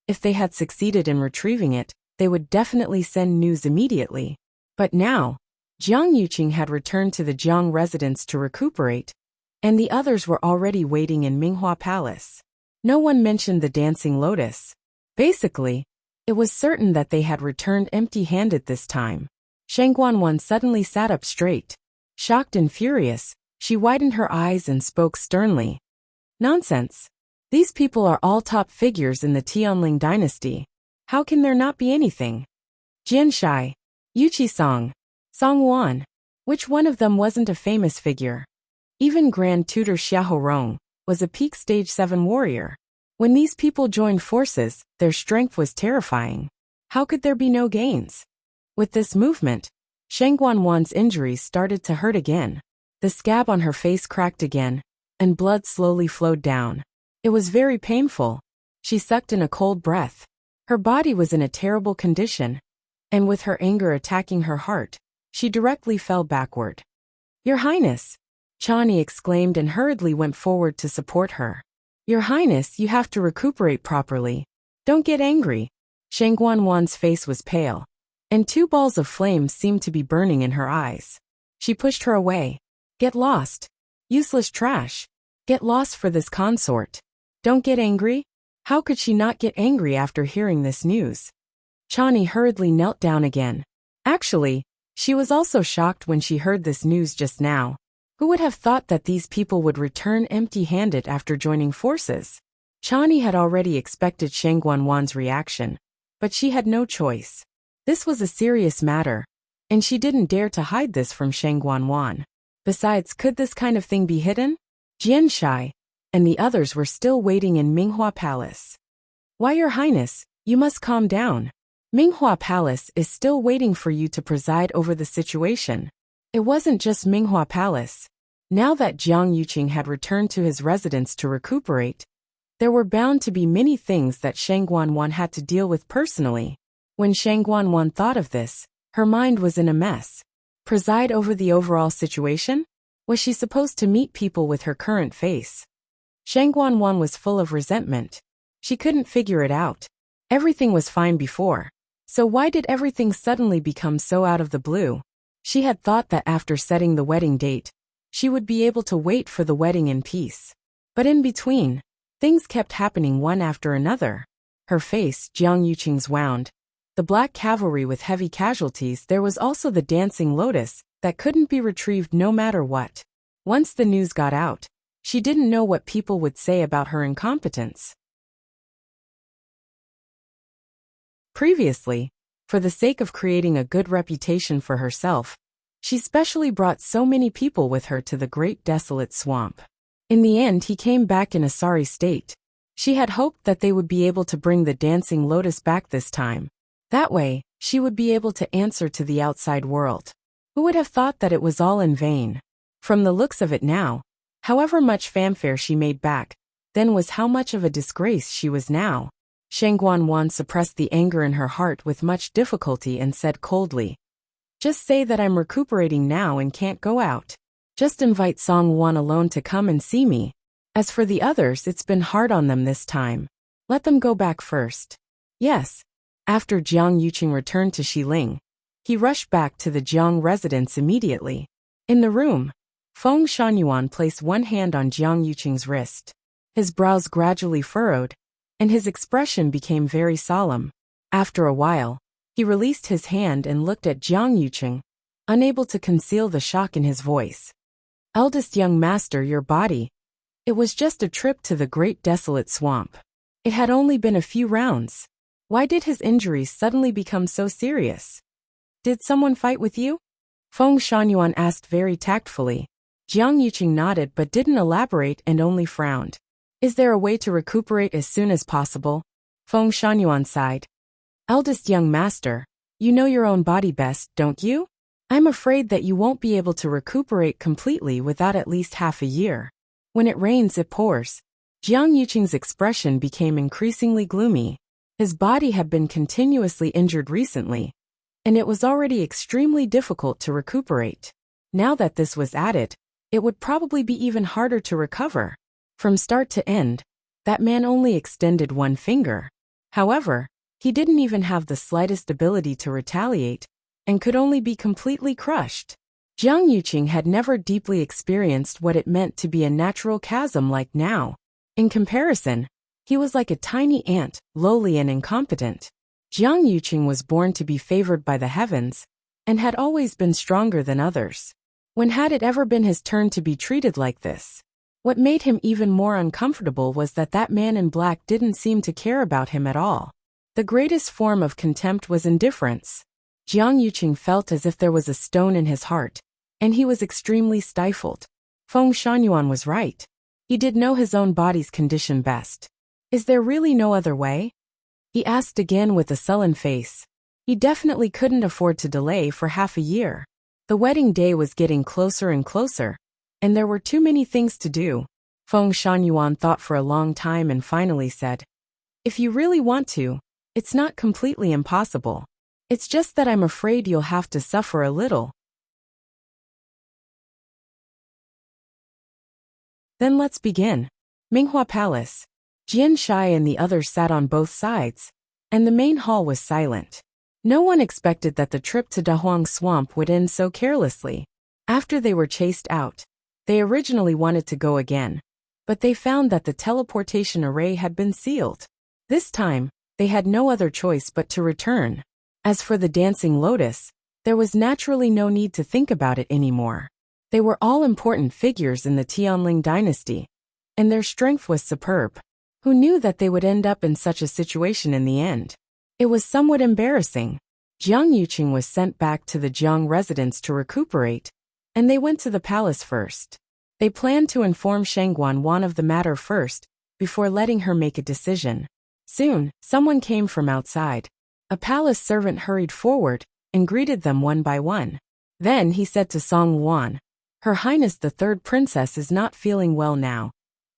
If they had succeeded in retrieving it, they would definitely send news immediately. But now, Jiang Yuqing had returned to the Jiang residence to recuperate, and the others were already waiting in Minghua Palace. No one mentioned the dancing lotus. Basically, it was certain that they had returned empty-handed this time. Shang Guanwan suddenly sat up straight. Shocked and furious, she widened her eyes and spoke sternly. "Nonsense. These people are all top figures in the Tianling dynasty. How can there not be anything? Jianshai, Yuchi-song, Songwan. Which one of them wasn't a famous figure? Even Grand Tutor Xiahorong was a peak stage 7 warrior. When these people joined forces, their strength was terrifying. How could there be no gains? With this movement, Shang Guanwan's injuries started to hurt again. The scab on her face cracked again, and blood slowly flowed down. It was very painful. She sucked in a cold breath. Her body was in a terrible condition, and with her anger attacking her heart, she directly fell backward. "Your Highness!" Chani exclaimed and hurriedly went forward to support her. "Your Highness, you have to recuperate properly. Don't get angry." Shang Guanwan's face was pale, and 2 balls of flame seemed to be burning in her eyes. She pushed her away. "Get lost. Useless trash. Get lost for this consort. Don't get angry." How could she not get angry after hearing this news? Chani hurriedly knelt down again. Actually, she was also shocked when she heard this news just now. Who would have thought that these people would return empty-handed after joining forces? Chani had already expected Shang Guanwan's reaction, but she had no choice. This was a serious matter, and she didn't dare to hide this from Shang Guanwan. Besides, could this kind of thing be hidden? Jianshai and the others were still waiting in Minghua Palace. "Why, Your Highness, you must calm down. Minghua Palace is still waiting for you to preside over the situation." It wasn't just Minghua Palace. Now that Jiang Yuqing had returned to his residence to recuperate, there were bound to be many things that Shang Guanwan had to deal with personally. When Shang Guanwan thought of this, her mind was in a mess. Preside over the overall situation? Was she supposed to meet people with her current face? Shang Guanwan was full of resentment. She couldn't figure it out. Everything was fine before. So why did everything suddenly become so out of the blue? She had thought that after setting the wedding date, she would be able to wait for the wedding in peace. But in between, things kept happening one after another. Her face, Jiang Yuqing's, wound. The black cavalry with heavy casualties. There was also the dancing lotus that couldn't be retrieved no matter what. Once the news got out, she didn't know what people would say about her incompetence. Previously, for the sake of creating a good reputation for herself, she specially brought so many people with her to the great desolate swamp. In the end, he came back in a sorry state. She had hoped that they would be able to bring the dancing lotus back this time. That way, she would be able to answer to the outside world. Who would have thought that it was all in vain? From the looks of it now, however much fanfare she made back, then was how much of a disgrace she was now. Shang Guanwan suppressed the anger in her heart with much difficulty and said coldly, "Just say that I'm recuperating now and can't go out. Just invite Song Wan alone to come and see me. As for the others, it's been hard on them this time. Let them go back first." Yes. After Jiang Yuqing returned to Xiling, he rushed back to the Jiang residence immediately. In the room, Feng Shunyuan placed one hand on Jiang Yuqing's wrist. His brows gradually furrowed, and his expression became very solemn. After a while, he released his hand and looked at Jiang Yuqing, unable to conceal the shock in his voice. "Eldest young master, your body. It was just a trip to the great desolate swamp. It had only been a few rounds. Why did his injuries suddenly become so serious? Did someone fight with you?" Feng Shunyuan asked very tactfully. Jiang Yuqing nodded but didn't elaborate and only frowned. "Is there a way to recuperate as soon as possible?" Feng Shunyuan sighed. "Eldest young master, you know your own body best, don't you? I'm afraid that you won't be able to recuperate completely without at least half a year. When it rains, it pours." Jiang Yuqing's expression became increasingly gloomy. His body had been continuously injured recently, and it was already extremely difficult to recuperate. Now that this was added, it would probably be even harder to recover. From start to end, that man only extended one finger. However, he didn't even have the slightest ability to retaliate, and could only be completely crushed. Jiang Yuqing had never deeply experienced what it meant to be a natural chasm like now. In comparison, he was like a tiny ant, lowly and incompetent. Jiang Yuqing was born to be favored by the heavens, and had always been stronger than others. When had it ever been his turn to be treated like this? What made him even more uncomfortable was that that man in black didn't seem to care about him at all. The greatest form of contempt was indifference. Jiang Yuqing felt as if there was a stone in his heart, and he was extremely stifled. Feng Shunyuan was right. He did know his own body's condition best. Is there really no other way? He asked again with a sullen face. He definitely couldn't afford to delay for half a year. The wedding day was getting closer and closer, and there were too many things to do. Feng Shunyuan thought for a long time and finally said, "If you really want to, it's not completely impossible. It's just that I'm afraid you'll have to suffer a little." Then let's begin. Minghua Palace. Jian Shai and the others sat on both sides, and the main hall was silent. No one expected that the trip to Dahuang Swamp would end so carelessly. After they were chased out, they originally wanted to go again, but they found that the teleportation array had been sealed. This time, they had no other choice but to return. As for the dancing lotus, there was naturally no need to think about it anymore. They were all important figures in the Tianling dynasty, and their strength was superb. Who knew that they would end up in such a situation in the end? It was somewhat embarrassing. Jiang Yuqing was sent back to the Jiang residence to recuperate, and they went to the palace first. They planned to inform Sheng Guanwan of the matter first, before letting her make a decision. Soon, someone came from outside. A palace servant hurried forward and greeted them one by one. Then he said to Song Wuan, "Her Highness the Third Princess is not feeling well now,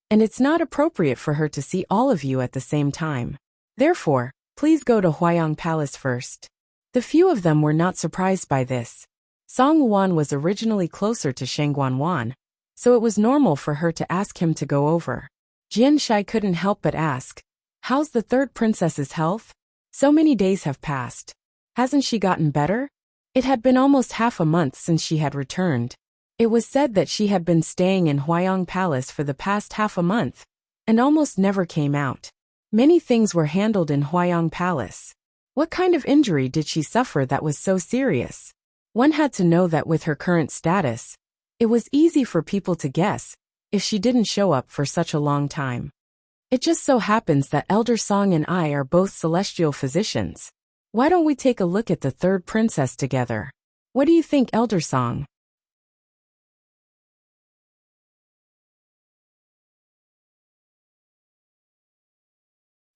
and it's not appropriate for her to see all of you at the same time. Therefore, please go to Huayang Palace first." The few of them were not surprised by this. Song Wuan was originally closer to Sheng Guanwan, so it was normal for her to ask him to go over. Jian Shai couldn't help but ask, "How's the third princess's health? So many days have passed. Hasn't she gotten better?" It had been almost half a month since she had returned. It was said that she had been staying in Huayang Palace for the past half a month, and almost never came out. Many things were handled in Huayang Palace. What kind of injury did she suffer that was so serious? One had to know that with her current status, it was easy for people to guess if she didn't show up for such a long time. It just so happens that Elder Song and I are both celestial physicians. Why don't we take a look at the third princess together? What do you think, Elder Song?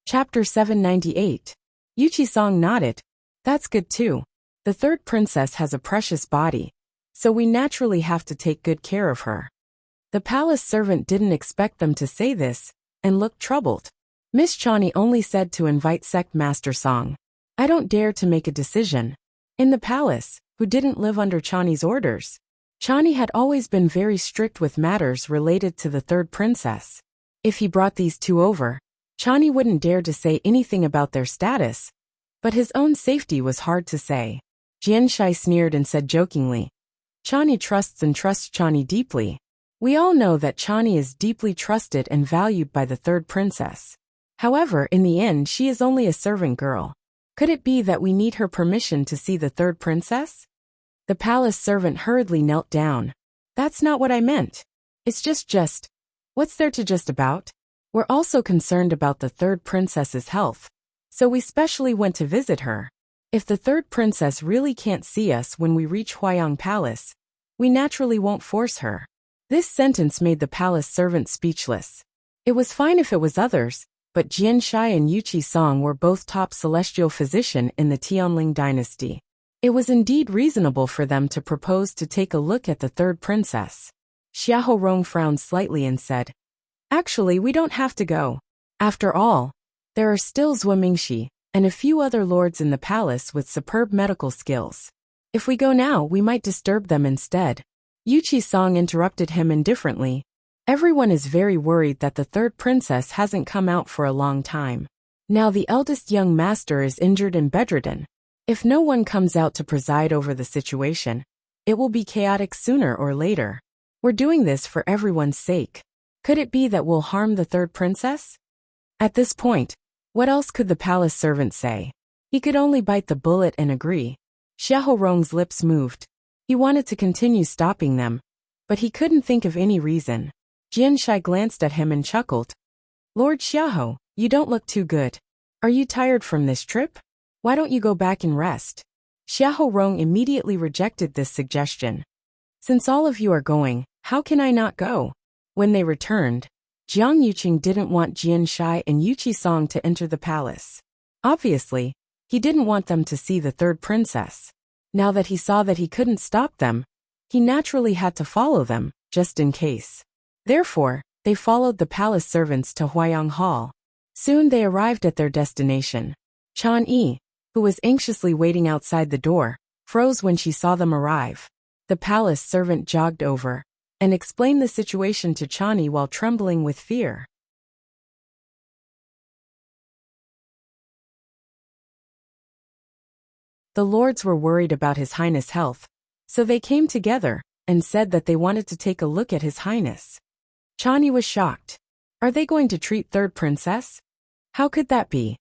Chapter 798. Yuchi-song nodded. That's good too. The third princess has a precious body, so we naturally have to take good care of her. The palace servant didn't expect them to say this, and looked troubled. Miss Chani only said to invite Sect Master Song. I don't dare to make a decision. In the palace, who didn't live under Chani's orders? Chani had always been very strict with matters related to the third princess. If he brought these two over, Chani wouldn't dare to say anything about their status, but his own safety was hard to say. Jian Shai sneered and said jokingly, Chani trusts Chani deeply. We all know that Chani is deeply trusted and valued by the third princess. However, in the end she is only a servant girl. Could it be that we need her permission to see the third princess? The palace servant hurriedly knelt down. That's not what I meant. It's just. What's there to just about? We're also concerned about the third princess's health, so we specially went to visit her. If the third princess really can't see us when we reach Huayang Palace, we naturally won't force her. This sentence made the palace servant speechless. It was fine if it was others, but Jian Shai and Yuchi Song were both top celestial physician in the Tianling dynasty. It was indeed reasonable for them to propose to take a look at the third princess. Xiahou Rong frowned slightly and said, Actually, we don't have to go. After all, there are still Zhuo Mingxi and a few other lords in the palace with superb medical skills. If we go now, we might disturb them instead. Yuchi Song interrupted him indifferently. Everyone is very worried that the third princess hasn't come out for a long time. Now the eldest young master is injured and bedridden. If no one comes out to preside over the situation, it will be chaotic sooner or later. We're doing this for everyone's sake. Could it be that we'll harm the third princess? At this point, what else could the palace servant say? He could only bite the bullet and agree. Xiahou Rong's lips moved. He wanted to continue stopping them, but he couldn't think of any reason. Jian Shai glanced at him and chuckled. Lord Xiahou, you don't look too good. Are you tired from this trip? Why don't you go back and rest? Xiahou Rong immediately rejected this suggestion. Since all of you are going, how can I not go? When they returned, Jiang Yuqing didn't want Jian Shai and Yu Qisong to enter the palace. Obviously, he didn't want them to see the third princess. Now that he saw that he couldn't stop them, he naturally had to follow them, just in case. Therefore, they followed the palace servants to Huayang Hall. Soon they arrived at their destination. Chan Yi, who was anxiously waiting outside the door, froze when she saw them arrive. The palace servant jogged over and explained the situation to Chan Yi while trembling with fear. The lords were worried about His Highness' health, so they came together and said that they wanted to take a look at His Highness. Chan Yi was shocked. Are they going to treat third princess? How could that be?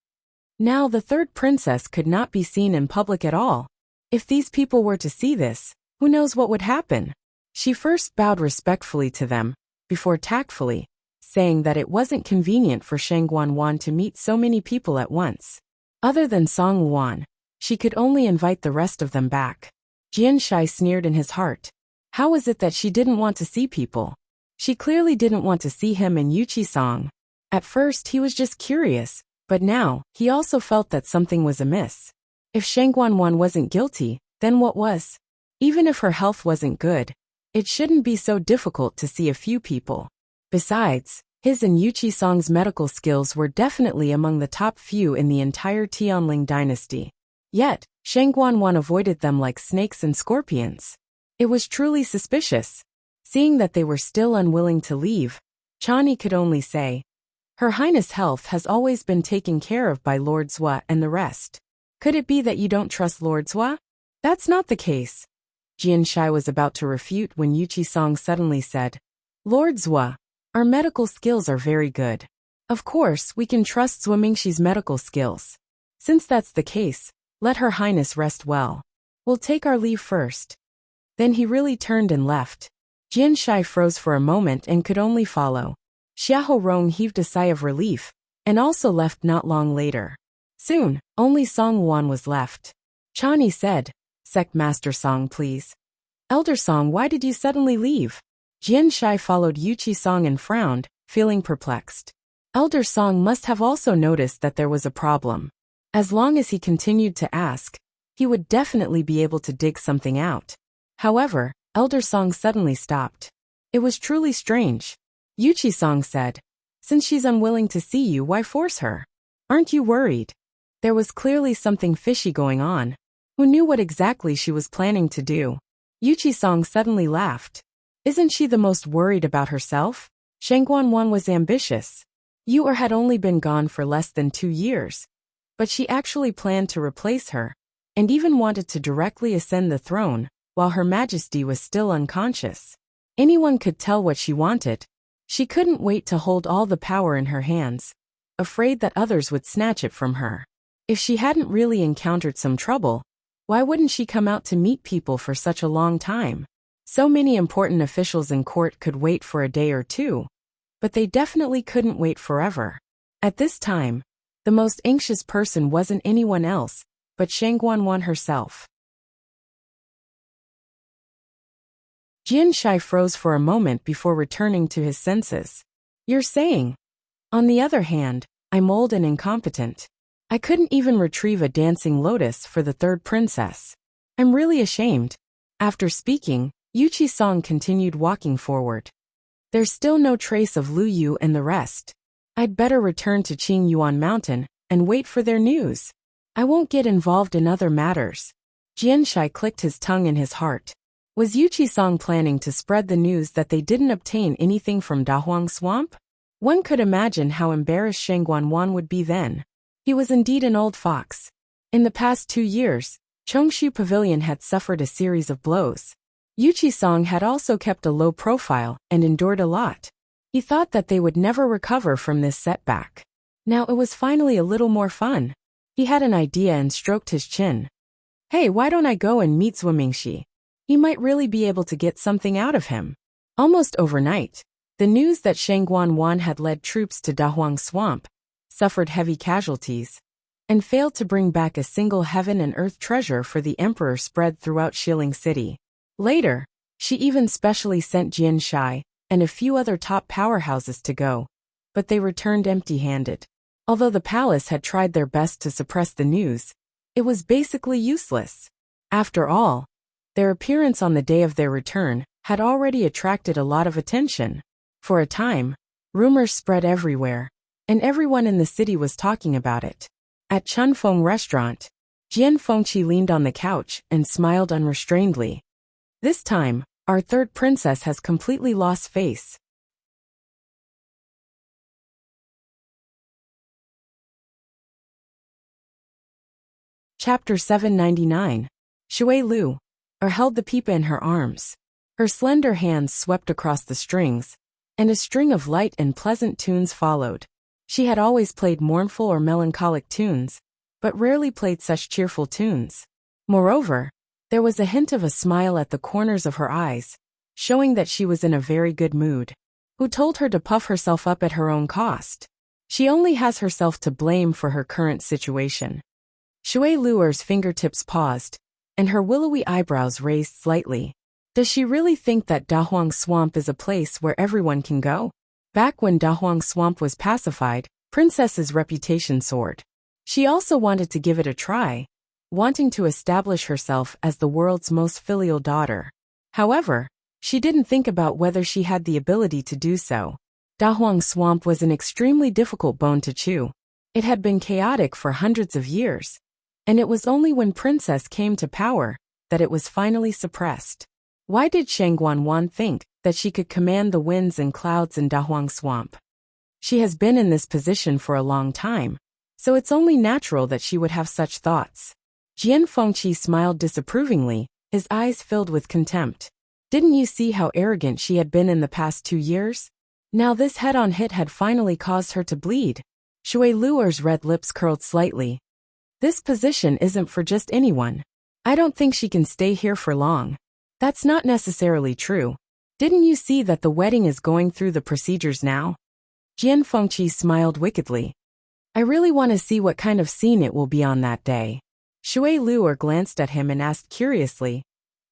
Now the third princess could not be seen in public at all. If these people were to see this, who knows what would happen? She first bowed respectfully to them, before tactfully saying that it wasn't convenient for Shang Guanwan to meet so many people at once. Other than Song Wuan, she could only invite the rest of them back. Jian Shai sneered in his heart. How was it that she didn't want to see people? She clearly didn't want to see him and Yu Qisong. At first he was just curious, but now he also felt that something was amiss. If Shang Guanwan wasn't guilty, then what was? Even if her health wasn't good, it shouldn't be so difficult to see a few people. Besides, his and Yu Qisong's medical skills were definitely among the top few in the entire Tianling dynasty. Yet, Shang Guanwan avoided them like snakes and scorpions. It was truly suspicious. Seeing that they were still unwilling to leave, Chan Yi could only say, Her Highness' health has always been taken care of by Lord Zhua and the rest. Could it be that you don't trust Lord Zhua? That's not the case. Jian Shai was about to refute when Yu Qisong suddenly said, Lord Zhua, our medical skills are very good. Of course, we can trust Zhua Mingxi's medical skills. Since that's the case, let Her Highness rest well. We'll take our leave first. Then he really turned and left. Jian Shai froze for a moment and could only follow. Xiahou Rong heaved a sigh of relief, and also left not long later. Soon, only Song Wuan was left. Chan Yi said, Sect Master Song, please. Elder Song, why did you suddenly leave? Jian Shai followed Yu Qisong and frowned, feeling perplexed. Elder Song must have also noticed that there was a problem. As long as he continued to ask, he would definitely be able to dig something out. However, Elder Song suddenly stopped. It was truly strange. Yu Qisong said, Since she's unwilling to see you, why force her? Aren't you worried? There was clearly something fishy going on. Who knew what exactly she was planning to do? Yu Qisong suddenly laughed. Isn't she the most worried about herself? Shang Guanwan was ambitious. Yu had only been gone for less than 2 years. But she actually planned to replace her, and even wanted to directly ascend the throne, while Her Majesty was still unconscious. Anyone could tell what she wanted. She couldn't wait to hold all the power in her hands, afraid that others would snatch it from her. If she hadn't really encountered some trouble, why wouldn't she come out to meet people for such a long time? So many important officials in court could wait for a day or two, but they definitely couldn't wait forever. At this time, the most anxious person wasn't anyone else, but Shang Guanwan herself. Jian Shai froze for a moment before returning to his senses. You're saying? On the other hand, I'm old and incompetent. I couldn't even retrieve a dancing lotus for the third princess. I'm really ashamed. After speaking, Yu Qisong continued walking forward. There's still no trace of Lu Yu and the rest. I'd better return to Qingyuan Mountain and wait for their news. I won't get involved in other matters. Jian Shai clicked his tongue in his heart. Was Yu Qisong planning to spread the news that they didn't obtain anything from Dahuang Swamp? One could imagine how embarrassed Shang Guanwan would be then. He was indeed an old fox. In the past 2 years, Chongshu Pavilion had suffered a series of blows. Yu Qisong had also kept a low profile and endured a lot. He thought that they would never recover from this setback. Now it was finally a little more fun. He had an idea and stroked his chin. Hey, why don't I go and meet Zhua Mingxi? He might really be able to get something out of him. Almost overnight, the news that Shang Guanwan had led troops to Dahuang Swamp, suffered heavy casualties, and failed to bring back a single heaven and earth treasure for the emperor spread throughout Shilling City. Later, she even specially sent Jian Shai and a few other top powerhouses to go, but they returned empty-handed. Although the palace had tried their best to suppress the news, it was basically useless. After all, their appearance on the day of their return had already attracted a lot of attention. For a time, rumors spread everywhere, and everyone in the city was talking about it. At Chunfeng restaurant, Jian Fengqi leaned on the couch and smiled unrestrainedly. This time, our third princess has completely lost face. Chapter 799. Shui Lu, held the pipa in her arms. Her slender hands swept across the strings, and a string of light and pleasant tunes followed. She had always played mournful or melancholic tunes, but rarely played such cheerful tunes. Moreover, there was a hint of a smile at the corners of her eyes, showing that she was in a very good mood. Who told her to puff herself up at her own cost? She only has herself to blame for her current situation. Shui Luer's fingertips paused, and her willowy eyebrows raised slightly. Does she really think that Dahuang Swamp is a place where everyone can go? Back when Dahuang Swamp was pacified, Princess's reputation soared. She also wanted to give it a try, wanting to establish herself as the world's most filial daughter. However, she didn't think about whether she had the ability to do so. Dahuang Swamp was an extremely difficult bone to chew. It had been chaotic for hundreds of years, and it was only when Princess came to power that it was finally suppressed. Why did Shang Guanwan think that she could command the winds and clouds in Dahuang Swamp? She has been in this position for a long time, so it's only natural that she would have such thoughts. Jian Fengqi smiled disapprovingly, his eyes filled with contempt. Didn't you see how arrogant she had been in the past 2 years? Now this head-on hit had finally caused her to bleed. Shui Luer's red lips curled slightly. This position isn't for just anyone. I don't think she can stay here for long. That's not necessarily true. Didn't you see that the wedding is going through the procedures now? Jian Fengqi smiled wickedly. I really want to see what kind of scene it will be on that day. Shui Luer glanced at him and asked curiously,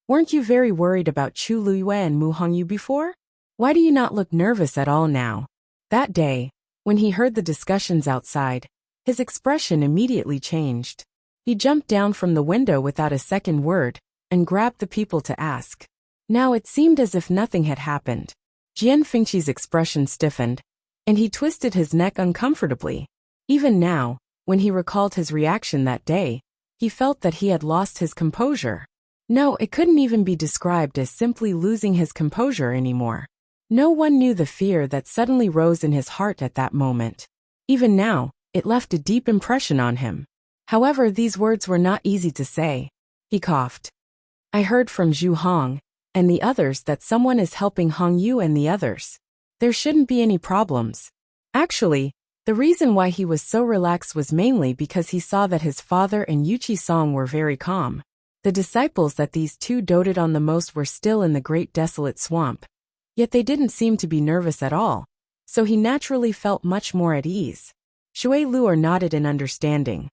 weren't you very worried about Chu Luyue and Mu Hongyu before? Why do you not look nervous at all now? That day, when he heard the discussions outside, his expression immediately changed. He jumped down from the window without a second word, and grabbed the people to ask. Now it seemed as if nothing had happened. Jian Fengqi's expression stiffened, and he twisted his neck uncomfortably. Even now, when he recalled his reaction that day, he felt that he had lost his composure. No, it couldn't even be described as simply losing his composure anymore. No one knew the fear that suddenly rose in his heart at that moment. Even now, it left a deep impression on him. However, these words were not easy to say. He coughed. I heard from Zhu Hong and the others that someone is helping Hong Yu and the others. There shouldn't be any problems. Actually, the reason why he was so relaxed was mainly because he saw that his father and Yuqi Song were very calm. The disciples that these two doted on the most were still in the great desolate swamp. Yet they didn't seem to be nervous at all, so he naturally felt much more at ease. Shui Luer nodded in understanding.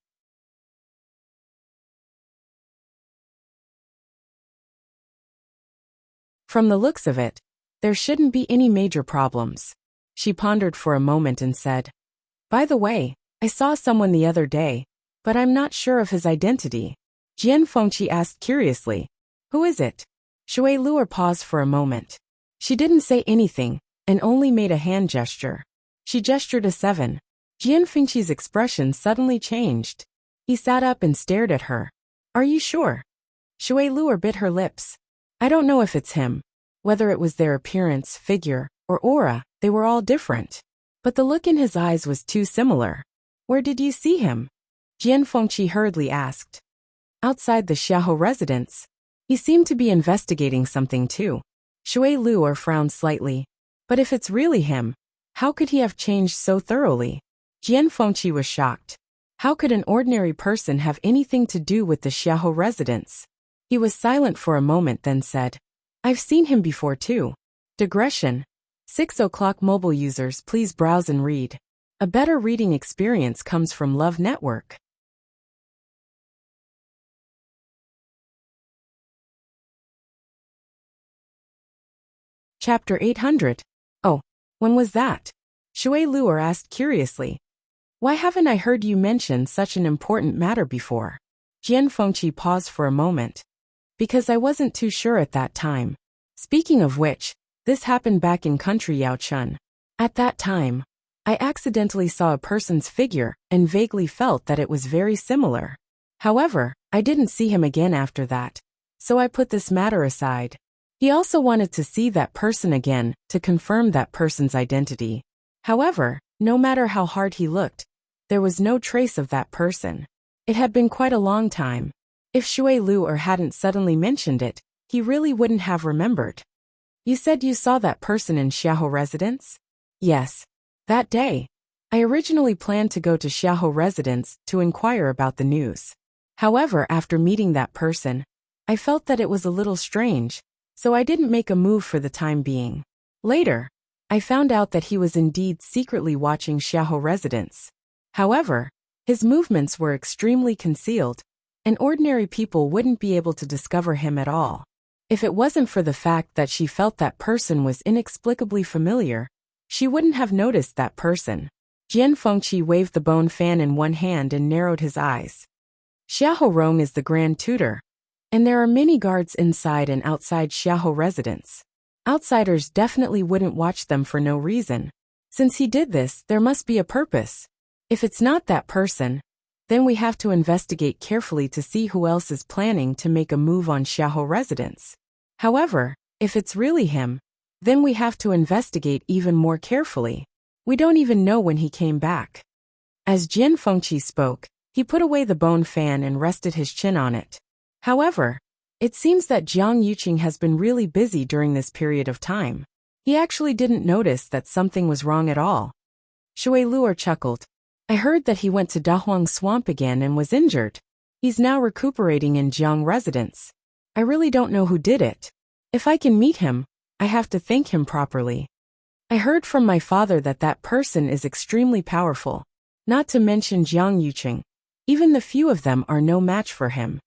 From the looks of it, there shouldn't be any major problems. She pondered for a moment and said, by the way, I saw someone the other day, but I'm not sure of his identity. Jian Fengqi asked curiously, who is it? Shui Luer paused for a moment. She didn't say anything, and only made a hand gesture. She gestured a 7. Jian Fengqi's expression suddenly changed. He sat up and stared at her. Are you sure? Shui Luer bit her lips. I don't know if it's him. Whether it was their appearance, figure, or aura, they were all different. But the look in his eyes was too similar. Where did you see him? Jian Fengqi hurriedly asked. Outside the Xiaohou residence. He seemed to be investigating something too. Shui Luer frowned slightly. But if it's really him, how could he have changed so thoroughly? Jian Fengqi was shocked. How could an ordinary person have anything to do with the Xiaohou residence? He was silent for a moment, then said, I've seen him before too. Digression. 6 o'clock mobile users, please browse and read. A better reading experience comes from Love Network. Chapter 800. Oh, when was that? Shui Luer asked curiously. Why haven't I heard you mention such an important matter before? Jian Fengqi paused for a moment. Because I wasn't too sure at that time. Speaking of which, this happened back in country Yaochun. At that time, I accidentally saw a person's figure and vaguely felt that it was very similar. However, I didn't see him again after that, so I put this matter aside. He also wanted to see that person again to confirm that person's identity. However, no matter how hard he looked, there was no trace of that person. It had been quite a long time. If Shui Luer hadn't suddenly mentioned it, he really wouldn't have remembered. You said you saw that person in Xiaohou residence? Yes. That day, I originally planned to go to Xiaohou residence to inquire about the news. However, after meeting that person, I felt that it was a little strange, so I didn't make a move for the time being. Later, I found out that he was indeed secretly watching Xiaohou residence. However, his movements were extremely concealed, and ordinary people wouldn't be able to discover him at all. If it wasn't for the fact that she felt that person was inexplicably familiar, she wouldn't have noticed that person. Jian Fengqi waved the bone fan in one hand and narrowed his eyes. Xiaohou Rong is the grand tutor, and there are many guards inside and outside Xiaohou residence. Outsiders definitely wouldn't watch them for no reason. Since he did this, there must be a purpose. If it's not that person, then we have to investigate carefully to see who else is planning to make a move on Xiaohou residence. However, if it's really him, then we have to investigate even more carefully. We don't even know when he came back. As Jian Fengqi spoke, he put away the bone fan and rested his chin on it. However, it seems that Jiang Yuqing has been really busy during this period of time. He actually didn't notice that something was wrong at all. Shui Luer chuckled. I heard that he went to Dahuang Swamp again and was injured. He's now recuperating in Jiang residence. I really don't know who did it. If I can meet him, I have to thank him properly. I heard from my father that that person is extremely powerful. Not to mention Jiang Yuqing. Even the few of them are no match for him.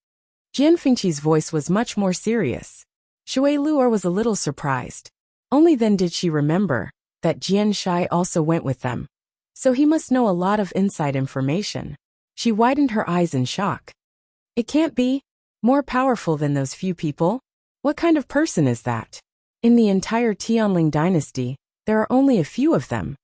Jian Fengqi's voice was much more serious. Shui Luer was a little surprised. Only then did she remember that Jian Shai also went with them. So he must know a lot of inside information. She widened her eyes in shock. It can't be more powerful than those few people? What kind of person is that? In the entire Tianling dynasty, there are only a few of them.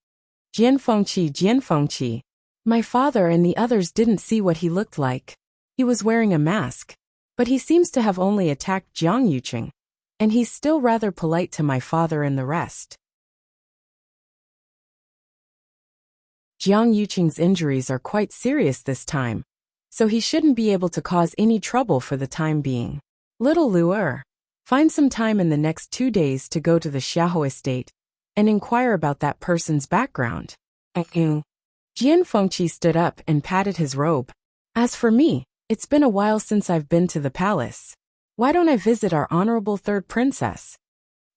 Jian Fengqi. My father and the others didn't see what he looked like. He was wearing a mask. But he seems to have only attacked Jiang Yuqing. And he's still rather polite to my father and the rest. Jiang Yuqing's injuries are quite serious this time, so he shouldn't be able to cause any trouble for the time being. Little Luer, find some time in the next 2 days to go to the Xiaohou estate and inquire about that person's background. Jian Fengqi stood up and patted his robe. As for me, it's been a while since I've been to the palace. Why don't I visit our honorable third princess?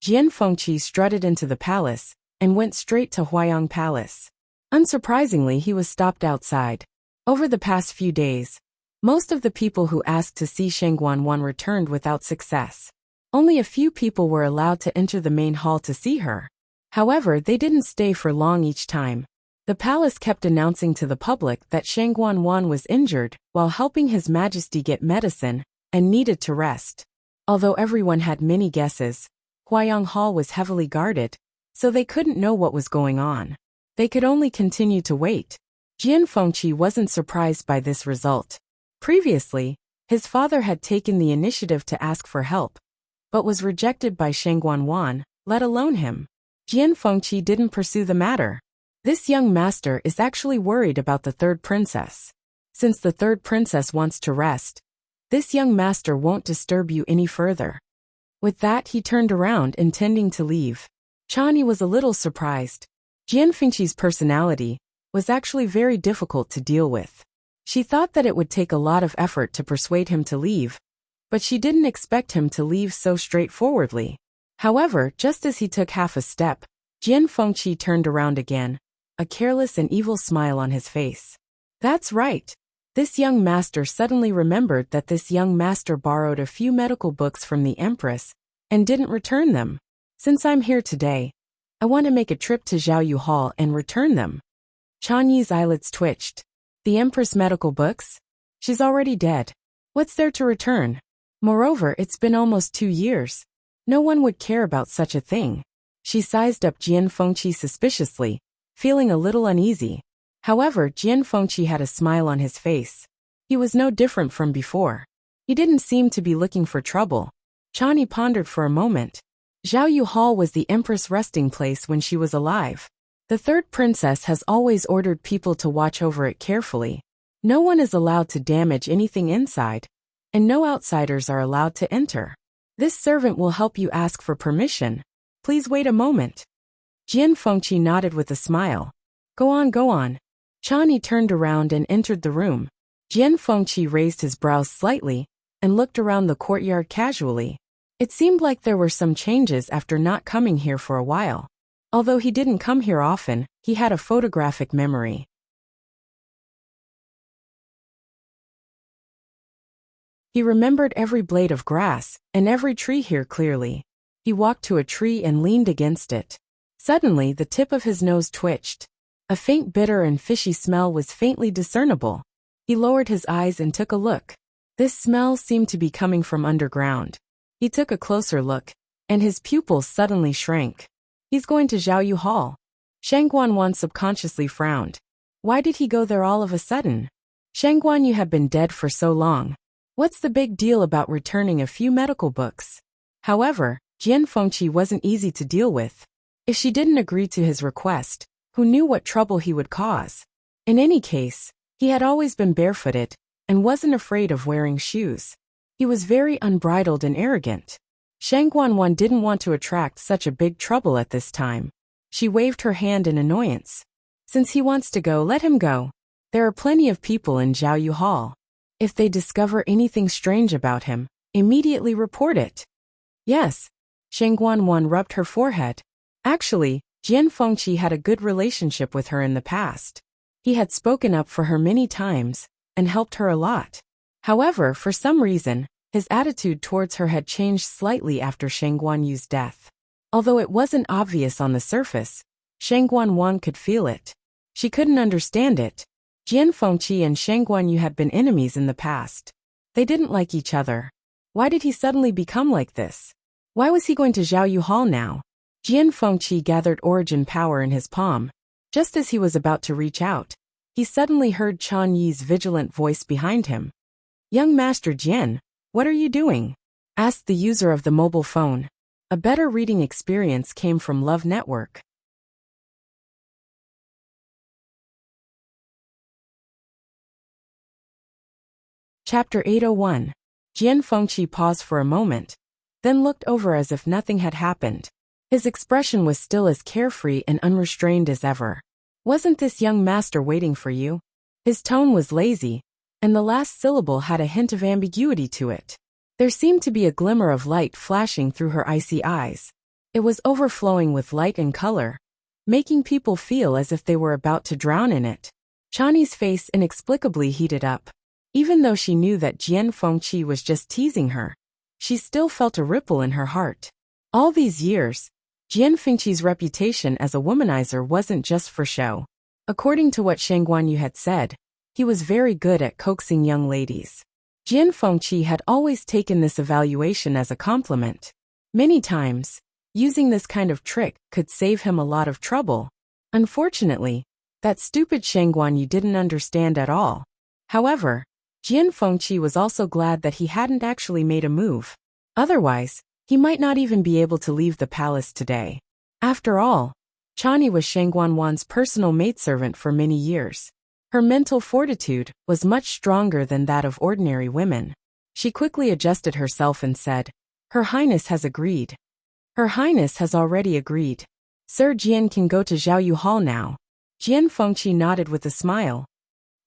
Jian Fengqi strutted into the palace and went straight to Huayang Palace. Unsurprisingly, he was stopped outside. Over the past few days, most of the people who asked to see Sheng Guanwan returned without success. Only a few people were allowed to enter the main hall to see her. However, they didn't stay for long each time. The palace kept announcing to the public that Sheng Guanwan was injured while helping His Majesty get medicine and needed to rest. Although everyone had many guesses, Huayang Hall was heavily guarded, so they couldn't know what was going on. They could only continue to wait. Jian Fengqi wasn't surprised by this result. Previously, his father had taken the initiative to ask for help, but was rejected by Sheng Guanwan, let alone him. Jian Fengqi didn't pursue the matter. This young master is actually worried about the third princess. Since the third princess wants to rest, this young master won't disturb you any further. With that, he turned around intending to leave. Chani was a little surprised. Jian Fengqi's personality was actually very difficult to deal with. She thought that it would take a lot of effort to persuade him to leave, but she didn't expect him to leave so straightforwardly. However, just as he took half a step, Jian Fengqi turned around again, a careless and evil smile on his face. That's right. This young master suddenly remembered that this young master borrowed a few medical books from the Empress and didn't return them. Since I'm here today, I want to make a trip to Xiaoyu Hall and return them. Chan Yi's eyelids twitched. The Empress medical books? She's already dead. What's there to return? Moreover, it's been almost 2 years. No one would care about such a thing. She sized up Jian Fengqi suspiciously, feeling a little uneasy. However, Jian Fengqi had a smile on his face. He was no different from before. He didn't seem to be looking for trouble. Chan Yi pondered for a moment. Xiaoyu Hall was the Empress' resting place when she was alive. The third princess has always ordered people to watch over it carefully. No one is allowed to damage anything inside, and no outsiders are allowed to enter. This servant will help you ask for permission. Please wait a moment. Jian Fengqi nodded with a smile. Go on, go on. Chan Yi turned around and entered the room. Jian Fengqi raised his brows slightly and looked around the courtyard casually. It seemed like there were some changes after not coming here for a while. Although he didn't come here often, he had a photographic memory. He remembered every blade of grass and every tree here clearly. He walked to a tree and leaned against it. Suddenly, the tip of his nose twitched. A faint bitter and fishy smell was faintly discernible. He lowered his eyes and took a look. This smell seemed to be coming from underground. He took a closer look, and his pupils suddenly shrank. He's going to Xiaoyu Hall. Shang Guanwan subconsciously frowned. Why did he go there all of a sudden? Shang Guanyu had been dead for so long. What's the big deal about returning a few medical books? However, Jian Fengqi wasn't easy to deal with. If she didn't agree to his request, who knew what trouble he would cause? In any case, he had always been barefooted and wasn't afraid of wearing shoes. He was very unbridled and arrogant. Shang Guanwan didn't want to attract such a big trouble at this time. She waved her hand in annoyance. Since he wants to go, let him go. There are plenty of people in Xiaoyu Hall. If they discover anything strange about him, immediately report it. Yes. Shang Guanwan rubbed her forehead. Actually, Jian Fengqi had a good relationship with her in the past. He had spoken up for her many times and helped her a lot. However, for some reason, his attitude towards her had changed slightly after Shang Guanyu's death. Although it wasn't obvious on the surface, Shang Guanwan could feel it. She couldn't understand it. Jian Fengqi and Shang Guanyu had been enemies in the past. They didn't like each other. Why did he suddenly become like this? Why was he going to Xiaoyu Hall now? Jian Fengqi gathered origin power in his palm. Just as he was about to reach out, he suddenly heard Chan Yi's vigilant voice behind him. Young Master Jian, what are you doing? Asked the user of the mobile phone. A better reading experience came from Love Network. Chapter 801. Jian Fengqi paused for a moment, then looked over as if nothing had happened. His expression was still as carefree and unrestrained as ever. Wasn't this young master waiting for you? His tone was lazy, and the last syllable had a hint of ambiguity to it. There seemed to be a glimmer of light flashing through her icy eyes. It was overflowing with light and color, making people feel as if they were about to drown in it. Chan Yi's face inexplicably heated up. Even though she knew that Jian Fengqi was just teasing her, she still felt a ripple in her heart. All these years, Jian Fengqi's reputation as a womanizer wasn't just for show. According to what Shang Guanyu had said, he was very good at coaxing young ladies. Jian Fengqi had always taken this evaluation as a compliment. Many times, using this kind of trick could save him a lot of trouble. Unfortunately, that stupid Shang Guanyu didn't understand at all. However, Jian Fengqi was also glad that he hadn't actually made a move. Otherwise, he might not even be able to leave the palace today. After all, Chan Yi was Shang Guanwan's personal maidservant for many years. Her mental fortitude was much stronger than that of ordinary women. She quickly adjusted herself and said, Her Highness has agreed. Her Highness has already agreed. Sir Jian can go to Xiaoyu Hall now. Jian Fengqi nodded with a smile.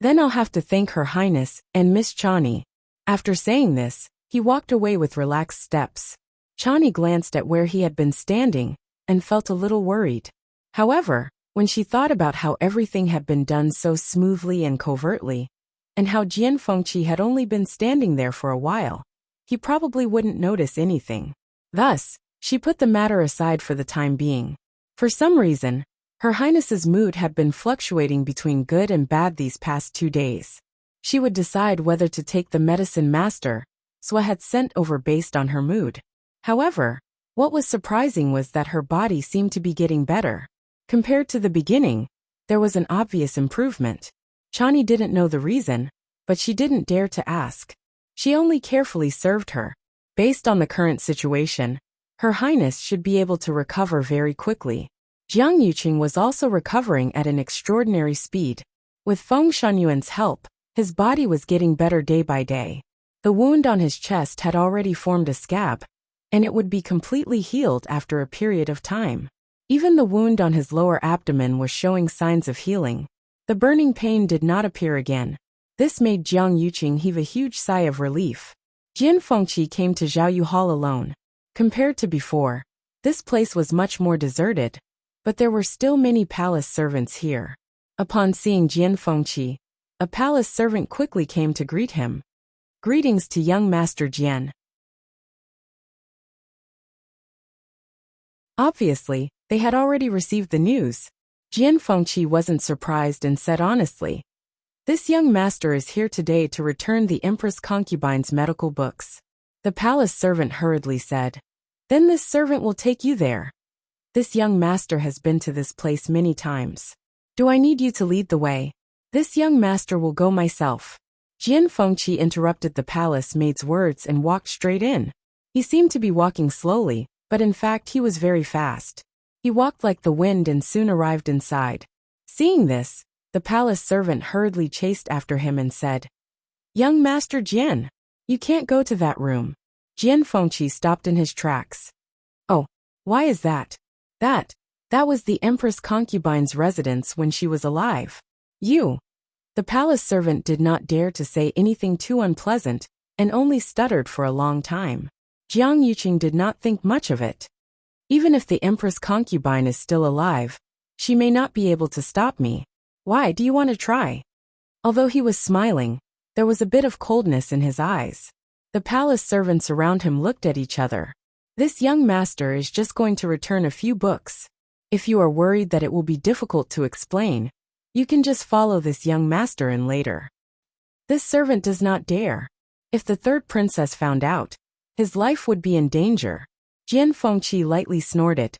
Then I'll have to thank Her Highness and Miss Chan Yi. After saying this, he walked away with relaxed steps. Chan Yi glanced at where he had been standing and felt a little worried. However, when she thought about how everything had been done so smoothly and covertly, and how Jian Fengqi had only been standing there for a while, he probably wouldn't notice anything. Thus, She put the matter aside for the time being. For some reason, Her Highness's mood had been fluctuating between good and bad these past 2 days. She would decide whether to take the medicine master Swa had sent over based on her mood. However, what was surprising was that her body seemed to be getting better. Compared to the beginning, there was an obvious improvement. Chani didn't know the reason, but she didn't dare to ask. She only carefully served her. Based on the current situation, Her Highness should be able to recover very quickly. Jiang Yuqing was also recovering at an extraordinary speed. With Feng Shunyuan's help, his body was getting better day by day. The wound on his chest had already formed a scab, and it would be completely healed after a period of time. Even the wound on his lower abdomen was showing signs of healing. The burning pain did not appear again. This made Jiang Yuqing heave a huge sigh of relief. Jian Fengqi came to Zhaoyu Hall alone. Compared to before, this place was much more deserted, but there were still many palace servants here. Upon seeing Jian Fengqi, a palace servant quickly came to greet him. Greetings to young Master Jian. Obviously, they had already received the news. Jian Fengqi wasn't surprised and said honestly, "This young master is here today to return the Empress concubine's medical books." The palace servant hurriedly said, "Then this servant will take you there. This young master has been to this place many times. Do I need you to lead the way? This young master will go myself." Jian Fengqi interrupted the palace maid's words and walked straight in. He seemed to be walking slowly, but in fact he was very fast. He walked like the wind and soon arrived inside. Seeing this, the palace servant hurriedly chased after him and said, "Young Master Jian, you can't go to that room." Jian Fengqi stopped in his tracks. "Oh, why is that?" That was the Empress concubine's residence when she was alive. You." The palace servant did not dare to say anything too unpleasant, and only stuttered for a long time. Jiang Yuqing did not think much of it. Even if the Empress concubine is still alive, she may not be able to stop me. Why do you want to try? Although he was smiling, there was a bit of coldness in his eyes. The palace servants around him looked at each other. This young master is just going to return a few books. If you are worried that it will be difficult to explain, you can just follow this young master in later. This servant does not dare. If the third princess found out, his life would be in danger. Jian Fengqi lightly snorted.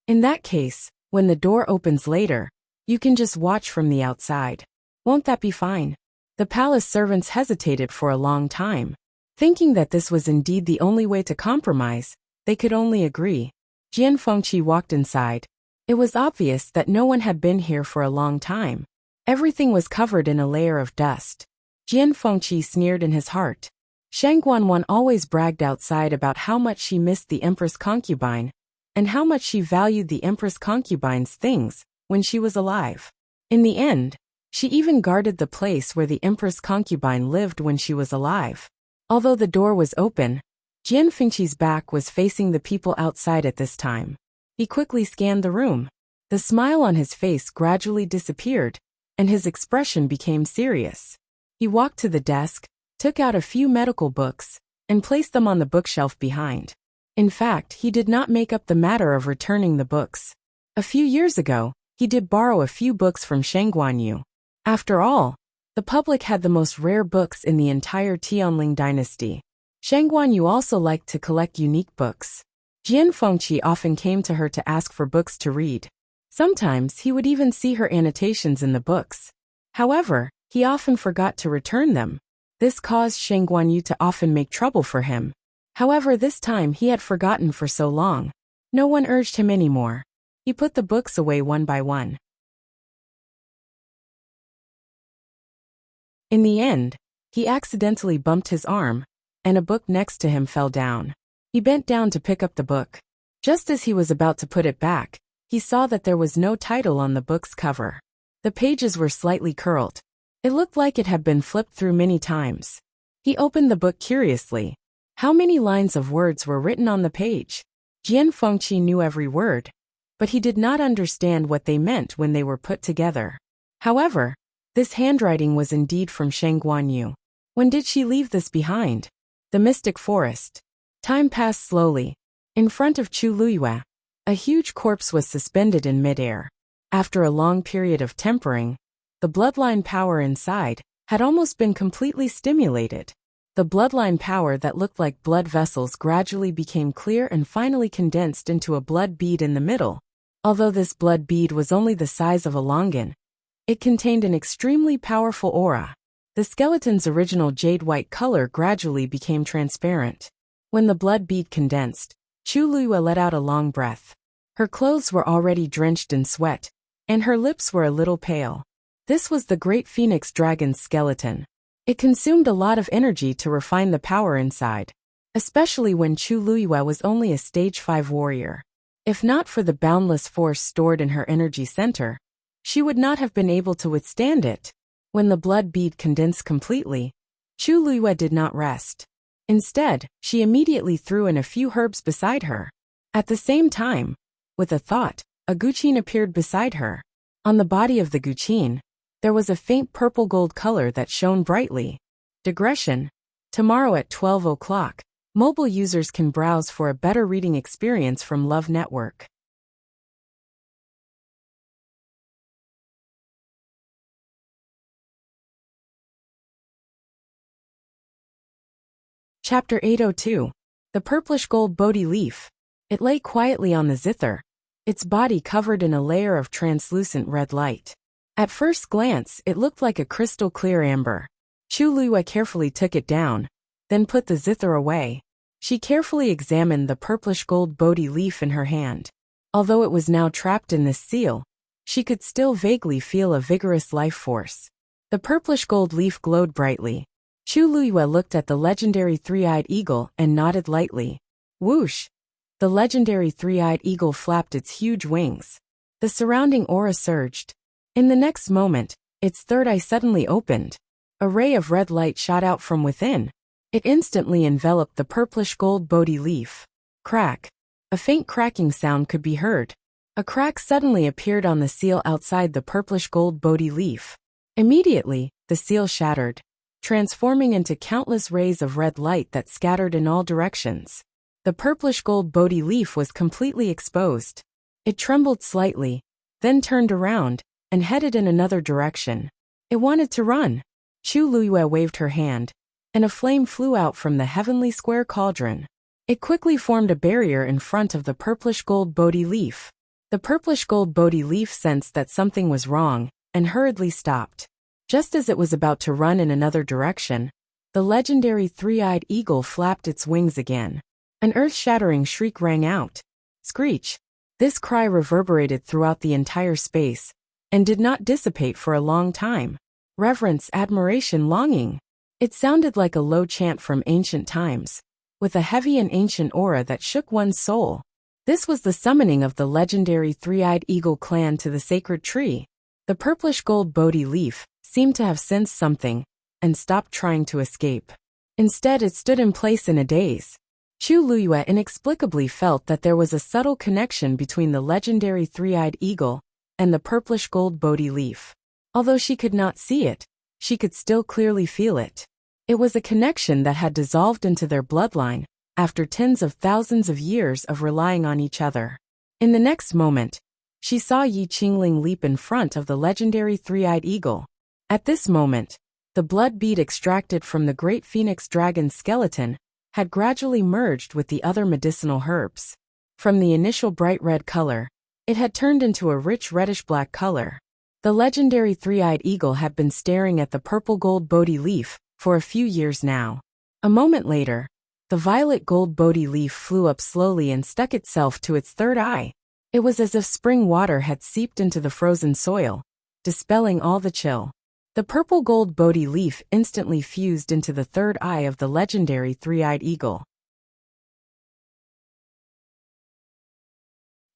In that case, when the door opens later, you can just watch from the outside. Won't that be fine? The palace servants hesitated for a long time. Thinking that this was indeed the only way to compromise, they could only agree. Jian Fengqi walked inside. It was obvious that no one had been here for a long time. Everything was covered in a layer of dust. Jian Fengqi sneered in his heart. Shang Guanwan always bragged outside about how much she missed the Empress concubine, and how much she valued the Empress concubine's things when she was alive. In the end, she even guarded the place where the Empress concubine lived when she was alive. Although the door was open, Jian Fengqi's back was facing the people outside at this time. He quickly scanned the room. The smile on his face gradually disappeared, and his expression became serious. He walked to the desk, took out a few medical books, and placed them on the bookshelf behind. In fact, he did not make up the matter of returning the books. A few years ago, he did borrow a few books from Shang Guanyu. After all, the public had the most rare books in the entire Tianling dynasty. Shang Guanyu also liked to collect unique books. Jian Fengqi often came to her to ask for books to read. Sometimes he would even see her annotations in the books. However, he often forgot to return them. This caused Shang Guanyu to often make trouble for him. However, this time he had forgotten for so long. No one urged him anymore. He put the books away one by one. In the end, he accidentally bumped his arm, and a book next to him fell down. He bent down to pick up the book. Just as he was about to put it back, he saw that there was no title on the book's cover. The pages were slightly curled. It looked like it had been flipped through many times. He opened the book curiously. How many lines of words were written on the page? Jian Fengqi knew every word, but he did not understand what they meant when they were put together. However, this handwriting was indeed from Shang Guanyu. When did she leave this behind? The mystic forest. Time passed slowly. In front of Chu Luyue, a huge corpse was suspended in midair. After a long period of tempering, the bloodline power inside had almost been completely stimulated. The bloodline power that looked like blood vessels gradually became clear and finally condensed into a blood bead in the middle. Although this blood bead was only the size of a longan, it contained an extremely powerful aura. The skeleton's original jade-white color gradually became transparent. When the blood bead condensed, Chu Luyue let out a long breath. Her clothes were already drenched in sweat, and her lips were a little pale. This was the great phoenix dragon's skeleton. It consumed a lot of energy to refine the power inside, especially when Chu Luyue was only a stage 5 warrior. If not for the boundless force stored in her energy center, she would not have been able to withstand it. When the blood bead condensed completely, Chu Luyue did not rest. Instead, she immediately threw in a few herbs beside her. At the same time, with a thought, a guqin appeared beside her. On the body of the guqin, there was a faint purple gold color that shone brightly. Digression. Tomorrow at 12 o'clock, mobile users can browse for a better reading experience from Love Network. Chapter 802. The Purplish Gold Bodhi Leaf. It lay quietly on the zither, its body covered in a layer of translucent red light. At first glance, it looked like a crystal-clear amber. Chu Luyue carefully took it down, then put the zither away. She carefully examined the purplish gold Bodhi leaf in her hand. Although it was now trapped in this seal, she could still vaguely feel a vigorous life force. The purplish gold leaf glowed brightly. Chu Luyue looked at the legendary three-eyed eagle and nodded lightly. Whoosh! The legendary three-eyed eagle flapped its huge wings. The surrounding aura surged. In the next moment, its third eye suddenly opened. A ray of red light shot out from within. It instantly enveloped the purplish gold Bodhi leaf. Crack! A faint cracking sound could be heard. A crack suddenly appeared on the seal outside the purplish gold Bodhi leaf. Immediately, the seal shattered, transforming into countless rays of red light that scattered in all directions. The purplish gold Bodhi leaf was completely exposed. It trembled slightly, then turned around, and headed in another direction. It wanted to run. Chu Luyue waved her hand, and a flame flew out from the heavenly square cauldron. It quickly formed a barrier in front of the purplish gold Bodhi leaf. The purplish gold Bodhi leaf sensed that something was wrong, and hurriedly stopped. Just as it was about to run in another direction, the legendary three-eyed eagle flapped its wings again. An earth-shattering shriek rang out. Screech! This cry reverberated throughout the entire space, and did not dissipate for a long time. Reverence, admiration, longing. It sounded like a low chant from ancient times, with a heavy and ancient aura that shook one's soul. This was the summoning of the legendary three-eyed eagle clan to the sacred tree. The purplish gold Bodhi leaf seemed to have sensed something, and stopped trying to escape. Instead, it stood in place in a daze. Chu Luyue inexplicably felt that there was a subtle connection between the legendary three-eyed eagle and the purplish gold Bodhi leaf. Although she could not see it, she could still clearly feel it. It was a connection that had dissolved into their bloodline, after tens of thousands of years of relying on each other. In the next moment, she saw Yi Qingling leap in front of the legendary three-eyed eagle. At this moment, the blood bead extracted from the great phoenix dragon's skeleton had gradually merged with the other medicinal herbs. From the initial bright red color, it had turned into a rich reddish-black color. The legendary three-eyed eagle had been staring at the purple gold Bodhi leaf for a few years now. A moment later, the violet gold Bodhi leaf flew up slowly and stuck itself to its third eye. It was as if spring water had seeped into the frozen soil, dispelling all the chill. The purple gold Bodhi leaf instantly fused into the third eye of the legendary three-eyed eagle.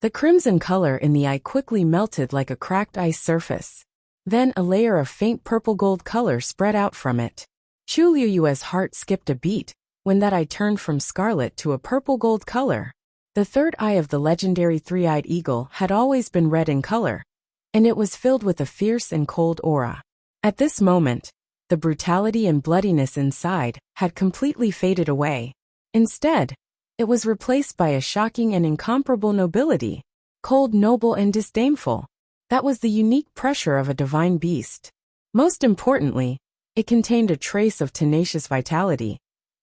The crimson color in the eye quickly melted like a cracked ice surface. Then a layer of faint purple gold color spread out from it. Chu Luyue's heart skipped a beat when that eye turned from scarlet to a purple gold color. The third eye of the legendary three-eyed eagle had always been red in color, and it was filled with a fierce and cold aura. At this moment, the brutality and bloodiness inside had completely faded away. Instead, It was replaced by a shocking and incomparable nobility, cold, noble, and disdainful. That was the unique pressure of a divine beast. Most importantly, it contained a trace of tenacious vitality,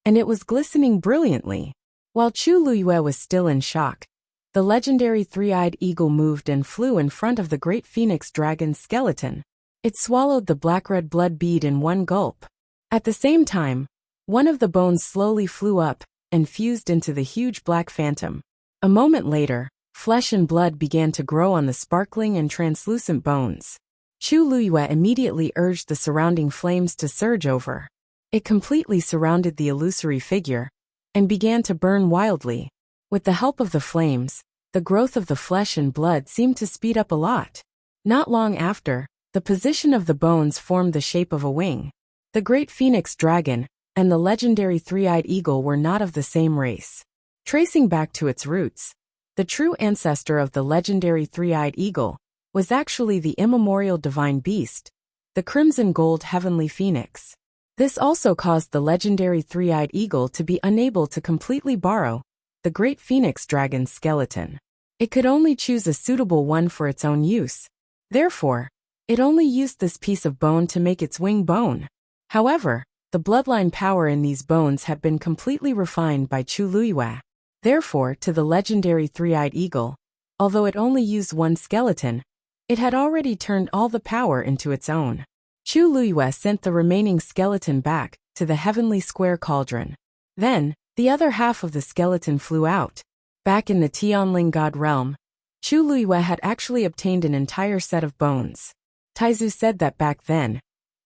and it was glistening brilliantly. While Chu Luyue was still in shock, the legendary three-eyed eagle moved and flew in front of the great phoenix dragon's skeleton. It swallowed the black-red blood bead in one gulp. At the same time, one of the bones slowly flew up and fused into the huge black phantom. A moment later, flesh and blood began to grow on the sparkling and translucent bones. Chu Luyue immediately urged the surrounding flames to surge over. It completely surrounded the illusory figure and began to burn wildly. With the help of the flames, the growth of the flesh and blood seemed to speed up a lot. Not long after, the position of the bones formed the shape of a wing. The great phoenix dragon and the legendary three-eyed eagle were not of the same race. Tracing back to its roots, the true ancestor of the legendary three-eyed eagle was actually the immemorial divine beast, the crimson gold heavenly phoenix. This also caused the legendary three-eyed eagle to be unable to completely borrow the great phoenix dragon's skeleton. It could only choose a suitable one for its own use. Therefore, it only used this piece of bone to make its wing bone. However, the bloodline power in these bones had been completely refined by Chu Luyue. Therefore, to the legendary three-eyed eagle, although it only used one skeleton, it had already turned all the power into its own. Chu Luyue sent the remaining skeleton back to the heavenly square cauldron. Then, the other half of the skeleton flew out. Back in the Tianling God realm, Chu Luyue had actually obtained an entire set of bones. Taizu said that back then,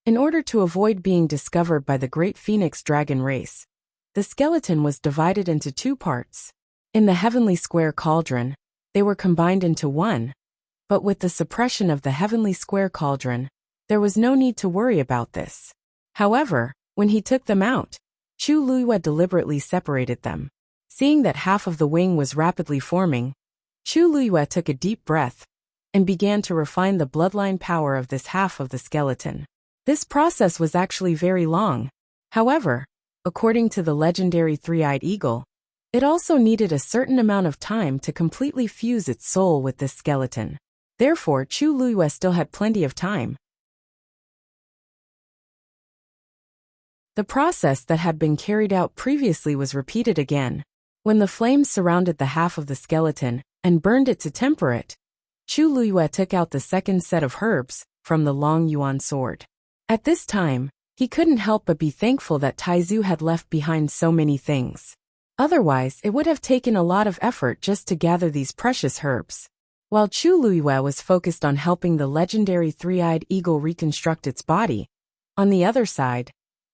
in order to avoid being discovered by the great phoenix dragon race, the skeleton was divided into two parts. In the heavenly square cauldron, they were combined into one. But with the suppression of the heavenly square cauldron, there was no need to worry about this. However, when he took them out, Chu Luyue deliberately separated them. Seeing that half of the wing was rapidly forming, Chu Luyue took a deep breath and began to refine the bloodline power of this half of the skeleton. This process was actually very long. However, according to the legendary three-eyed eagle, it also needed a certain amount of time to completely fuse its soul with this skeleton. Therefore, Chu Luyue still had plenty of time. The process that had been carried out previously was repeated again. When the flames surrounded the half of the skeleton and burned it to temper it, Chu Luyue took out the second set of herbs from the long yuan sword. At this time, he couldn't help but be thankful that Taizu had left behind so many things. Otherwise, it would have taken a lot of effort just to gather these precious herbs. While Chu Luyue was focused on helping the legendary three-eyed eagle reconstruct its body, on the other side,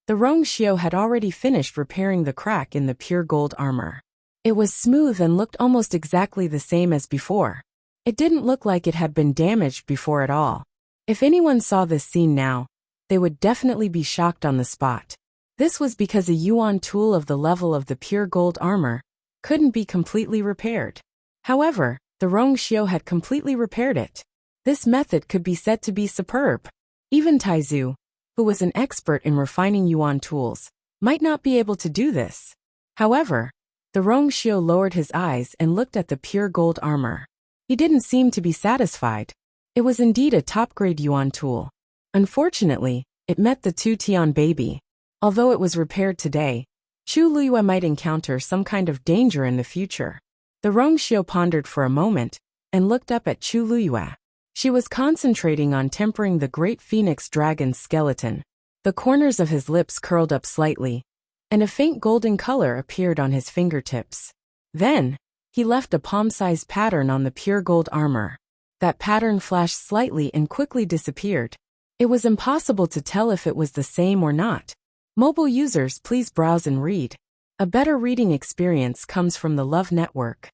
the Rong Xiao had already finished repairing the crack in the pure gold armor. It was smooth and looked almost exactly the same as before. It didn't look like it had been damaged before at all. If anyone saw this scene now, they would definitely be shocked on the spot. This was because a yuan tool of the level of the pure gold armor couldn't be completely repaired. However, the Rong Xiao had completely repaired it. This method could be said to be superb. Even Taizu, who was an expert in refining yuan tools, might not be able to do this. However, the Rong Xiao lowered his eyes and looked at the pure gold armor. He didn't seem to be satisfied. It was indeed a top-grade yuan tool. Unfortunately, it met the two Tian baby. Although it was repaired today, Chu Luyue might encounter some kind of danger in the future. The Rong Xiao pondered for a moment and looked up at Chu Luyue. She was concentrating on tempering the great phoenix dragon's skeleton. The corners of his lips curled up slightly, and a faint golden color appeared on his fingertips. Then, he left a palm-sized pattern on the pure gold armor. That pattern flashed slightly and quickly disappeared. It was impossible to tell if it was the same or not. Mobile users, please browse and read. A better reading experience comes from the Love Network.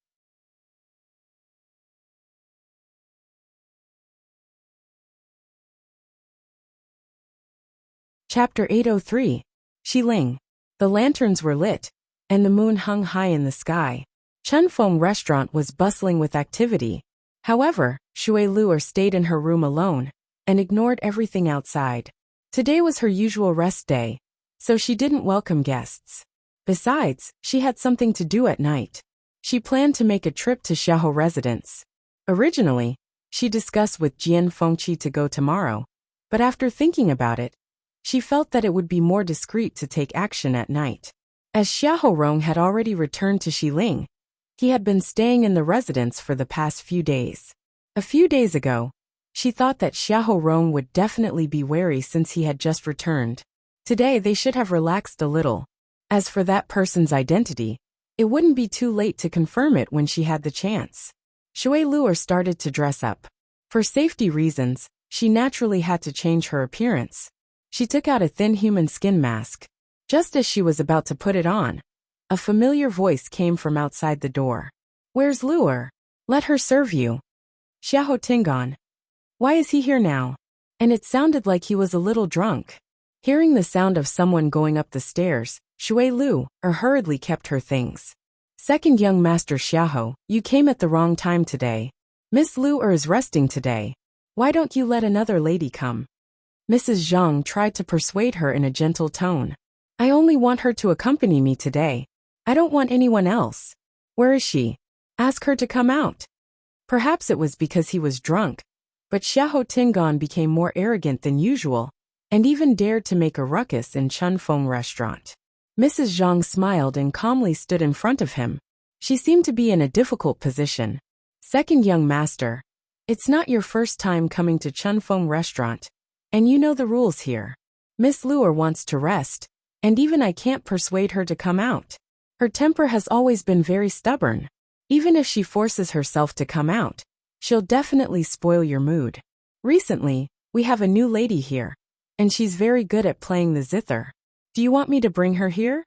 Chapter 803. Xiling. The lanterns were lit, and the moon hung high in the sky. Chunfeng restaurant was bustling with activity. However, Shui Luer stayed in her room alone and ignored everything outside. Today was her usual rest day, so she didn't welcome guests. Besides, she had something to do at night. She planned to make a trip to Xiaohou residence. Originally, she discussed with Jian Fengqi to go tomorrow, but after thinking about it, she felt that it would be more discreet to take action at night. As Xiahou Rong had already returned to Xiling, he had been staying in the residence for the past few days. A few days ago, she thought that Xiahou Rong would definitely be wary since he had just returned. Today they should have relaxed a little. As for that person's identity, it wouldn't be too late to confirm it when she had the chance. Shui Luer started to dress up. For safety reasons, she naturally had to change her appearance. She took out a thin human skin mask. Just as she was about to put it on, a familiar voice came from outside the door. "Where's Luer? Let her serve you." "Xiahou Tingan. Why is he here now?" And it sounded like he was a little drunk. Hearing the sound of someone going up the stairs, Shui Luer hurriedly kept her things. "Second young master Xiahou, you came at the wrong time today. Miss Luer is resting today. Why don't you let another lady come?" Mrs. Zhang tried to persuade her in a gentle tone. "I only want her to accompany me today. I don't want anyone else. Where is she? Ask her to come out." Perhaps it was because he was drunk, but Xiahou Tingan became more arrogant than usual, and even dared to make a ruckus in Chunfeng restaurant. Mrs. Zhang smiled and calmly stood in front of him. She seemed to be in a difficult position. "Second young master, it's not your first time coming to Chunfeng restaurant, and you know the rules here. Miss Luer wants to rest, and even I can't persuade her to come out. Her temper has always been very stubborn. Even if she forces herself to come out, she'll definitely spoil your mood. Recently, we have a new lady here, and she's very good at playing the zither. Do you want me to bring her here?"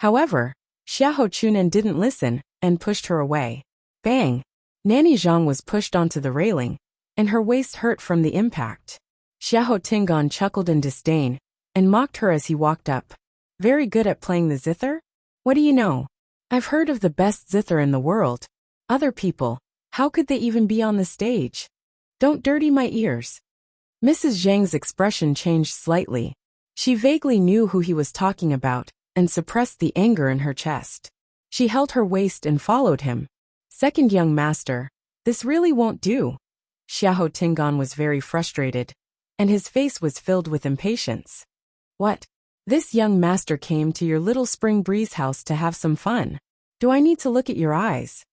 However, Xiahou Chunan didn't listen and pushed her away. Bang! Nanny Zhang was pushed onto the railing, and her waist hurt from the impact. Xiahou Tingan chuckled in disdain and mocked her as he walked up. "Very good at playing the zither? What do you know? I've heard of the best zither in the world. Other people, how could they even be on the stage? Don't dirty my ears." Mrs. Zhang's expression changed slightly. She vaguely knew who he was talking about and suppressed the anger in her chest. She held her waist and followed him. "Second young master, this really won't do." Xiahou Tingan was very frustrated, and his face was filled with impatience. "What? This young master came to your little spring breeze house to have some fun. Do I need to look at your eyes?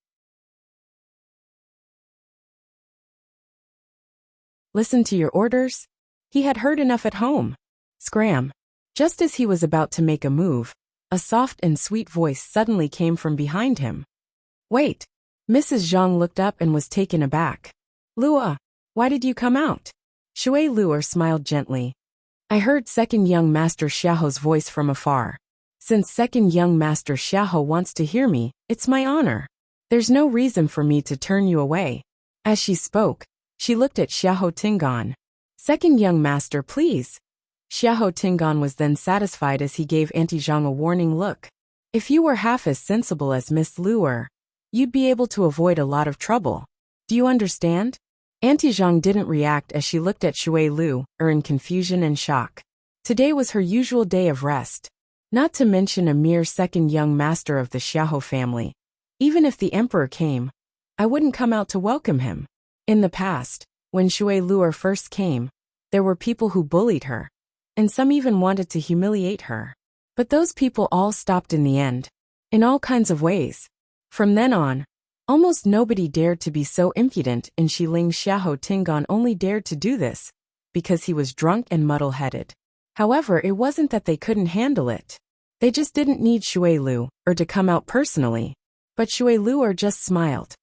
Listen to your orders?" He had heard enough at home. Scram. Just as he was about to make a move, a soft and sweet voice suddenly came from behind him. "Wait." Mrs. Zhang looked up and was taken aback. "Luer, why did you come out?" Shui Luer smiled gently. "I heard second young master Xiahou's voice from afar. Since second young master Xiahou wants to hear me, it's my honor. There's no reason for me to turn you away." As she spoke, she looked at Xiahou Tingan. "Second young master, please." Xiahou Tingan was then satisfied as he gave Auntie Zhang a warning look. "If you were half as sensible as Miss Luer, you'd be able to avoid a lot of trouble. Do you understand?" Auntie Zhang didn't react as she looked at Shui Luer in confusion and shock. Today was her usual day of rest. Not to mention a mere second young master of the Xiahou family. Even if the emperor came, I wouldn't come out to welcome him. In the past, when Shui Luer first came, there were people who bullied her, and some even wanted to humiliate her. But those people all stopped in the end, in all kinds of ways. From then on, almost nobody dared to be so impudent, and Xiling. Xiahou Tingan only dared to do this because he was drunk and muddle-headed. However, it wasn't that they couldn't handle it. They just didn't need Shui Luer to come out personally. But Shui Luer just smiled.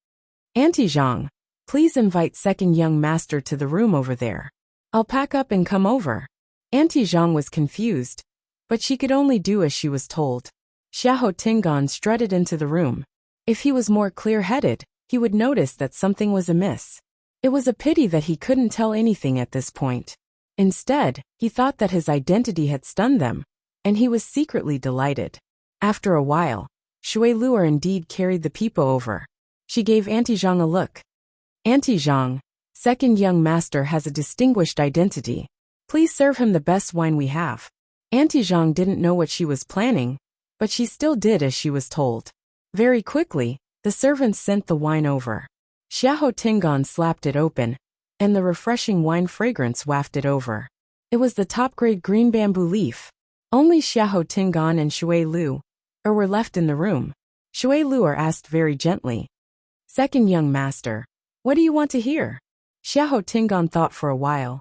"Auntie Zhang, please invite second young master to the room over there. I'll pack up and come over." Auntie Zhang was confused, but she could only do as she was told. Xiahou Tingan strutted into the room. If he was more clear-headed, he would notice that something was amiss. It was a pity that he couldn't tell anything at this point. Instead, he thought that his identity had stunned them, and he was secretly delighted. After a while, Shui Luer indeed carried the people over. She gave Auntie Zhang a look. "Auntie Zhang, second young master has a distinguished identity. Please serve him the best wine we have." Auntie Zhang didn't know what she was planning, but she still did as she was told. Very quickly, the servants sent the wine over. Xiahou Tingan slapped it open, and the refreshing wine fragrance wafted over. It was the top-grade green bamboo leaf. Only Xiahou Tingan and Shui Lu were left in the room. Shui Lu asked very gently, "Second young master, what do you want to hear?" Xiahou Tingan thought for a while.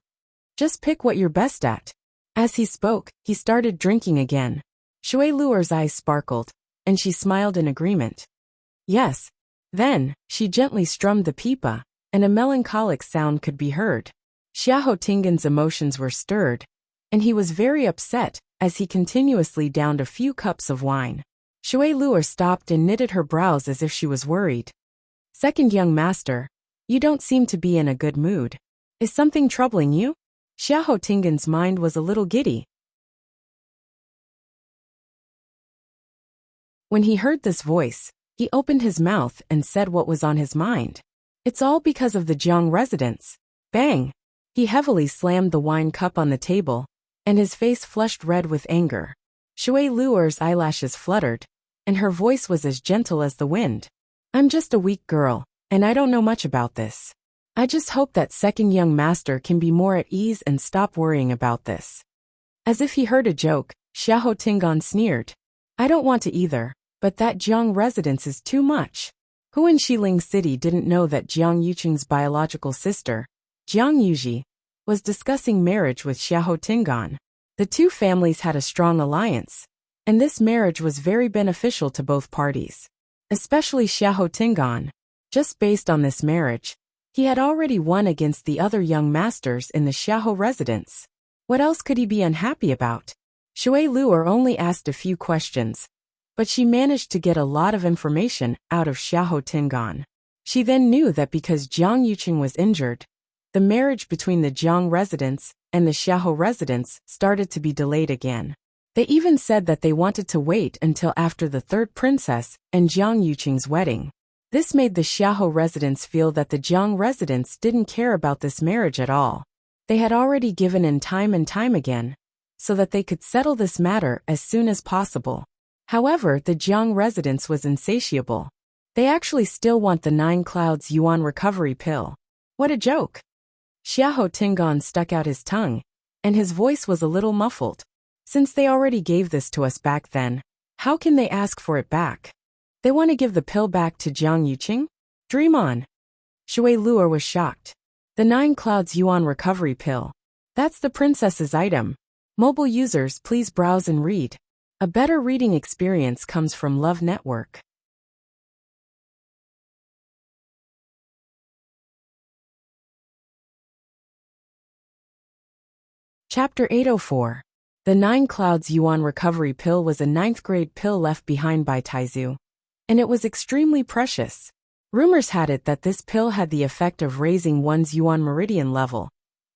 "Just pick what you're best at." As he spoke, he started drinking again. Shui Lu's eyes sparkled, and she smiled in agreement. "Yes." Then, she gently strummed the pipa, and a melancholic sound could be heard. Xiahou Tingan's emotions were stirred, and he was very upset as he continuously downed a few cups of wine. Shui Lu stopped and knitted her brows as if she was worried. "Second young master, you don't seem to be in a good mood. Is something troubling you?" Xiahou Tingan's mind was a little giddy. When he heard this voice, he opened his mouth and said what was on his mind. "It's all because of the Jiang residence." Bang! He heavily slammed the wine cup on the table, and his face flushed red with anger. Shui Lu's eyelashes fluttered, and her voice was as gentle as the wind. "I'm just a weak girl, and I don't know much about this. I just hope that second young master can be more at ease and stop worrying about this." As if he heard a joke, Xiahou Tingan sneered. "I don't want to either, but that Jiang residence is too much." Who in Xiling City didn't know that Jiang Yuqing's biological sister, Jiang Yuji, was discussing marriage with Xiahou Tingan? The two families had a strong alliance, and this marriage was very beneficial to both parties. Especially Xiahou Tingan. Just based on this marriage, he had already won against the other young masters in the Xiahou residence. What else could he be unhappy about? Shui Lu only asked a few questions, but she managed to get a lot of information out of Xiahou Tingan. She then knew that because Jiang Yuqing was injured, the marriage between the Jiang residence and the Xiahou residence started to be delayed again. They even said that they wanted to wait until after the third princess and Jiang Yuqing's wedding. This made the Xiahou residence feel that the Jiang residence didn't care about this marriage at all. They had already given in time and time again, so that they could settle this matter as soon as possible. However, the Jiang residence was insatiable. They actually still want the 9 Clouds Yuan recovery pill. What a joke! Xiahou Tingan stuck out his tongue, and his voice was a little muffled. Since they already gave this to us back then, how can they ask for it back? They want to give the pill back to Jiang Yuqing? Dream on. Shui Lu was shocked. The 9 Clouds Yuan recovery pill. That's the princess's item. Mobile users, please browse and read. A better reading experience comes from Love Network. Chapter 804. The 9 Clouds Yuan recovery pill was a 9th-grade pill left behind by Taizu, and it was extremely precious. Rumors had it that this pill had the effect of raising one's Yuan meridian level,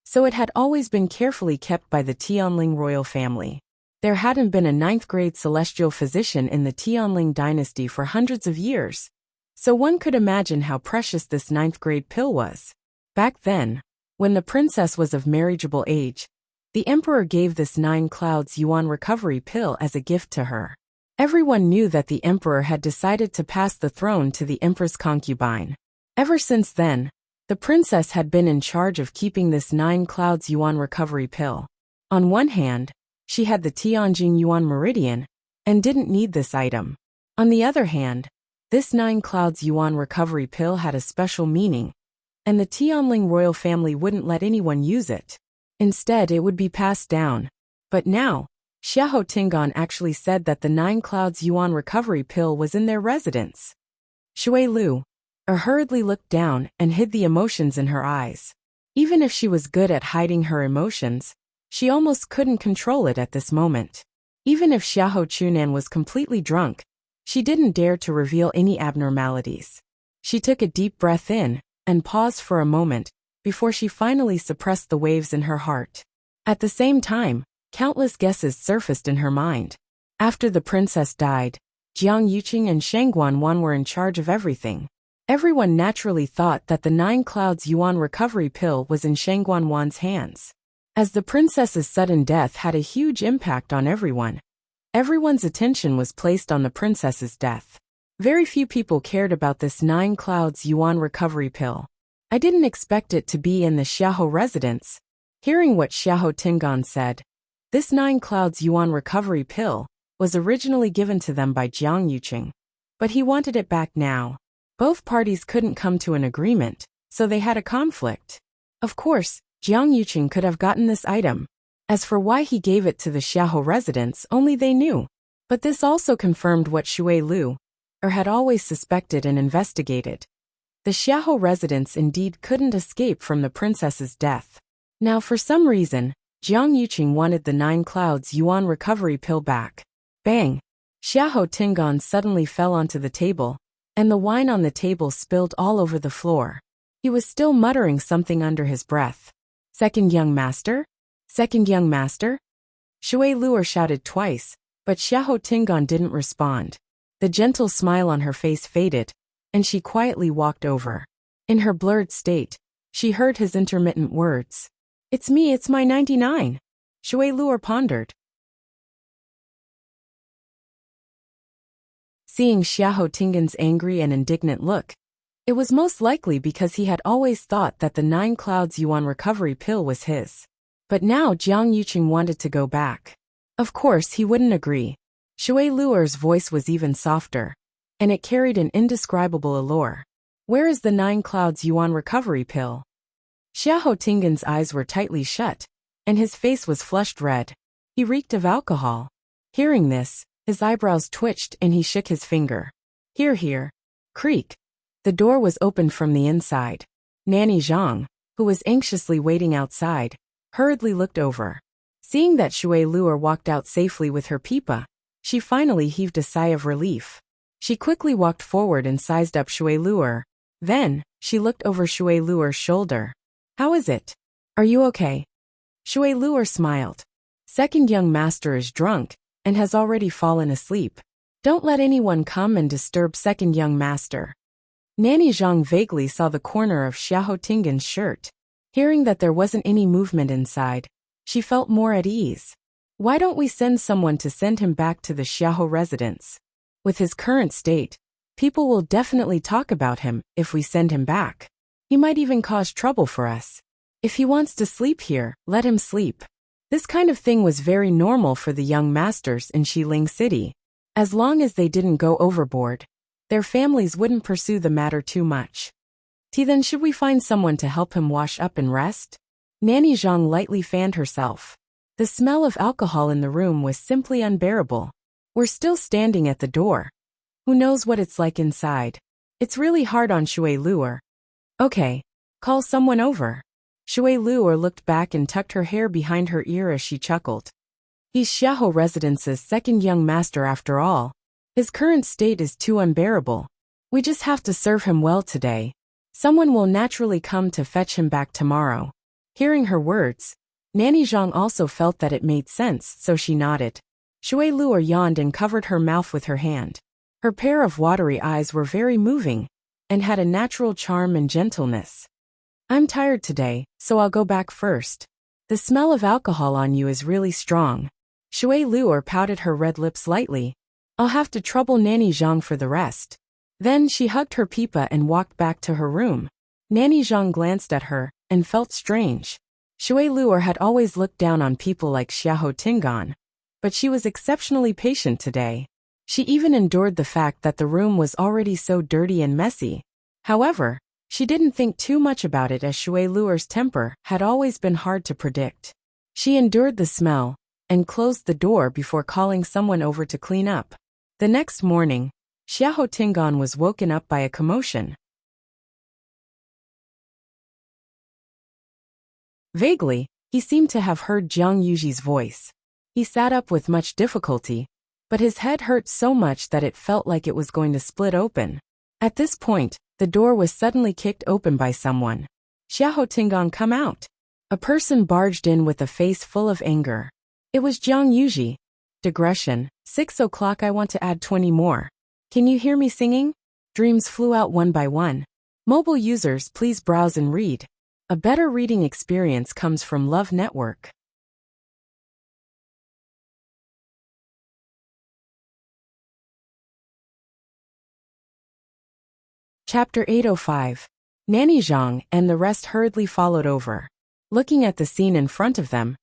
so it had always been carefully kept by the Tianling royal family. There hadn't been a 9th-grade celestial physician in the Tianling dynasty for hundreds of years, so one could imagine how precious this 9th-grade pill was. Back then, when the princess was of marriageable age, the emperor gave this 9 Clouds Yuan recovery pill as a gift to her. Everyone knew that the emperor had decided to pass the throne to the empress concubine. Ever since then, the princess had been in charge of keeping this 9 Clouds Yuan recovery pill. On one hand, she had the Tianjin Yuan meridian, and didn't need this item. On the other hand, this 9 Clouds Yuan recovery pill had a special meaning, and the Tianling royal family wouldn't let anyone use it. Instead, it would be passed down. But now, Xiahou Tingan actually said that the 9 Clouds Yuan recovery pill was in their residence. Shui Lu hurriedly looked down and hid the emotions in her eyes. Even if she was good at hiding her emotions, she almost couldn't control it at this moment. Even if Xiahou Chunan was completely drunk, she didn't dare to reveal any abnormalities. She took a deep breath in and paused for a moment before she finally suppressed the waves in her heart. At the same time, countless guesses surfaced in her mind. After the princess died, Jiang Yuqing and Shangguan Wan were in charge of everything. Everyone naturally thought that the 9 Clouds Yuan recovery pill was in Shangguan Wan's hands. As the princess's sudden death had a huge impact on everyone, Everyone's attention was placed on the princess's death. Very few people cared about this 9 clouds yuan recovery pill. I didn't expect it to be in the Xiaohou residence. Hearing what Xiaohou Tingan said, this 9 clouds yuan recovery pill was originally given to them by Jiang Yuqing. But he wanted it back now. Both parties couldn't come to an agreement, so they had a conflict. Of course, Jiang Yuqing could have gotten this item. As for why he gave it to the Xiaohou residents, only they knew. But this also confirmed what Xue Lu had always suspected and investigated. The Xiaohou residents indeed couldn't escape from the princess's death. Now for some reason, Jiang Yuqing wanted the 9 clouds yuan recovery pill back. Bang! Xiaohou Tingan suddenly fell onto the table, and the wine on the table spilled all over the floor. He was still muttering something under his breath. Second young master? Second young master? Xue Lu shouted twice, but Xiaohou Tingan didn't respond. The gentle smile on her face faded, and she quietly walked over. In her blurred state, she heard his intermittent words. It's me, it's my 99. Xue Lu pondered. Seeing Xiaohou Tingan's angry and indignant look, it was most likely because he had always thought that the 9 clouds yuan recovery pill was his. But now Jiang Yuqing wanted to go back. Of course he wouldn't agree. Xue Lu's voice was even softer, and it carried an indescribable allure. Where is the 9 clouds yuan recovery pill? Xiaohou Tingan's eyes were tightly shut, and his face was flushed red. He reeked of alcohol. Hearing this, his eyebrows twitched and he shook his finger. Here, here. Creak. The door was opened from the inside. Nanny Zhang, who was anxiously waiting outside, hurriedly looked over. Seeing that Xue Lu walked out safely with her pipa, she finally heaved a sigh of relief. She quickly walked forward and sized up Xue Lu. Then, she looked over Xue Lu's shoulder. How is it? Are you okay? Xue Lu smiled. Second young master is drunk, and has already fallen asleep. Don't let anyone come and disturb second young master. Nanny Zhang vaguely saw the corner of Xiaohou Tingan's shirt. Hearing that there wasn't any movement inside, she felt more at ease. Why don't we send someone to send him back to the Xiaohou residence? With his current state, people will definitely talk about him if we send him back. He might even cause trouble for us. If he wants to sleep here, let him sleep. This kind of thing was very normal for the young masters in Xiling City. As long as they didn't go overboard, their families wouldn't pursue the matter too much. Then should we find someone to help him wash up and rest? Nanny Zhang lightly fanned herself. The smell of alcohol in the room was simply unbearable. We're still standing at the door. Who knows what it's like inside? It's really hard on Xue Lu. Okay, call someone over. Xue Lu looked back and tucked her hair behind her ear as she chuckled. He's Xiaohou Residence's second young master after all. His current state is too unbearable. We just have to serve him well today. Someone will naturally come to fetch him back tomorrow. Hearing her words, Nanny Zhang also felt that it made sense, so she nodded. Xue Lu yawned and covered her mouth with her hand. Her pair of watery eyes were very moving, and had a natural charm and gentleness. I'm tired today, so I'll go back first. The smell of alcohol on you is really strong. Xue Lu pouted her red lips lightly. I'll have to trouble Nanny Zhang for the rest. Then she hugged her pipa and walked back to her room. Nanny Zhang glanced at her, and felt strange. Xue Lu had always looked down on people like Xiaohou Tingan, but she was exceptionally patient today. She even endured the fact that the room was already so dirty and messy. However, she didn't think too much about it as Xue Lu's temper had always been hard to predict. She endured the smell, and closed the door before calling someone over to clean up. The next morning, Xiaohou Tingan was woken up by a commotion. Vaguely, he seemed to have heard Jiang Yuji's voice. He sat up with much difficulty, but his head hurt so much that it felt like it was going to split open. At this point, the door was suddenly kicked open by someone. Xiaohou Tingan, come out. A person barged in with a face full of anger. It was Jiang Yuji. Digression, 6 o'clock. I want to add 20 more. Can you hear me singing? Dreams flew out one by one. Mobile users, please browse and read. A better reading experience comes from Love Network. Chapter 805. Nanny Zhang and the rest hurriedly followed over. Looking at the scene in front of them,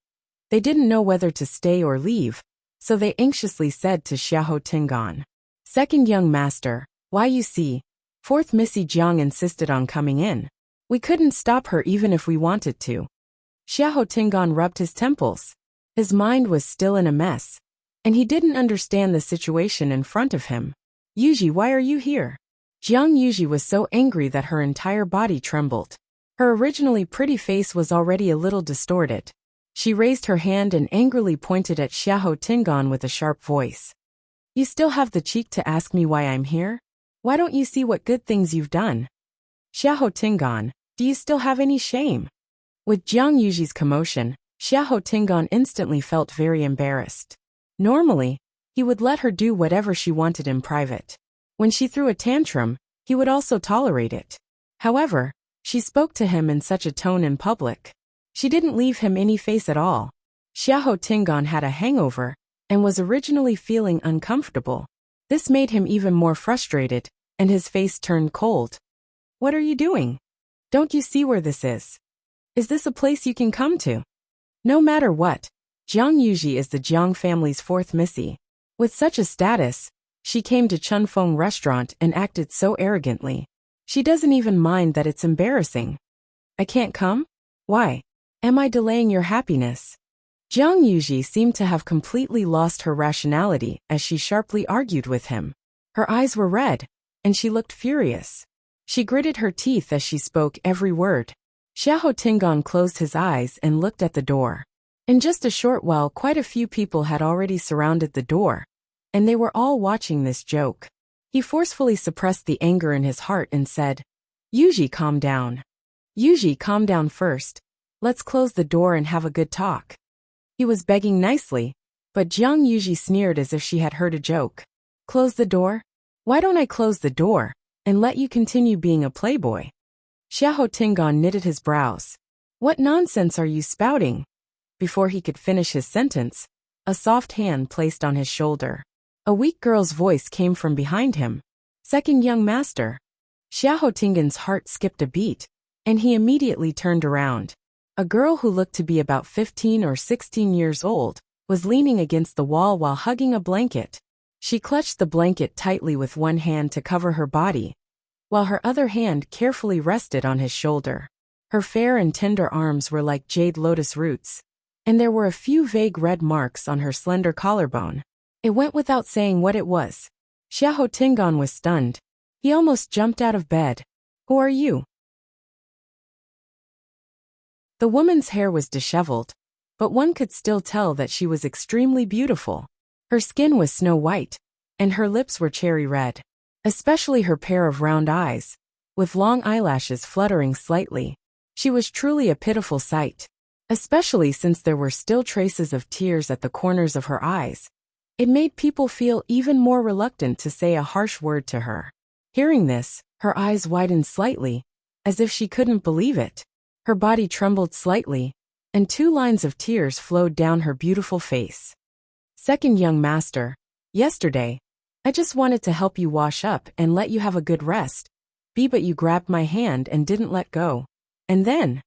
they didn't know whether to stay or leave, so they anxiously said to Xiahou Tingan. Second young master, why you see? Fourth Missy Jiang insisted on coming in. We couldn't stop her even if we wanted to. Xiahou Tingan rubbed his temples. His mind was still in a mess, and he didn't understand the situation in front of him. Yuji, why are you here? Jiang Yuji was so angry that her entire body trembled. Her originally pretty face was already a little distorted. She raised her hand and angrily pointed at Xiahou Tingan with a sharp voice. You still have the cheek to ask me why I'm here? Why don't you see what good things you've done? Xiahou Tingan, do you still have any shame? With Jiang Yuji's commotion, Xiahou Tingan instantly felt very embarrassed. Normally, he would let her do whatever she wanted in private. When she threw a tantrum, he would also tolerate it. However, she spoke to him in such a tone in public. She didn't leave him any face at all. Xiahou Tingan had a hangover and was originally feeling uncomfortable. This made him even more frustrated, and his face turned cold. What are you doing? Don't you see where this is? Is this a place you can come to? No matter what, Jiang Yuji is the Jiang family's fourth Missy. With such a status, she came to Chunfeng restaurant and acted so arrogantly. She doesn't even mind that it's embarrassing. I can't come? Why? Am I delaying your happiness? Jiang Yuji seemed to have completely lost her rationality as she sharply argued with him. Her eyes were red, and she looked furious. She gritted her teeth as she spoke every word. Xiahou Tingan closed his eyes and looked at the door. In just a short while, quite a few people had already surrounded the door, and they were all watching this joke. He forcefully suppressed the anger in his heart and said, Yuji, calm down. Yuji, calm down first. Let's close the door and have a good talk. He was begging nicely, but Jiang Yuji sneered as if she had heard a joke. Close the door? Why don't I close the door and let you continue being a playboy? Xiahou Tingan knitted his brows. What nonsense are you spouting? Before he could finish his sentence, a soft hand placed on his shoulder. A weak girl's voice came from behind him. Second young master. Xiahou Tingan's heart skipped a beat, and he immediately turned around. A girl who looked to be about 15 or 16 years old was leaning against the wall while hugging a blanket. She clutched the blanket tightly with one hand to cover her body, while her other hand carefully rested on his shoulder. Her fair and tender arms were like jade lotus roots, and there were a few vague red marks on her slender collarbone. It went without saying what it was. Xiahou Tingan was stunned. He almost jumped out of bed. Who are you? The woman's hair was disheveled, but one could still tell that she was extremely beautiful. Her skin was snow white, and her lips were cherry red. Especially her pair of round eyes, with long eyelashes fluttering slightly. She was truly a pitiful sight, especially since there were still traces of tears at the corners of her eyes. It made people feel even more reluctant to say a harsh word to her. Hearing this, her eyes widened slightly, as if she couldn't believe it. Her body trembled slightly, and 2 lines of tears flowed down her beautiful face. Second young master, yesterday, I just wanted to help you wash up and let you have a good rest. But you grabbed my hand and didn't let go. And then,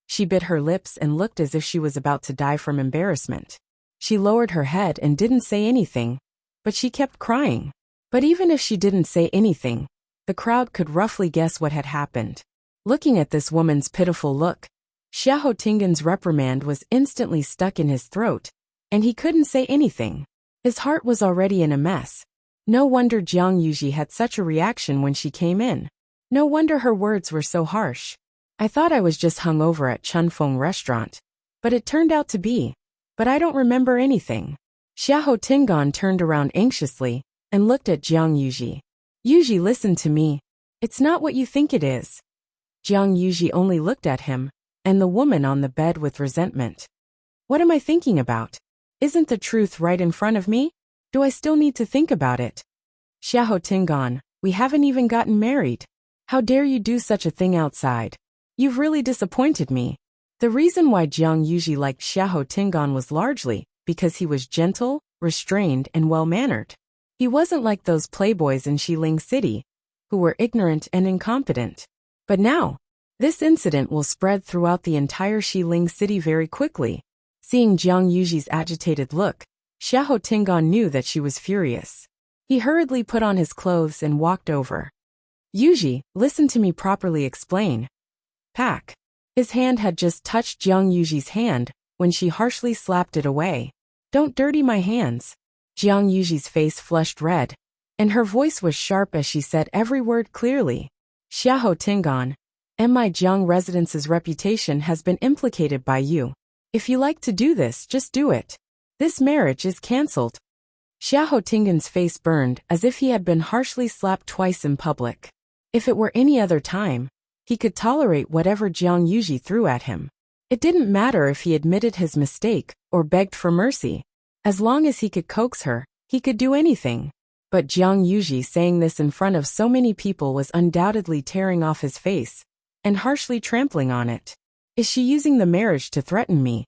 she bit her lips and looked as if she was about to die from embarrassment. She lowered her head and didn't say anything, but she kept crying. But even if she didn't say anything, the crowd could roughly guess what had happened. Looking at this woman's pitiful look, Xiahou Tingan's reprimand was instantly stuck in his throat, and he couldn't say anything. His heart was already in a mess. No wonder Jiang Yuji had such a reaction when she came in. No wonder her words were so harsh. I thought I was just hung over at Chunfeng restaurant, but it turned out to be. But I don't remember anything. Xiahou Tingan turned around anxiously and looked at Jiang Yuji. Yuji, listen to me. It's not what you think it is. Jiang Yuji only looked at him and the woman on the bed with resentment. What am I thinking about? Isn't the truth right in front of me? Do I still need to think about it? Xiahou Tingan, we haven't even gotten married. How dare you do such a thing outside? You've really disappointed me. The reason why Jiang Yuji liked Xiahou Tingan was largely because he was gentle, restrained, and well-mannered. He wasn't like those playboys in Xiling City, who were ignorant and incompetent. But now, this incident will spread throughout the entire Xiling city very quickly. Seeing Jiang Yuji's agitated look, Xiahou Tingan knew that she was furious. He hurriedly put on his clothes and walked over. Yuji, listen to me properly explain. Pack. His hand had just touched Jiang Yuji's hand when she harshly slapped it away. Don't dirty my hands. Jiang Yuji's face flushed red, and her voice was sharp as she said every word clearly. Xiahou Tingan, and my Jiang residence's reputation has been implicated by you. If you like to do this, just do it. This marriage is cancelled. Xiahou Tingan's face burned as if he had been harshly slapped twice in public. If it were any other time, he could tolerate whatever Jiang Yuji threw at him. It didn't matter if he admitted his mistake or begged for mercy. As long as he could coax her, he could do anything. But Jiang Yuji saying this in front of so many people was undoubtedly tearing off his face and harshly trampling on it. Is she using the marriage to threaten me?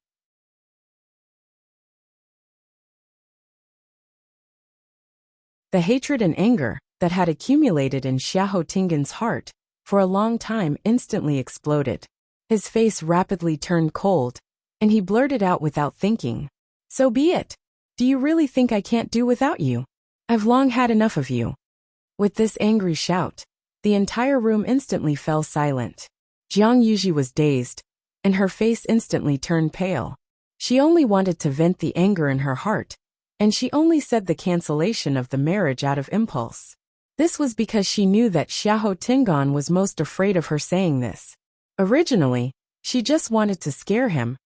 The hatred and anger that had accumulated in Xiahou Tingan's heart for a long time instantly exploded. His face rapidly turned cold, and he blurted out without thinking. So be it. Do you really think I can't do without you? I've long had enough of you. With this angry shout, the entire room instantly fell silent. Jiang Yuji was dazed, and her face instantly turned pale. She only wanted to vent the anger in her heart, and she only said the cancellation of the marriage out of impulse. This was because she knew that Xiahou Tingan was most afraid of her saying this. Originally, she just wanted to scare him,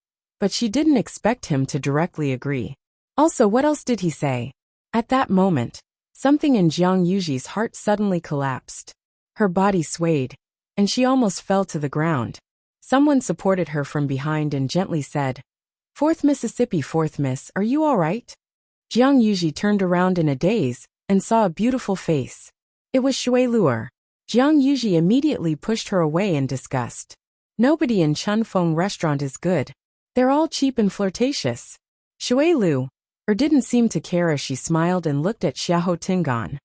but she didn't expect him to directly agree. Also, what else did he say? At that moment, something in Jiang Yuji's heart suddenly collapsed. Her body swayed, and she almost fell to the ground. Someone supported her from behind and gently said, "Fourth Mississippi, Fourth Miss, are you all right?" Jiang Yuji turned around in a daze and saw a beautiful face. It was Shui Luer. Jiang Yuji immediately pushed her away in disgust. Nobody in Chunfeng restaurant is good. They're all cheap and flirtatious. Shui Luer didn't seem to care as she smiled and looked at Xiahou Tingan.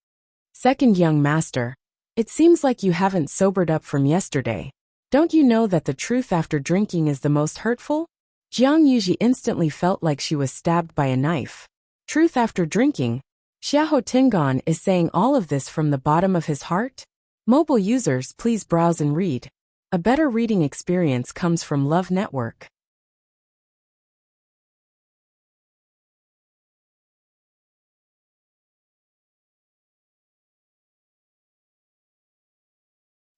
Second young master, it seems like you haven't sobered up from yesterday. Don't you know that the truth after drinking is the most hurtful? Jiang Yuji instantly felt like she was stabbed by a knife. Truth after drinking? Xiahou Tingan is saying all of this from the bottom of his heart? Mobile users, please browse and read. A better reading experience comes from Love Network.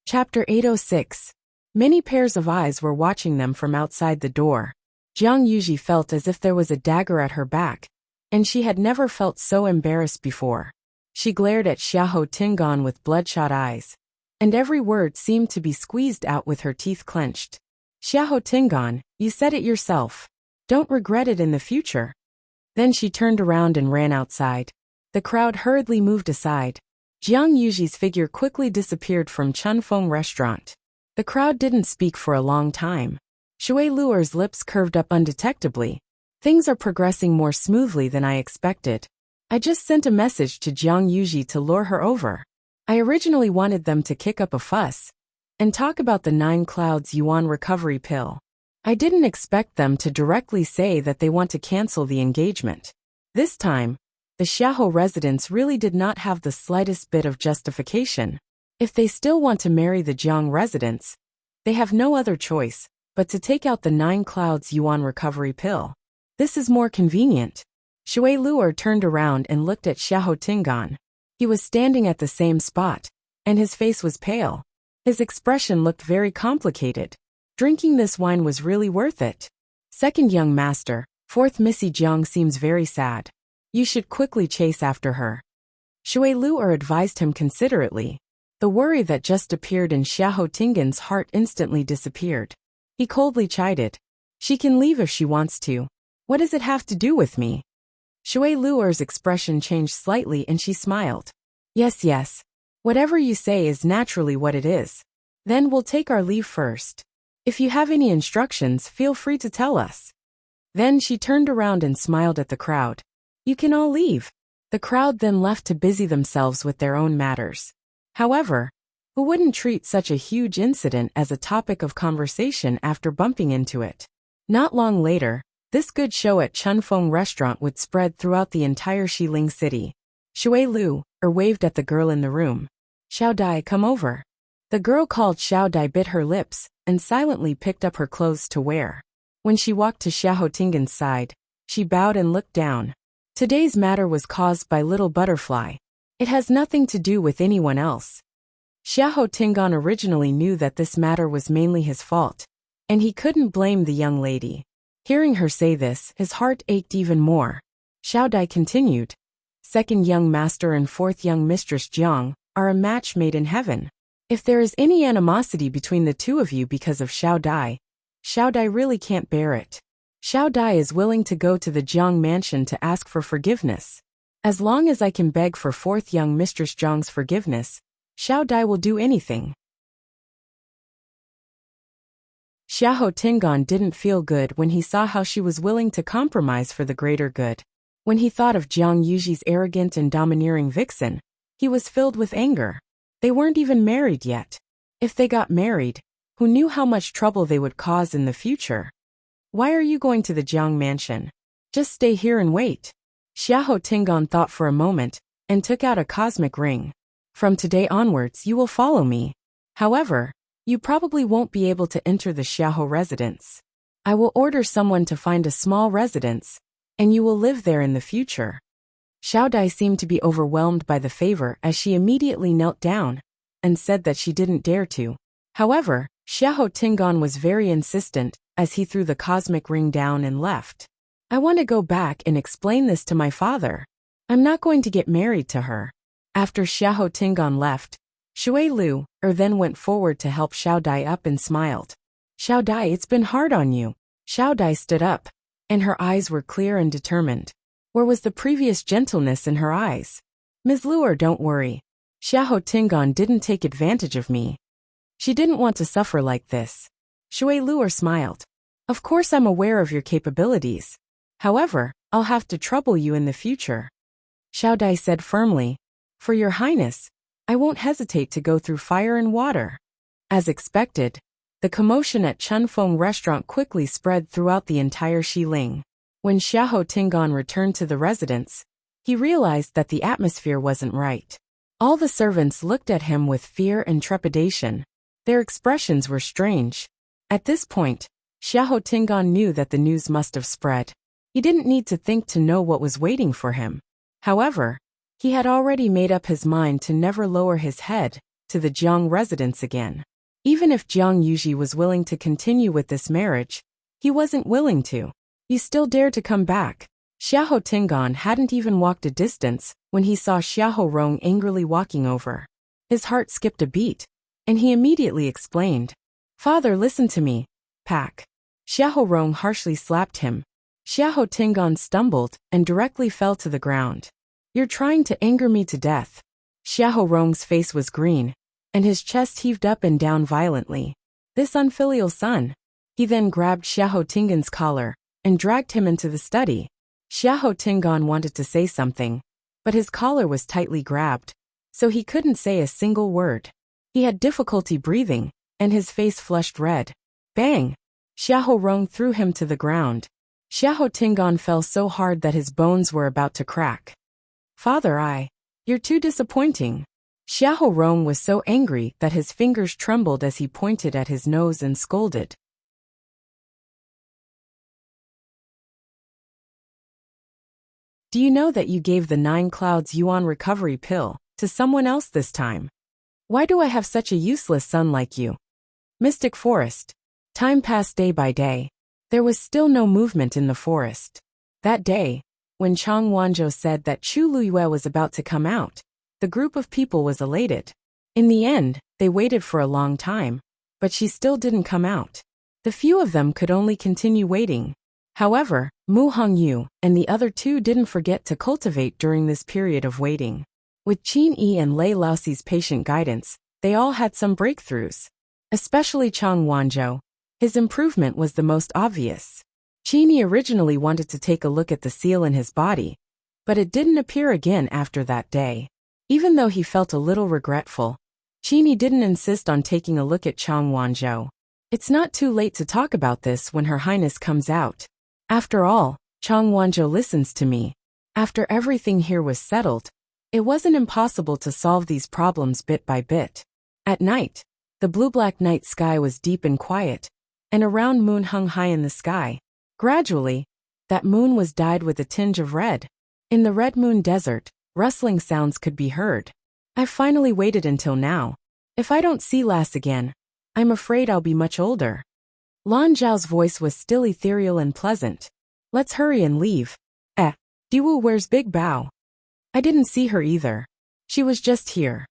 Chapter 806. Many pairs of eyes were watching them from outside the door. Jiang Yuji felt as if there was a dagger at her back, and she had never felt so embarrassed before. She glared at Xiahou Tingan with bloodshot eyes, and every word seemed to be squeezed out with her teeth clenched. Xiahou Tingan, you said it yourself. Don't regret it in the future. Then she turned around and ran outside. The crowd hurriedly moved aside. Jiang Yuji's figure quickly disappeared from Chunfeng restaurant. The crowd didn't speak for a long time. Shui Luer's lips curved up undetectably. Things are progressing more smoothly than I expected. I just sent a message to Jiang Yuji to lure her over. I originally wanted them to kick up a fuss and talk about the 9 Clouds Yuan recovery pill. I didn't expect them to directly say that they want to cancel the engagement. This time, the Xiahou residents really did not have the slightest bit of justification. If they still want to marry the Jiang residents, they have no other choice but to take out the 9 Clouds Yuan recovery pill. This is more convenient. Shui Luer turned around and looked at Xiahou Tingan. He was standing at the same spot, and his face was pale. His expression looked very complicated. Drinking this wine was really worth it. Second young master, fourth Missy Jiang seems very sad. You should quickly chase after her. Shui Luer advised him considerately. The worry that just appeared in Xiahou Tingan's heart instantly disappeared. He coldly chided. She can leave if she wants to. What does it have to do with me? Shui Luer's expression changed slightly and she smiled. Yes. Whatever you say is naturally what it is. Then we'll take our leave first. If you have any instructions, feel free to tell us. Then she turned around and smiled at the crowd. You can all leave. The crowd then left to busy themselves with their own matters. However, Who wouldn't treat such a huge incident as a topic of conversation after bumping into it? Not long later, this good show at Chunfeng restaurant would spread throughout the entire Xiling city. Shui Lu waved at the girl in the room. Xiao Dai, come over. The girl called Xiao Dai bit her lips and silently picked up her clothes to wear. When she walked to Xiahou Tingan's side, she bowed and looked down. Today's matter was caused by Little Butterfly. It has nothing to do with anyone else. Xiahou Tingan originally knew that this matter was mainly his fault, and he couldn't blame the young lady. Hearing her say this, his heart ached even more. Xiao Dai continued. Second young master and fourth young mistress Jiang are a match made in heaven. If there is any animosity between the two of you because of Xiao Dai really can't bear it. Xiao Dai is willing to go to the Jiang mansion to ask for forgiveness. As long as I can beg for fourth young mistress Jiang's forgiveness, Xiao Dai will do anything. Xiahou Tingan didn't feel good when he saw how she was willing to compromise for the greater good. When he thought of Jiang Yuji's arrogant and domineering vixen, he was filled with anger. They weren't even married yet. If they got married, who knew how much trouble they would cause in the future? Why are you going to the Jiang mansion? Just stay here and wait. Xiahou Tingan thought for a moment and took out a cosmic ring. From today onwards you will follow me. However, you probably won't be able to enter the Xiahou residence. I will order someone to find a small residence, and you will live there in the future. Xiao Dai seemed to be overwhelmed by the favor as she immediately knelt down and said that she didn't dare to. However, Xiahou Tingan was very insistent as he threw the cosmic ring down and left. I want to go back and explain this to my father. I'm not going to get married to her. After Xiahou Tingan left, Shui Lu then went forward to help Xiao Dai up and smiled. Xiao Dai, it's been hard on you. Xiao Dai stood up, and her eyes were clear and determined. Where was the previous gentleness in her eyes? Ms. Luer, don't worry. Xiahou Tingan didn't take advantage of me. She didn't want to suffer like this. Shui Luer smiled. Of course I'm aware of your capabilities. However, I'll have to trouble you in the future. Xiao Dai said firmly. For your highness, I won't hesitate to go through fire and water. As expected, the commotion at Chunfeng restaurant quickly spread throughout the entire Xiling. When Xiahou Tingan returned to the residence, he realized that the atmosphere wasn't right. All the servants looked at him with fear and trepidation. Their expressions were strange. At this point, Xiahou Tingan knew that the news must have spread. He didn't need to think to know what was waiting for him. However, he had already made up his mind to never lower his head to the Jiang residence again. Even if Jiang Yuji was willing to continue with this marriage, he wasn't willing to. You still dare to come back? Xiahou Tingan hadn't even walked a distance when he saw Xiahou Rong angrily walking over. His heart skipped a beat, and he immediately explained. Father, listen to me. Pack. Xiahou Rong harshly slapped him. Xiahou Tingan stumbled and directly fell to the ground. You're trying to anger me to death. Xiahou Rong's face was green, and his chest heaved up and down violently. This unfilial son. He then grabbed Xiahou Tingan's collar and dragged him into the study. Xiahou Tingan wanted to say something, but his collar was tightly grabbed, so he couldn't say a single word. He had difficulty breathing, and his face flushed red. Bang! Xiahou Rong threw him to the ground. Xiahou Tingan fell so hard that his bones were about to crack. Father, you're too disappointing. Xiahou Rong was so angry that his fingers trembled as he pointed at his nose and scolded. Do you know that you gave the 9 clouds yuan recovery pill to someone else this time? Why do I have such a useless son like you? Mystic Forest. Time passed day by day. There was still no movement in the forest. That day, when Chang Wanzhou said that Chu Luyue was about to come out, the group of people was elated. In the end, they waited for a long time, but she still didn't come out. The few of them could only continue waiting. However, Mu Hongyu and the other 2 didn't forget to cultivate during this period of waiting. With Qin Yi and Lei Laoxi's patient guidance, they all had some breakthroughs. Especially Chang Wanzhou. His improvement was the most obvious. Qin Yi originally wanted to take a look at the seal in his body, but it didn't appear again after that day. Even though he felt a little regretful, Qini didn't insist on taking a look at Chang Wanzhou. It's not too late to talk about this when Her Highness comes out. After all, Chang Wanzhou listens to me. After everything here was settled, it wasn't impossible to solve these problems bit by bit. At night, the blue-black night sky was deep and quiet, and a round moon hung high in the sky. Gradually, that moon was dyed with a tinge of red. In the Red Moon Desert, rustling sounds could be heard. I've finally waited until now. If I don't see Lass again, I'm afraid I'll be much older. Lan Zhao's voice was still ethereal and pleasant. Let's hurry and leave. Diwu wears big bow. I didn't see her either. She was just here.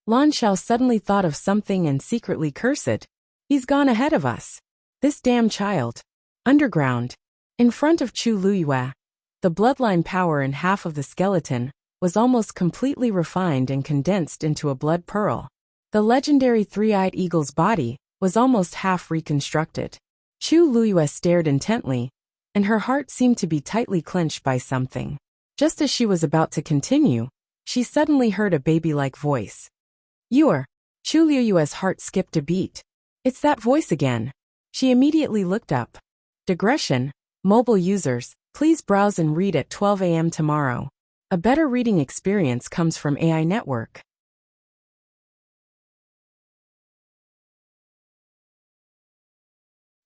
Lan Zhao suddenly thought of something and secretly cursed. He's gone ahead of us. This damn child. Underground. In front of Chu Luyue, the bloodline power in half of the skeleton was almost completely refined and condensed into a blood pearl. The legendary three-eyed eagle's body was almost half reconstructed. Chu Luyue stared intently, and her heart seemed to be tightly clenched by something. Just as she was about to continue, she suddenly heard a baby-like voice. You're. Chu Luyue's heart skipped a beat. It's that voice again. She immediately looked up. Digression. Mobile users, please browse and read at 12 a.m. tomorrow. A better reading experience comes from AI Network.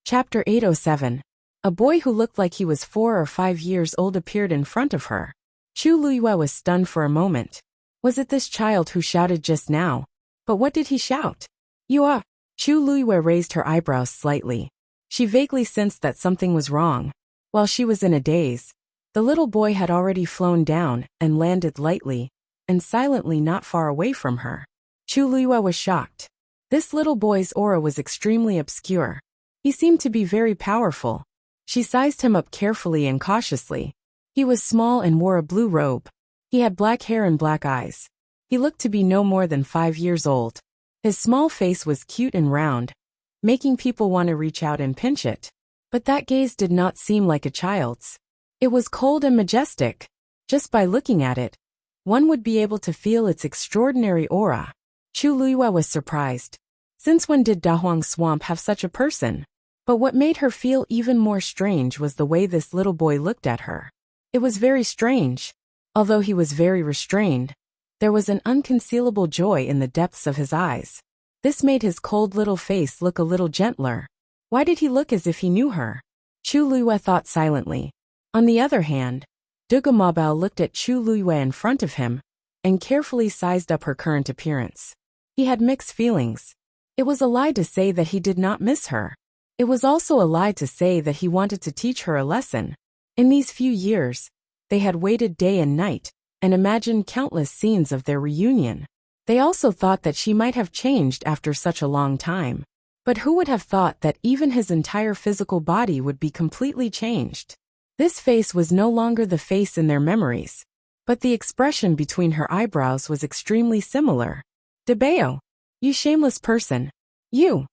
Chapter 807. A boy who looked like he was 4 or 5 years old appeared in front of her. Chu Luyue was stunned for a moment. Was it this child who shouted just now? But what did he shout? You are. Chu Luyue raised her eyebrows slightly. She vaguely sensed that something was wrong. While she was in a daze, the little boy had already flown down and landed lightly and silently not far away from her. Chu Luyue was shocked. This little boy's aura was extremely obscure. He seemed to be very powerful. She sized him up carefully and cautiously. He was small and wore a blue robe. He had black hair and black eyes. He looked to be no more than 5 years old. His small face was cute and round, making people want to reach out and pinch it. But that gaze did not seem like a child's. It was cold and majestic. Just by looking at it, one would be able to feel its extraordinary aura. Chu Luyue was surprised. Since when did Dahuang Swamp have such a person? But what made her feel even more strange was the way this little boy looked at her. It was very strange. Although he was very restrained, there was an unconcealable joy in the depths of his eyes. This made his cold little face look a little gentler. Why did he look as if he knew her? Chu Luyue thought silently. On the other hand, Dugu Mabao looked at Chu Luyue in front of him and carefully sized up her current appearance. He had mixed feelings. It was a lie to say that he did not miss her. It was also a lie to say that he wanted to teach her a lesson. In these few years, they had waited day and night and imagined countless scenes of their reunion. They also thought that she might have changed after such a long time. But who would have thought that even his entire physical body would be completely changed? This face was no longer the face in their memories, but the expression between her eyebrows was extremely similar. Debeo, you shameless person. You.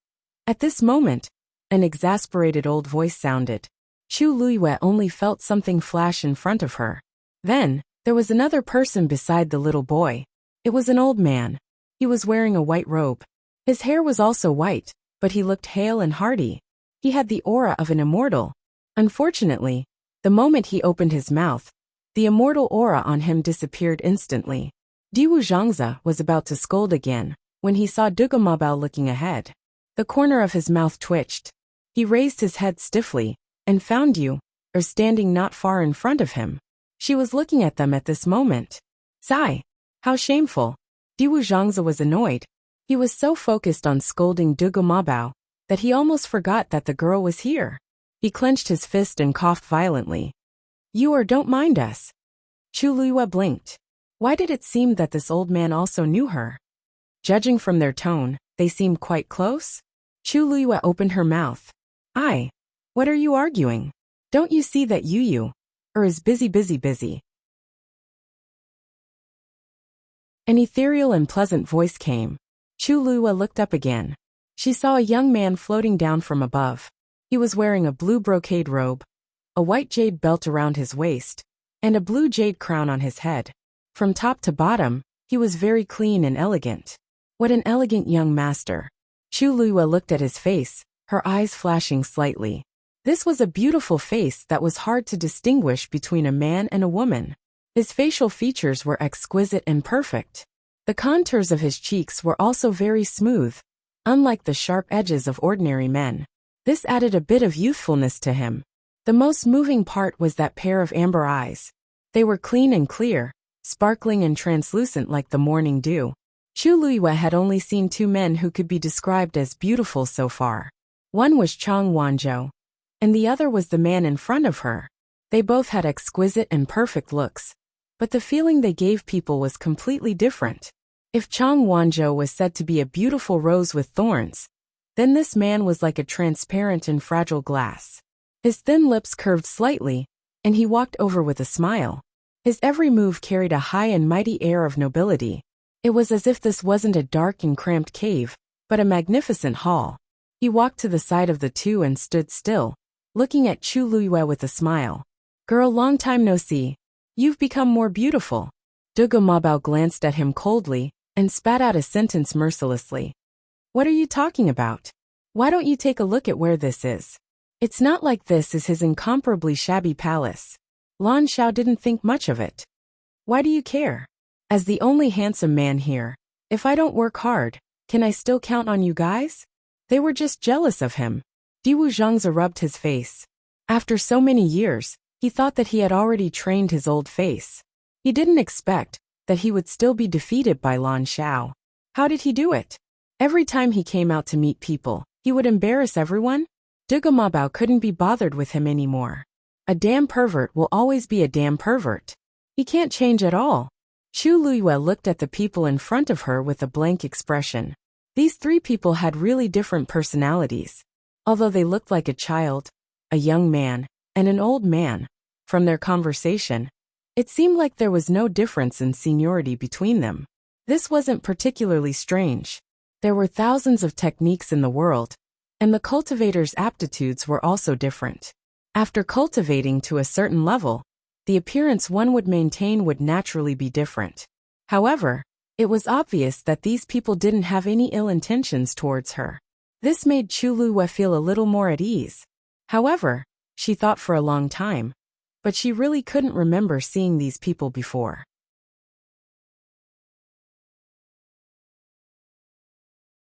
At this moment, an exasperated old voice sounded. Chu Luyue only felt something flash in front of her. Then, there was another person beside the little boy. It was an old man. He was wearing a white robe. His hair was also white, but he looked hale and hearty. He had the aura of an immortal. Unfortunately, the moment he opened his mouth, the immortal aura on him disappeared instantly. Diwu Zhangzi was about to scold again when he saw Dugu Mabao looking ahead. The corner of his mouth twitched. He raised his head stiffly and found Yu standing not far in front of him. She was looking at them at this moment. Sigh. How shameful. Diwu Zhangzi was annoyed. He was so focused on scolding Dugu Mabao that he almost forgot that the girl was here. He clenched his fist and coughed violently. You don't mind us. Chu Luyue blinked. Why did it seem that this old man also knew her? Judging from their tone, they seemed quite close. Chu Luyue opened her mouth. What are you arguing? Don't you see that Yu is busy? An ethereal and pleasant voice came. Chu Luyue looked up again. She saw a young man floating down from above. He was wearing a blue brocade robe, a white jade belt around his waist, and a blue jade crown on his head. From top to bottom, he was very clean and elegant. What an elegant young master. Chu Luiyue looked at his face, her eyes flashing slightly. This was a beautiful face that was hard to distinguish between a man and a woman. His facial features were exquisite and perfect. The contours of his cheeks were also very smooth, unlike the sharp edges of ordinary men. This added a bit of youthfulness to him. The most moving part was that pair of amber eyes. They were clean and clear, sparkling and translucent like the morning dew. Chu Luiyue had only seen two men who could be described as beautiful so far. One was Chang Wanzhou, and the other was the man in front of her. They both had exquisite and perfect looks, but the feeling they gave people was completely different. If Chang Wanzhou was said to be a beautiful rose with thorns, then this man was like a transparent and fragile glass. His thin lips curved slightly, and he walked over with a smile. His every move carried a high and mighty air of nobility. It was as if this wasn't a dark and cramped cave, but a magnificent hall. He walked to the side of the two and stood still, looking at Chu Luiyue with a smile. "Girl, long time no see. You've become more beautiful." De Mabao glanced at him coldly and spat out a sentence mercilessly. "What are you talking about? Why don't you take a look at where this is? It's not like this is his incomparably shabby palace." Lan Xiao didn't think much of it. "Why do you care? As the only handsome man here, if I don't work hard, can I still count on you guys?" They were just jealous of him. Diwu Zhangzi rubbed his face. After so many years, he thought that he had already trained his old face. He didn't expect that he would still be defeated by Lan Xiao. How did he do it? Every time he came out to meet people, he would embarrass everyone? De Mabao couldn't be bothered with him anymore. A damn pervert will always be a damn pervert. He can't change at all. Chu Luiyue looked at the people in front of her with a blank expression. These three people had really different personalities. Although they looked like a child, a young man, and an old man, from their conversation, it seemed like there was no difference in seniority between them. This wasn't particularly strange. There were thousands of techniques in the world, and the cultivator's aptitudes were also different. After cultivating to a certain level, the appearance one would maintain would naturally be different. However, it was obvious that these people didn't have any ill intentions towards her. This made Chu Luiyue feel a little more at ease. However, she thought for a long time, but she really couldn't remember seeing these people before.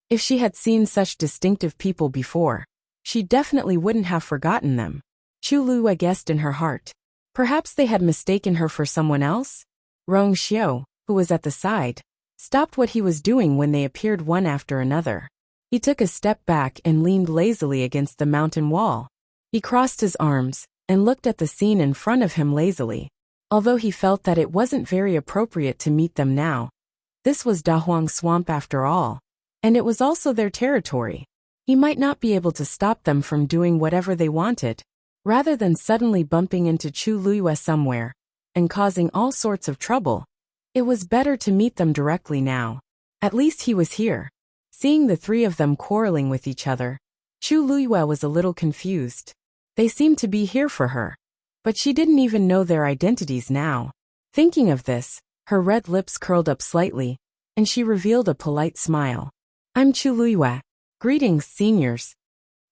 If she had seen such distinctive people before, she definitely wouldn't have forgotten them. Chu Luiyue guessed in her heart. Perhaps they had mistaken her for someone else? Rong Xiu, who was at the side, stopped what he was doing when they appeared one after another. He took a step back and leaned lazily against the mountain wall. He crossed his arms and looked at the scene in front of him lazily. Although he felt that it wasn't very appropriate to meet them now. This was Dahuang Swamp after all, and it was also their territory. He might not be able to stop them from doing whatever they wanted. Rather than suddenly bumping into Chu Luiyue somewhere and causing all sorts of trouble, it was better to meet them directly now. At least he was here. Seeing the three of them quarreling with each other, Chu Luiyue was a little confused. They seemed to be here for her, but she didn't even know their identities now. Thinking of this, her red lips curled up slightly, and she revealed a polite smile. "I'm Chu Luiyue. Greetings, seniors."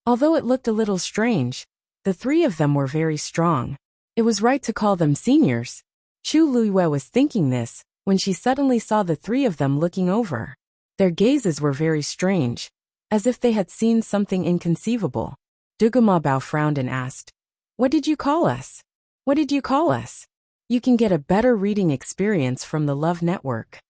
Although it looked a little strange, the three of them were very strong. It was right to call them seniors. Chu Luiyue was thinking this when she suddenly saw the three of them looking over. Their gazes were very strange, as if they had seen something inconceivable. De Mabao frowned and asked, "What did you call us? What did you call us?" You can get a better reading experience from the Love Network.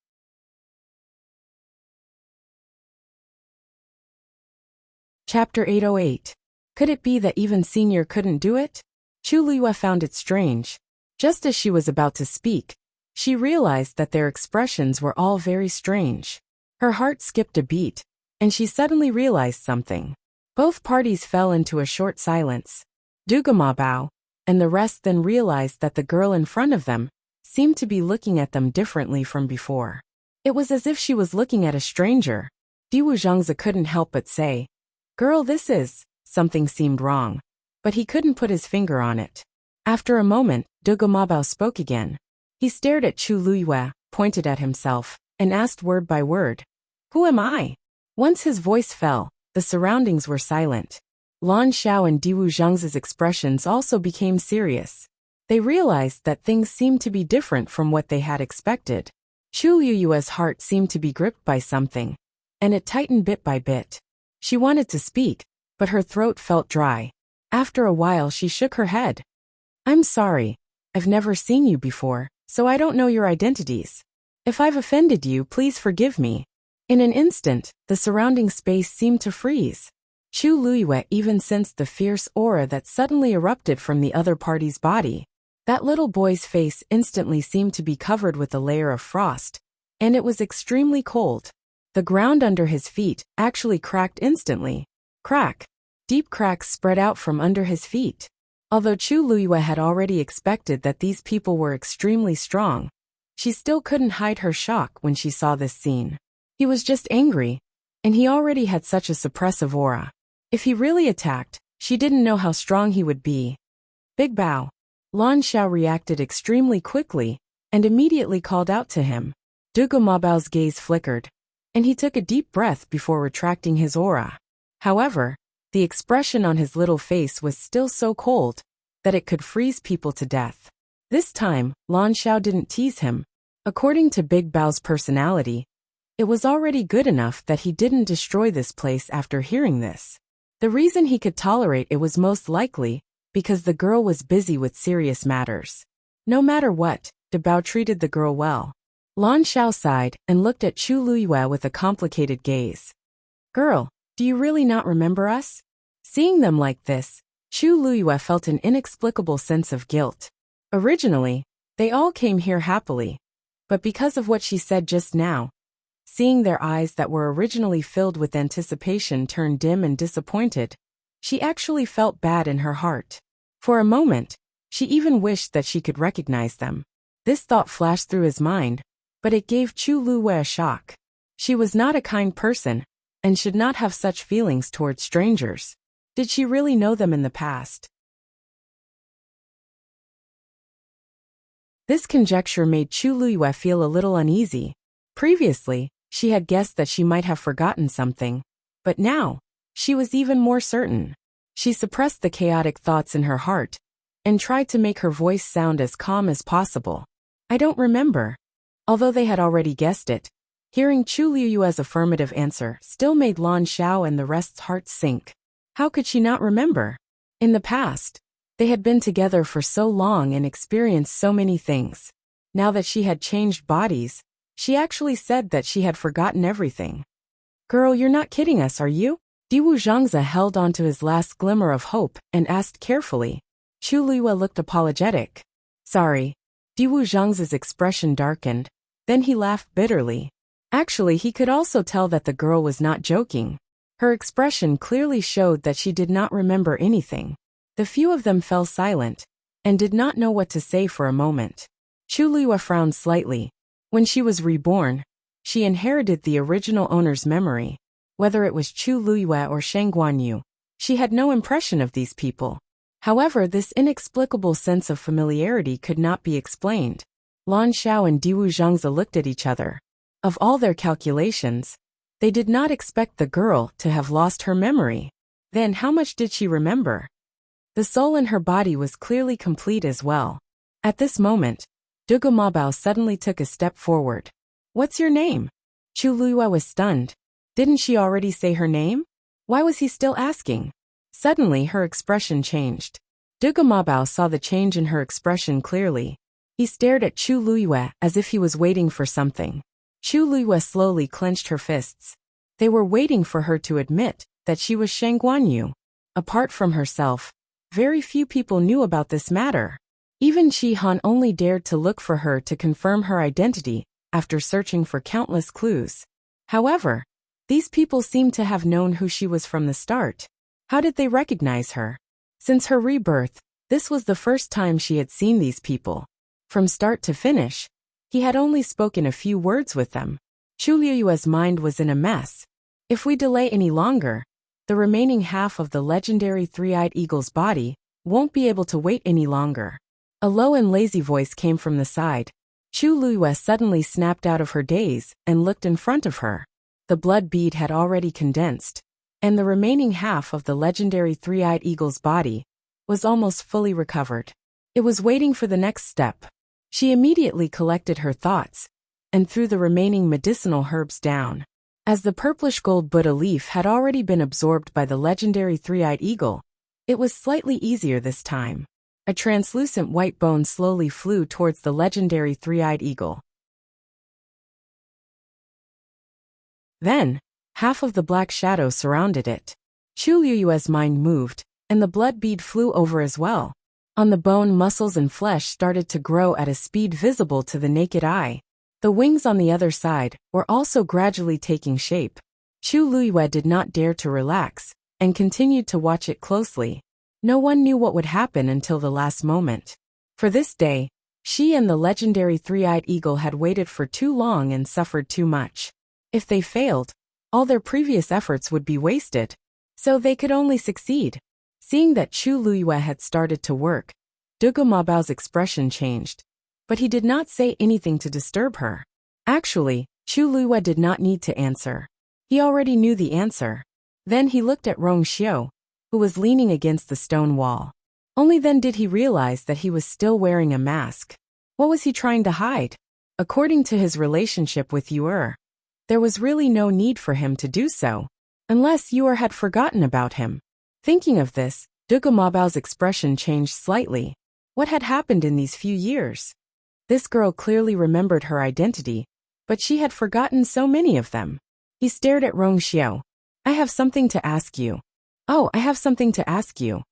Chapter 808. Could it be that even Senior couldn't do it? Chu Luiyue found it strange. Just as she was about to speak, she realized that their expressions were all very strange. Her heart skipped a beat, and she suddenly realized something. Both parties fell into a short silence. De Mabao and the rest then realized that the girl in front of them seemed to be looking at them differently from before. It was as if she was looking at a stranger. Diwu Zhangzi couldn't help but say, "Girl, this is..." Something seemed wrong, but he couldn't put his finger on it. After a moment, De Mabao spoke again. He stared at Chu Luiyue, pointed at himself, and asked word by word, Who am I? Once his voice fell, the surroundings were silent. Lan Xiao and Diwu Zheng's expressions also became serious. They realized that things seemed to be different from what they had expected. Chu Liyue's heart seemed to be gripped by something, and it tightened bit by bit. She wanted to speak, but her throat felt dry. After a while she shook her head. I'm sorry. I've never seen you before, so I don't know your identities. If I've offended you, please forgive me. In an instant, the surrounding space seemed to freeze. Chu Liyue even sensed the fierce aura that suddenly erupted from the other party's body. That little boy's face instantly seemed to be covered with a layer of frost, and it was extremely cold. The ground under his feet actually cracked instantly. Crack! Deep cracks spread out from under his feet. Although Chu Liyue had already expected that these people were extremely strong, she still couldn't hide her shock when she saw this scene. He was just angry, and he already had such a suppressive aura. If he really attacked, she didn't know how strong he would be. Big Bao. Lan Xiao reacted extremely quickly and immediately called out to him. Dugu Mabao's gaze flickered, and he took a deep breath before retracting his aura. However, the expression on his little face was still so cold that it could freeze people to death. This time, Lan Xiao didn't tease him. According to Big Bao's personality, it was already good enough that he didn't destroy this place after hearing this. The reason he could tolerate it was most likely because the girl was busy with serious matters. No matter what, De Bao treated the girl well. Lan Xiao sighed and looked at Chu Liyue with a complicated gaze. Girl, do you really not remember us? Seeing them like this, Chu Liyue felt an inexplicable sense of guilt. Originally, they all came here happily, but because of what she said just now, seeing their eyes that were originally filled with anticipation turn dim and disappointed, she actually felt bad in her heart. For a moment, she even wished that she could recognize them. This thought flashed through his mind, but it gave Chu Liyue a shock. She was not a kind person, and should not have such feelings towards strangers. Did she really know them in the past? This conjecture made Chu Liyue feel a little uneasy. Previously, she had guessed that she might have forgotten something, but now, she was even more certain. She suppressed the chaotic thoughts in her heart and tried to make her voice sound as calm as possible. I don't remember. Although they had already guessed it, hearing Chu Liyue's affirmative answer still made Lan Xiao and the rest's hearts sink. How could she not remember? In the past, they had been together for so long and experienced so many things. Now that she had changed bodies, she actually said that she had forgotten everything. Girl, you're not kidding us, are you? Diwu Zhangze held on to his last glimmer of hope and asked carefully. Chu Liyue looked apologetic. Sorry. Diwu Zhangze's expression darkened. Then he laughed bitterly. Actually, he could also tell that the girl was not joking. Her expression clearly showed that she did not remember anything. The few of them fell silent and did not know what to say for a moment. Chu Liyue frowned slightly. When she was reborn, she inherited the original owner's memory. Whether it was Chu Liyue or Sheng Guanyu, she had no impression of these people. However, this inexplicable sense of familiarity could not be explained. Lan Xiao and Diwu Zhangze looked at each other. Of all their calculations, they did not expect the girl to have lost her memory. Then how much did she remember? The soul in her body was clearly complete as well. At this moment, Dugu Mabao suddenly took a step forward. What's your name? Chu Liyue was stunned. Didn't she already say her name? Why was he still asking? Suddenly her expression changed. Dugu Mabao saw the change in her expression clearly. He stared at Chu Liyue as if he was waiting for something. Chu Liyue slowly clenched her fists. They were waiting for her to admit that she was Sheng Guanyu. Apart from herself, very few people knew about this matter. Even Qi Han only dared to look for her to confirm her identity after searching for countless clues. However, these people seemed to have known who she was from the start. How did they recognize her? Since her rebirth, this was the first time she had seen these people. From start to finish, he had only spoken a few words with them. Chu Liyue's mind was in a mess. If we delay any longer, the remaining half of the legendary three-eyed eagle's body won't be able to wait any longer. A low and lazy voice came from the side. Chu Liyue suddenly snapped out of her daze and looked in front of her. The blood bead had already condensed, and the remaining half of the legendary three-eyed eagle's body was almost fully recovered. It was waiting for the next step. She immediately collected her thoughts and threw the remaining medicinal herbs down. As the purplish gold Buddha leaf had already been absorbed by the legendary three-eyed eagle, it was slightly easier this time. A translucent white bone slowly flew towards the legendary three-eyed eagle. Then, half of the black shadow surrounded it. Chu Liyue's mind moved, and the blood bead flew over as well. On the bone, muscles and flesh started to grow at a speed visible to the naked eye. The wings on the other side were also gradually taking shape. Chu Liyue did not dare to relax, and continued to watch it closely. No one knew what would happen until the last moment. For this day, she and the legendary three-eyed eagle had waited for too long and suffered too much. If they failed, all their previous efforts would be wasted. So they could only succeed. Seeing that Chu Liyue had started to work, Dugu Mabao's expression changed. But he did not say anything to disturb her. Actually, Chu Liyue did not need to answer. He already knew the answer. Then he looked at Rong Xiu, who was leaning against the stone wall. Only then did he realize that he was still wearing a mask. What was he trying to hide? According to his relationship with Yu'er, there was really no need for him to do so, unless Yu'er had forgotten about him. Thinking of this, Dugu Mabao's expression changed slightly. What had happened in these few years? This girl clearly remembered her identity, but she had forgotten so many of them. He stared at Rong Xiu. I have something to ask you. Oh, I have something to ask you.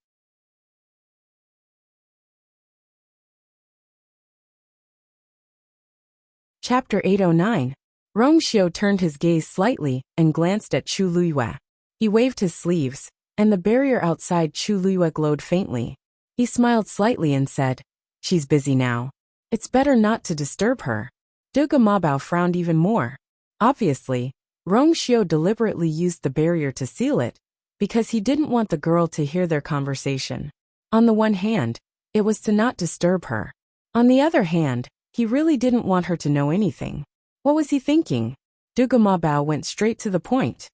Chapter 809. Rong Xiu turned his gaze slightly and glanced at Chu Liyue. He waved his sleeves, and the barrier outside Chu Liyue glowed faintly. He smiled slightly and said, "She's busy now. It's better not to disturb her." Dugu Mabao frowned even more. Obviously, Rong Xiu deliberately used the barrier to seal it, because he didn't want the girl to hear their conversation. On the one hand, it was to not disturb her. On the other hand, he really didn't want her to know anything. What was he thinking? Dugu Mabao went straight to the point.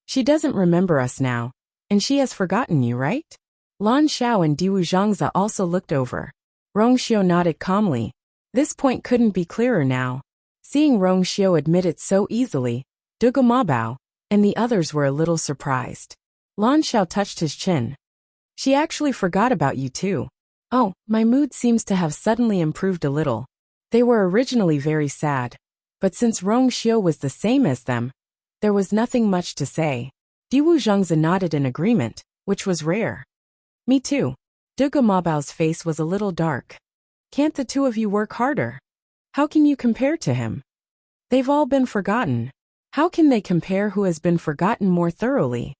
She doesn't remember us now, and she has forgotten you, right? Lan Xiao and Diwu Zhangzi also looked over. Rong Xiu nodded calmly. This point couldn't be clearer now. Seeing Rong Xiu admit it so easily, Dugu Mabao and the others were a little surprised. Lan Xiao touched his chin. She actually forgot about you too. Oh, my mood seems to have suddenly improved a little. They were originally very sad, but since Rong Xiu was the same as them, there was nothing much to say. Diwu Zhangzi nodded in agreement, which was rare. Me too. Dugu Mabao's face was a little dark. Can't the two of you work harder? How can you compare to him? They've all been forgotten. How can they compare who has been forgotten more thoroughly?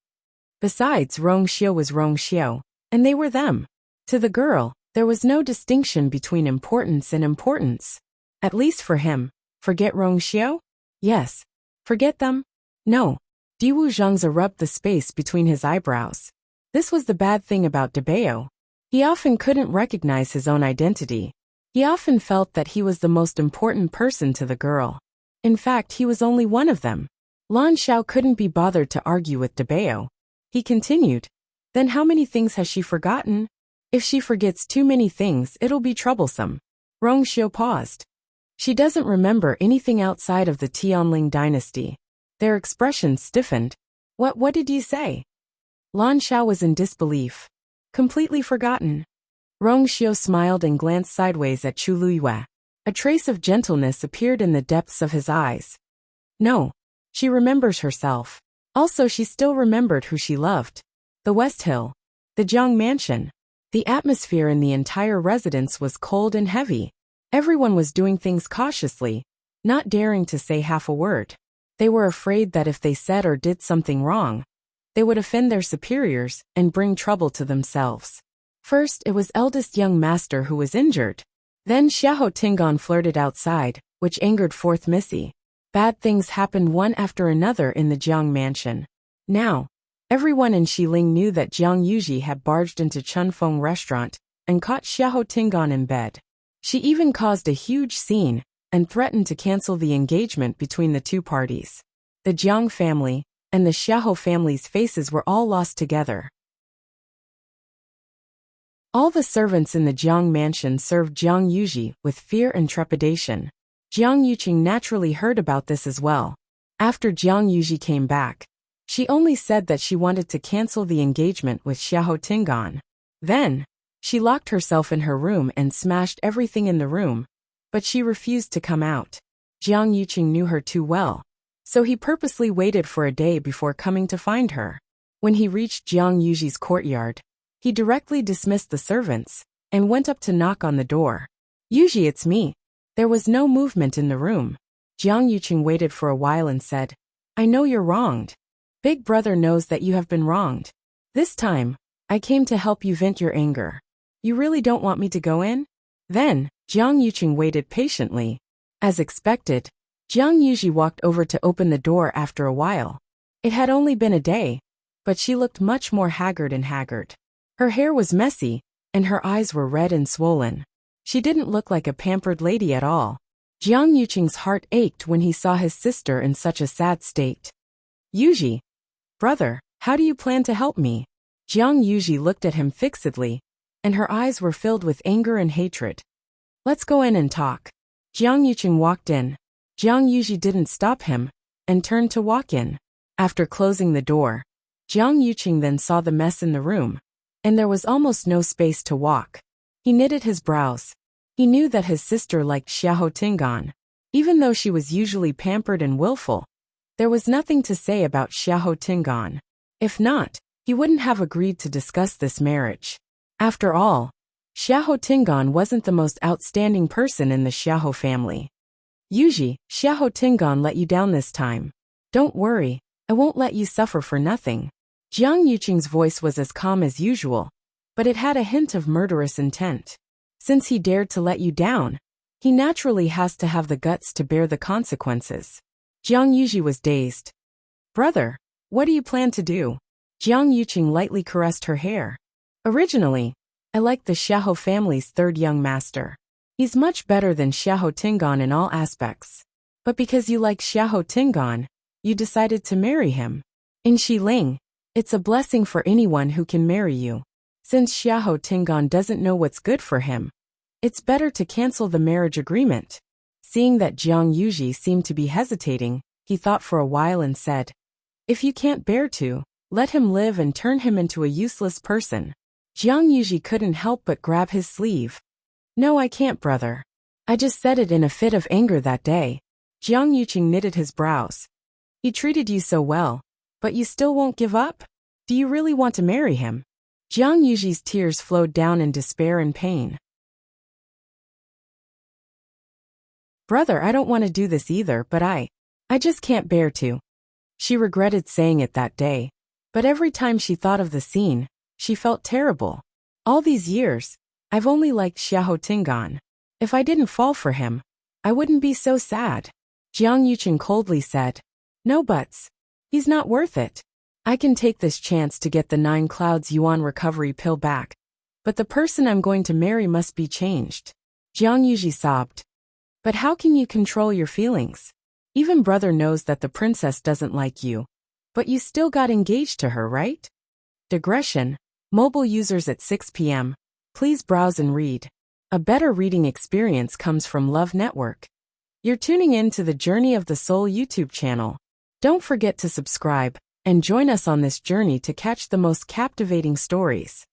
Besides, Rong Xiu was Rong Xiu, and they were them. To the girl, there was no distinction between importance and importance. At least for him. Forget Rong Xiu? Yes. Forget them? No. Diwu Zhangzi rubbed the space between his eyebrows. This was the bad thing about Debao. He often couldn't recognize his own identity. He often felt that he was the most important person to the girl. In fact, he was only one of them. Lan Xiao couldn't be bothered to argue with Debao. He continued, "Then how many things has she forgotten? If she forgets too many things, it'll be troublesome." Rong Xiu paused. She doesn't remember anything outside of the Tianling dynasty. Their expressions stiffened. What did you say? Lan Xiao was in disbelief. Completely forgotten. Rong Xiu smiled and glanced sideways at Chu Liyue. A trace of gentleness appeared in the depths of his eyes. No. She remembers herself. Also, she still remembered who she loved. The West Hill. The Jiang Mansion. The atmosphere in the entire residence was cold and heavy. Everyone was doing things cautiously, not daring to say half a word. They were afraid that if they said or did something wrong, they would offend their superiors and bring trouble to themselves. First, it was eldest young master who was injured. Then Xiahou Tingan flirted outside, which angered fourth Missy. Bad things happened one after another in the Jiang Mansion. Now, everyone in Xiling knew that Jiang Yuji had barged into Chunfeng restaurant and caught Xiahou Tingan in bed. She even caused a huge scene and threatened to cancel the engagement between the two parties. the Jiang family, and the Xiahou family's faces were all lost together. All the servants in the Jiang mansion served Jiang Yuji with fear and trepidation. Jiang Yuqing naturally heard about this as well. After Jiang Yuji came back, she only said that she wanted to cancel the engagement with Xiahou Tingan. Then, she locked herself in her room and smashed everything in the room, but she refused to come out. Jiang Yuqing knew her too well, so he purposely waited for a day before coming to find her. When he reached Jiang Yuji's courtyard, he directly dismissed the servants and went up to knock on the door. "Yuji, it's me." There was no movement in the room. Jiang Yuqing waited for a while and said, "I know you're wronged. Big brother knows that you have been wronged. This time, I came to help you vent your anger. You really don't want me to go in?" Then, Jiang Yuqing waited patiently. As expected, Jiang Yuji walked over to open the door after a while. It had only been a day, but she looked much more haggard. Her hair was messy, and her eyes were red and swollen. She didn't look like a pampered lady at all. Jiang Yuqing's heart ached when he saw his sister in such a sad state. "Yuji, brother, how do you plan to help me?" Jiang Yuji looked at him fixedly, and her eyes were filled with anger and hatred. "Let's go in and talk." Jiang Yuqing walked in. Jiang Yuji didn't stop him, and turned to walk in. After closing the door, Jiang Yuqing then saw the mess in the room, and there was almost no space to walk. He knitted his brows. He knew that his sister liked Xiahou Tingan. Even though she was usually pampered and willful, there was nothing to say about Xiahou Tingan. If not, he wouldn't have agreed to discuss this marriage. After all, Xiahou Tingan wasn't the most outstanding person in the Xiahou family. "Yuji, Xiahou Tingan let you down this time. Don't worry, I won't let you suffer for nothing." Jiang Yuqing's voice was as calm as usual, but it had a hint of murderous intent. Since he dared to let you down, he naturally has to have the guts to bear the consequences. Jiang Yuji was dazed. "Brother, what do you plan to do?" Jiang Yuqing lightly caressed her hair. "Originally, I liked the Xiahou family's third young master. He's much better than Xiahou Tingan in all aspects. But because you like Xiahou Tingan, you decided to marry him. In Xiling, it's a blessing for anyone who can marry you. Since Xiahou Tingan doesn't know what's good for him, it's better to cancel the marriage agreement." Seeing that Jiang Yuji seemed to be hesitating, he thought for a while and said, "If you can't bear to, let him live and turn him into a useless person." Jiang Yuji couldn't help but grab his sleeve. "No, I can't, brother. I just said it in a fit of anger that day." Jiang Yuqing knitted his brows. "He treated you so well, but you still won't give up? Do you really want to marry him?" Jiang Yuji's tears flowed down in despair and pain. "Brother, I don't want to do this either, but I just can't bear to." She regretted saying it that day, but every time she thought of the scene, she felt terrible. All these years, I've only liked Xiahou Tingan. If I didn't fall for him, I wouldn't be so sad. Jiang Yuqing coldly said, "No buts. He's not worth it. I can take this chance to get the 9 clouds yuan recovery pill back, but the person I'm going to marry must be changed." Jiang Yuji sobbed. "But how can you control your feelings? Even brother knows that the princess doesn't like you, but you still got engaged to her, right?" Digression. Mobile users at 6 p.m. Please browse and read. A better reading experience comes from Love Network. You're tuning in to the Journey of the Soul YouTube channel. Don't forget to subscribe and join us on this journey to catch the most captivating stories.